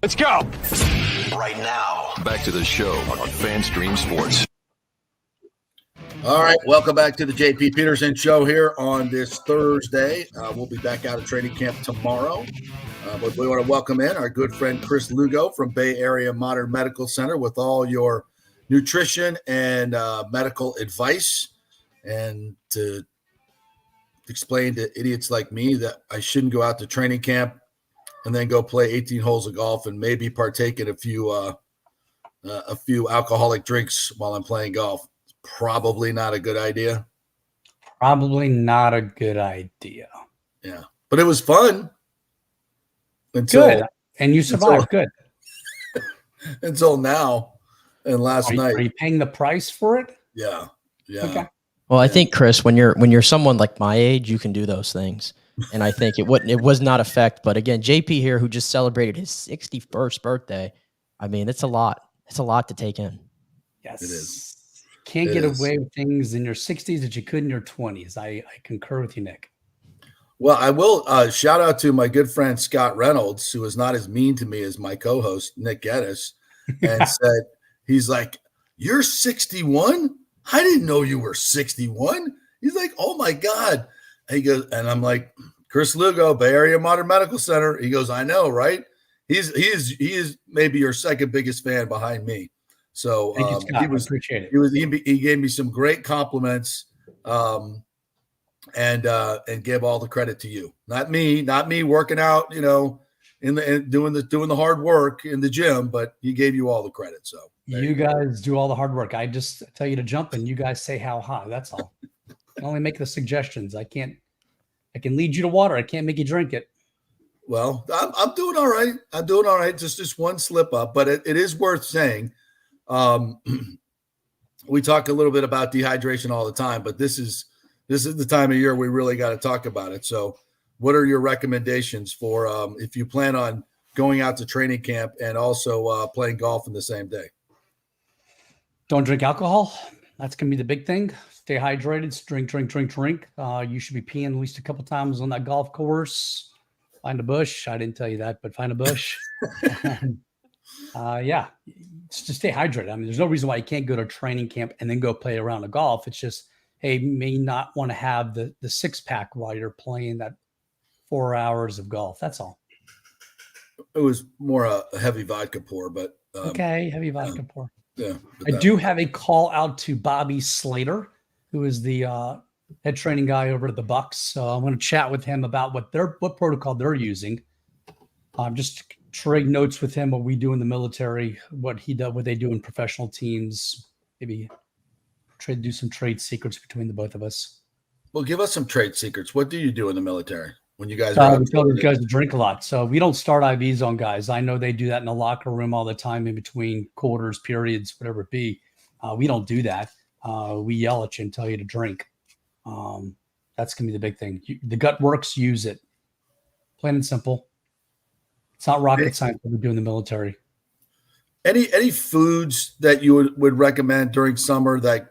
Let's go. Right now. Back to the show on FanStream Sports. All right, welcome back to the JP Peterson Show here on this Thursday. We'll be back out of training camp tomorrow. But we want to welcome in our good friend Chris Lugo from Bay Area Modern Medical Center with all your nutrition and medical advice, and to explain to idiots like me that I shouldn't go out to training camp and then go play 18 holes of golf and maybe partake in a few alcoholic drinks while I'm playing golf. It's probably not a good idea. Probably not a good idea. Yeah, but it was fun. Good. And you survived. Good. Until now and last night. Are you paying the price for it? Yeah. Yeah. Okay. Well, I think, Chris, when you're someone like my age, you can do those things. And I think it was not affect. But again, JP here, who just celebrated his 61st birthday. I mean, it's a lot. It's a lot to take in. Yes. It is. Can't get away with things in your 60s that you could in your 20s. I concur with you, Nick. Well, I will shout out to my good friend Scott Reynolds, who was not as mean to me as my co-host Nick Geddes, and said, he's like, "You're 61? I didn't know you were 61." He's like, "Oh my God." And he goes, and I'm like, "Chris Lugo, Bay Area Modern Medical Center." He goes, "I know, right?" He is maybe your second biggest fan behind me. So Thank you, Scott. I appreciate it. He gave me some great compliments. And give all the credit to you, not me working out, and doing the hard work in the gym, but he gave you all the credit. So you guys do all the hard work. I just tell you to jump and you guys say how high. That's all. I only make the suggestions. I can lead you to water. I can't make you drink it. Well, I'm doing all right. I'm doing all right. Just one slip up, but it is worth saying. We talk a little bit about dehydration all the time, but this is the time of year we really got to talk about it. So what are your recommendations for if you plan on going out to training camp and also playing golf in the same day? Don't drink alcohol. That's going to be the big thing. Stay hydrated. Drink. You should be peeing at least a couple times on that golf course. Find a bush. I didn't tell you that, but find a bush. Yeah, just stay hydrated. I mean, there's no reason why you can't go to training camp and then go play a round of golf. It's just, hey, may not want to have the six-pack while you're playing that 4 hours of golf. That's all. It was more a heavy vodka pour, but okay, heavy vodka pour. Yeah. I do have a call out to Bobby Slater, who is the head training guy over at the Bucks. So I'm going to chat with him about what protocol they're using. Just trade notes with him, what we do in the military, what they do in professional teams, maybe do some trade secrets between the both of us. Well, give us some trade secrets. What do you do in the military when you guys we tell these guys to drink a lot? So we don't start IVs on guys. I know they do that in the locker room all the time in between quarters, periods, whatever it be. We don't do that. We yell at you and tell you to drink. That's going to be the big thing. The gut works, use it. Plain and simple. It's not rocket science what we do in the military. Any foods that you would recommend during summer that,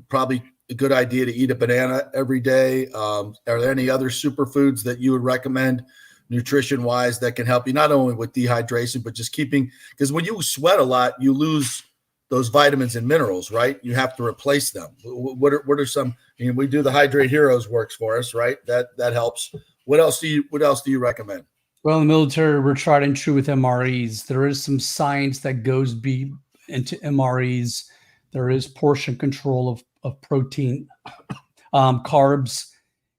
probably a good idea to eat a banana every day? Are there any other superfoods that you would recommend nutrition wise that can help you not only with dehydration, but just because when you sweat a lot, you lose those vitamins and minerals, right? You have to replace them. What are some, we do the Hydrate Heroes works for us, right? That helps. What else do you recommend? Well, in the military, we're tried and true with MREs. There is some science that goes into MREs. There is portion control of protein, carbs.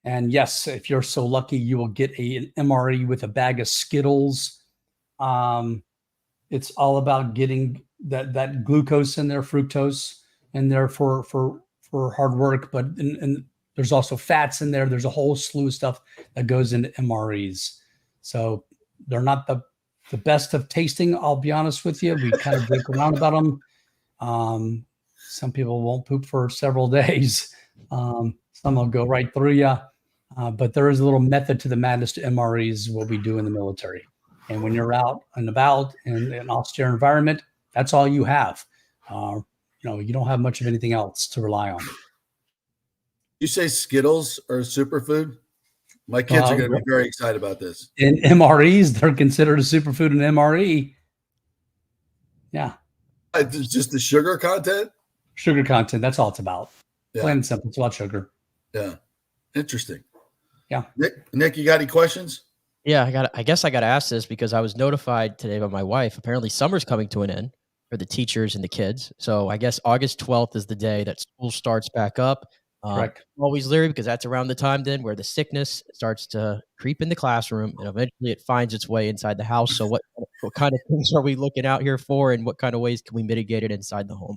And yes, if you're so lucky, you will get an MRE with a bag of Skittles. It's all about getting that glucose in there, fructose in there for hard work. But and there's also fats in there. There's a whole slew of stuff that goes into MREs. So they're not the best of tasting. I'll be honest with you. We kind of joke around about them. Some people won't poop for several days. Some will go right through you. But there is a little method to the madness to MREs, what we do in the military. And when you're out and about in an austere environment, that's all you have. You don't have much of anything else to rely on. You say Skittles are a superfood? My kids are going to be very excited about this. In MREs, they're considered a superfood in MRE. Yeah. It's just the sugar content? Sugar content. That's all it's about. Yeah. Plain and simple. It's about sugar. Yeah. Interesting. Yeah. Nick, you got any questions? Yeah, I guess I got to ask this because I was notified today by my wife. Apparently, summer's coming to an end for the teachers and the kids. So I guess August 12th is the day that school starts back up. Correct. I'm always leery because that's around the time then where the sickness starts to creep in the classroom and eventually it finds its way inside the house. So what kind of things are we looking out here for, and what kind of ways can we mitigate it inside the home?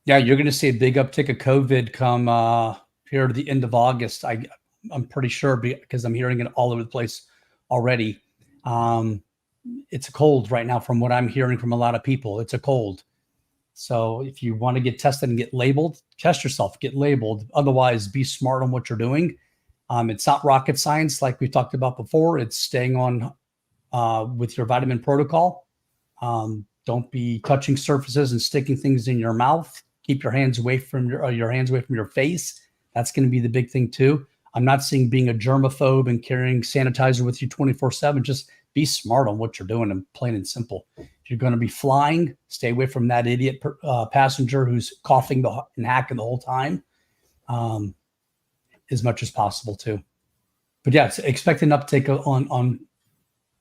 Yeah, you're going to see a big uptick of COVID come here to the end of August. I'm pretty sure because I'm hearing it all over the place already. It's a cold right now from what I'm hearing from a lot of people. It's a cold. So if you want to get tested and get labeled, test yourself, get labeled. Otherwise, be smart on what you're doing. It's not rocket science like we talked about before. It's staying on with your vitamin protocol. Don't be touching surfaces and sticking things in your mouth. Keep your hands away from your hands away from your face. That's going to be the big thing too. I'm not saying being a germaphobe and carrying sanitizer with you 24/7. Just be smart on what you're doing, and plain and simple. If you're going to be flying, stay away from that idiot passenger who's coughing and hacking the whole time, as much as possible too. But yeah, expect an uptick on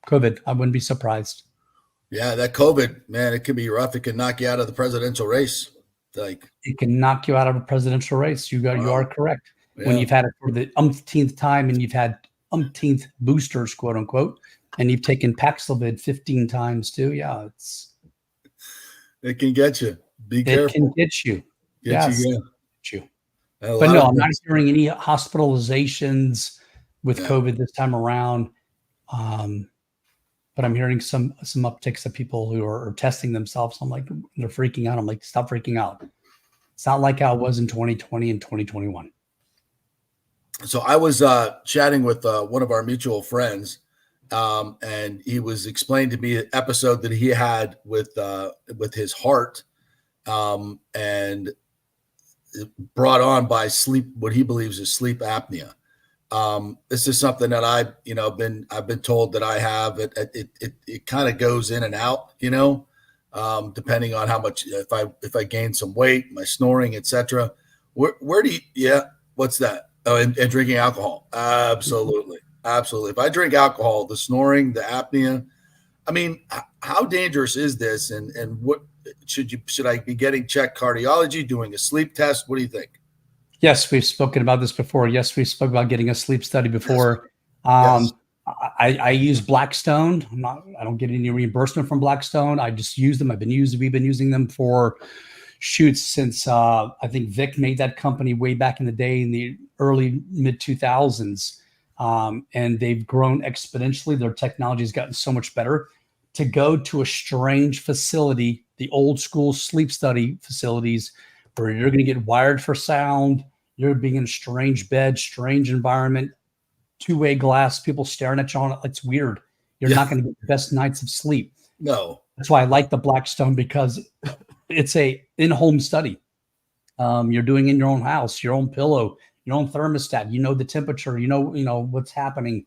COVID. I wouldn't be surprised. Yeah, that COVID, man, it could be rough. It could knock you out of the presidential race. It can knock you out of a presidential race. You are correct. Yeah. When you've had it for the umpteenth time and you've had umpteenth boosters, quote unquote, and you've taken Paxlovid 15 times too. Yeah, it can get you. Be careful. It can get you. Get you. But no, I'm not hearing any hospitalizations with COVID this time around. But I'm hearing some upticks of people who are testing themselves. I'm like, they're freaking out. I'm like, stop freaking out. It's not like how it was in 2020 and 2021. So I was chatting with one of our mutual friends, and he was explaining to me an episode that he had with his heart, and brought on by what he believes is sleep apnea. This is something that I've been told that I have. It kind of goes in and out, depending on how much, if I gain some weight, my snoring, etc. Where do you? Yeah, what's that? Oh, and drinking alcohol. Absolutely. If I drink alcohol, the snoring, the apnea. I mean, how dangerous is this? And what should I be getting checked? Cardiology, doing a sleep test? What do you think? Yes, we've spoken about this before. Yes, we spoke about getting a sleep study before. Yes. I use Blackstone. I don't get any reimbursement from Blackstone. I just use them. We've been using them for shoots since I think Vic made that company way back in the day in the early mid 2000s. And they've grown exponentially. Their technology has gotten so much better. To go to a strange facility, the old school sleep study facilities, where you're going to get wired for sound, you're being in a strange bed, strange environment, two-way glass, people staring at you on it. It's weird. You're not going to get the best nights of sleep. No. That's why I like the Blackstone, because it's a in-home study. You're doing in your own house, your own pillow, your own thermostat. You know the temperature. You know what's happening.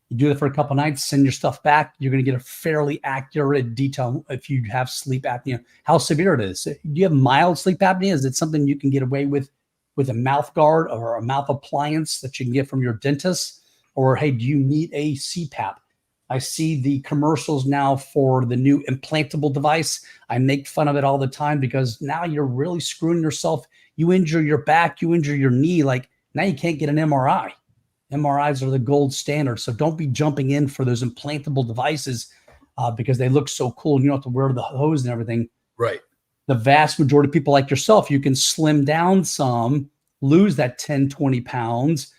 You do it for a couple nights, send your stuff back. You're going to get a fairly accurate detail if you have sleep apnea, how severe it is. Do you have mild sleep apnea? Is it something you can get away with a mouth guard or a mouth appliance that you can get from your dentist? Or, hey, do you need a CPAP? I see the commercials now for the new implantable device. I make fun of it all the time because now you're really screwing yourself. You injure your back, you injure your knee. Like, now you can't get an MRI. MRIs are the gold standard. So don't be jumping in for those implantable devices because they look so cool and you don't have to wear the hose and everything. Right. The vast majority of people like yourself, you can slim down some, lose that 10, 20 pounds.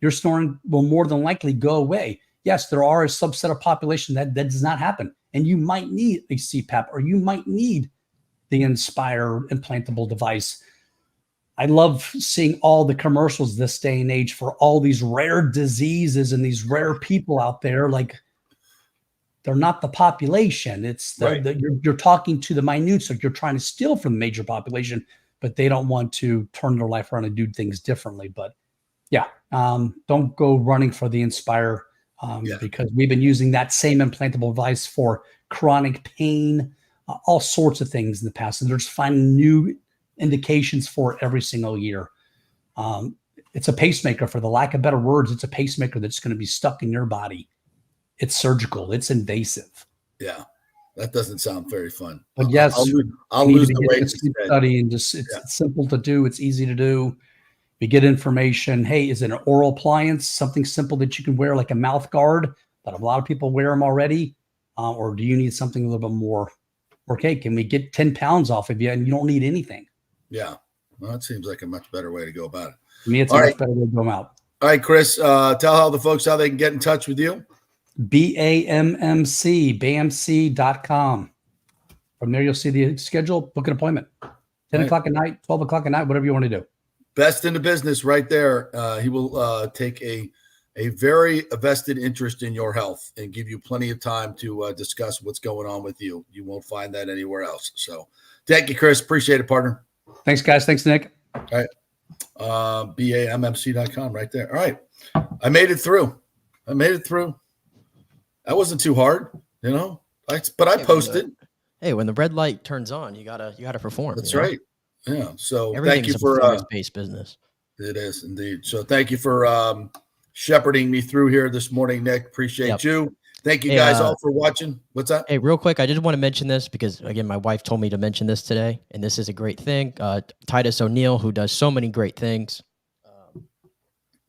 Your snoring will more than likely go away. Yes, there are a subset of population that does not happen. And you might need a CPAP or you might need the Inspire implantable device. I love seeing all the commercials this day and age for all these rare diseases and these rare people out there. Like, they're not the population. It's you're talking to the minutes, like you're trying to steal from the major population, but they don't want to turn their life around and do things differently. But yeah, don't go running for the Inspire because we've been using that same implantable device for chronic pain, all sorts of things in the past, and they're just finding new indications for it every single year. It's a pacemaker, for the lack of better words. It's a pacemaker that's going to be stuck in your body. It's surgical. It's invasive. Yeah, that doesn't sound very fun. But yes, I'll we need lose to the get weight into sleep instead. study, and just it's simple to do. It's easy to do. We get information. Hey, is it an oral appliance? Something simple that you can wear, like a mouth guard, but a lot of people wear them already. Or do you need something a little bit more? Okay, can we get 10 pounds off of you and you don't need anything? Yeah, well, that seems like a much better way to go about it. To me, it's All a right. much better way to go out. All right, Chris, tell how the folks how they can get in touch with you. BAMMC.com. From there, you'll see the schedule, book an appointment. 10 o'clock at night, 12 o'clock at night, whatever you want to do. Best in the business right there. He will take a very vested interest in your health and give you plenty of time to discuss what's going on with you. You won't find that anywhere else. So thank you, Chris. Appreciate it, partner. Thanks, guys. Thanks, Nick. All right. BAMMC.com right there. All right. I made it through. That wasn't too hard, but I posted. Hey, when the red light turns on, you gotta perform. That's right. Yeah. So everything's thank you a for performance-based business. It is indeed. So thank you for shepherding me through here this morning, Nick. Appreciate you. Thank you guys all for watching. What's that? Hey, real quick, I just want to mention this because, again, my wife told me to mention this today, and this is a great thing. Titus O'Neil, who does so many great things,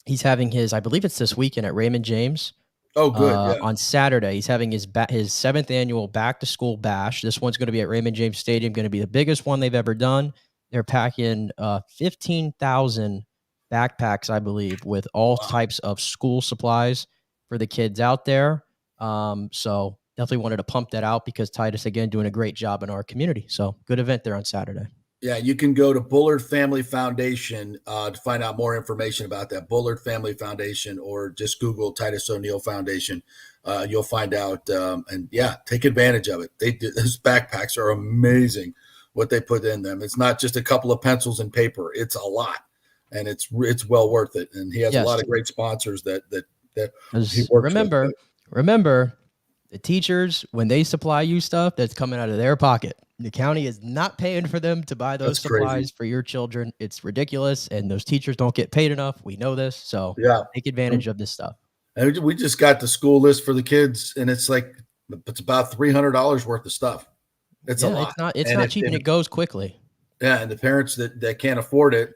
he's having his, I believe it's this weekend at Raymond James. Oh, good. On Saturday, he's having his 7th annual back-to-school bash. This one's going to be at Raymond James Stadium, going to be the biggest one they've ever done. They're packing 15,000 backpacks, I believe, with all types of school supplies for the kids out there. So definitely wanted to pump that out because Titus, again, doing a great job in our community. So good event there on Saturday. Yeah, you can go to Bullard Family Foundation to find out more information about that. Bullard Family Foundation, or just Google Titus O'Neil Foundation. You'll find out. And yeah, take advantage of it. Those backpacks are amazing. What they put in them. It's not just a couple of pencils and paper. It's a lot, and it's well worth it. And he has a lot of great sponsors that he works with. Remember, the teachers, when they supply you stuff, that's coming out of their pocket. The county is not paying for them to buy those supplies for your children. It's ridiculous, and those teachers don't get paid enough. We know this, so take advantage of this stuff. And we just got the school list for the kids, and it's about $300 worth of stuff. It's a lot. It's not cheap, and it goes quickly. Yeah, and the parents that can't afford it,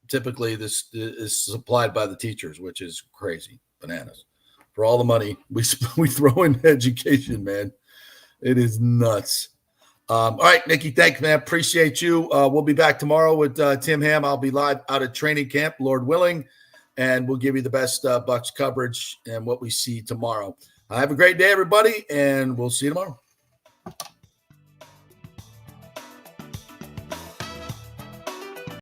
typically this is supplied by the teachers, which is crazy, bananas. For all the money we throw in education, man, it is nuts. All right, Nikki, thanks, man. Appreciate you. We'll be back tomorrow with Tim Ham. I'll be live out at training camp, Lord willing, and we'll give you the best Bucs coverage and what we see tomorrow. Have a great day, everybody, and we'll see you tomorrow.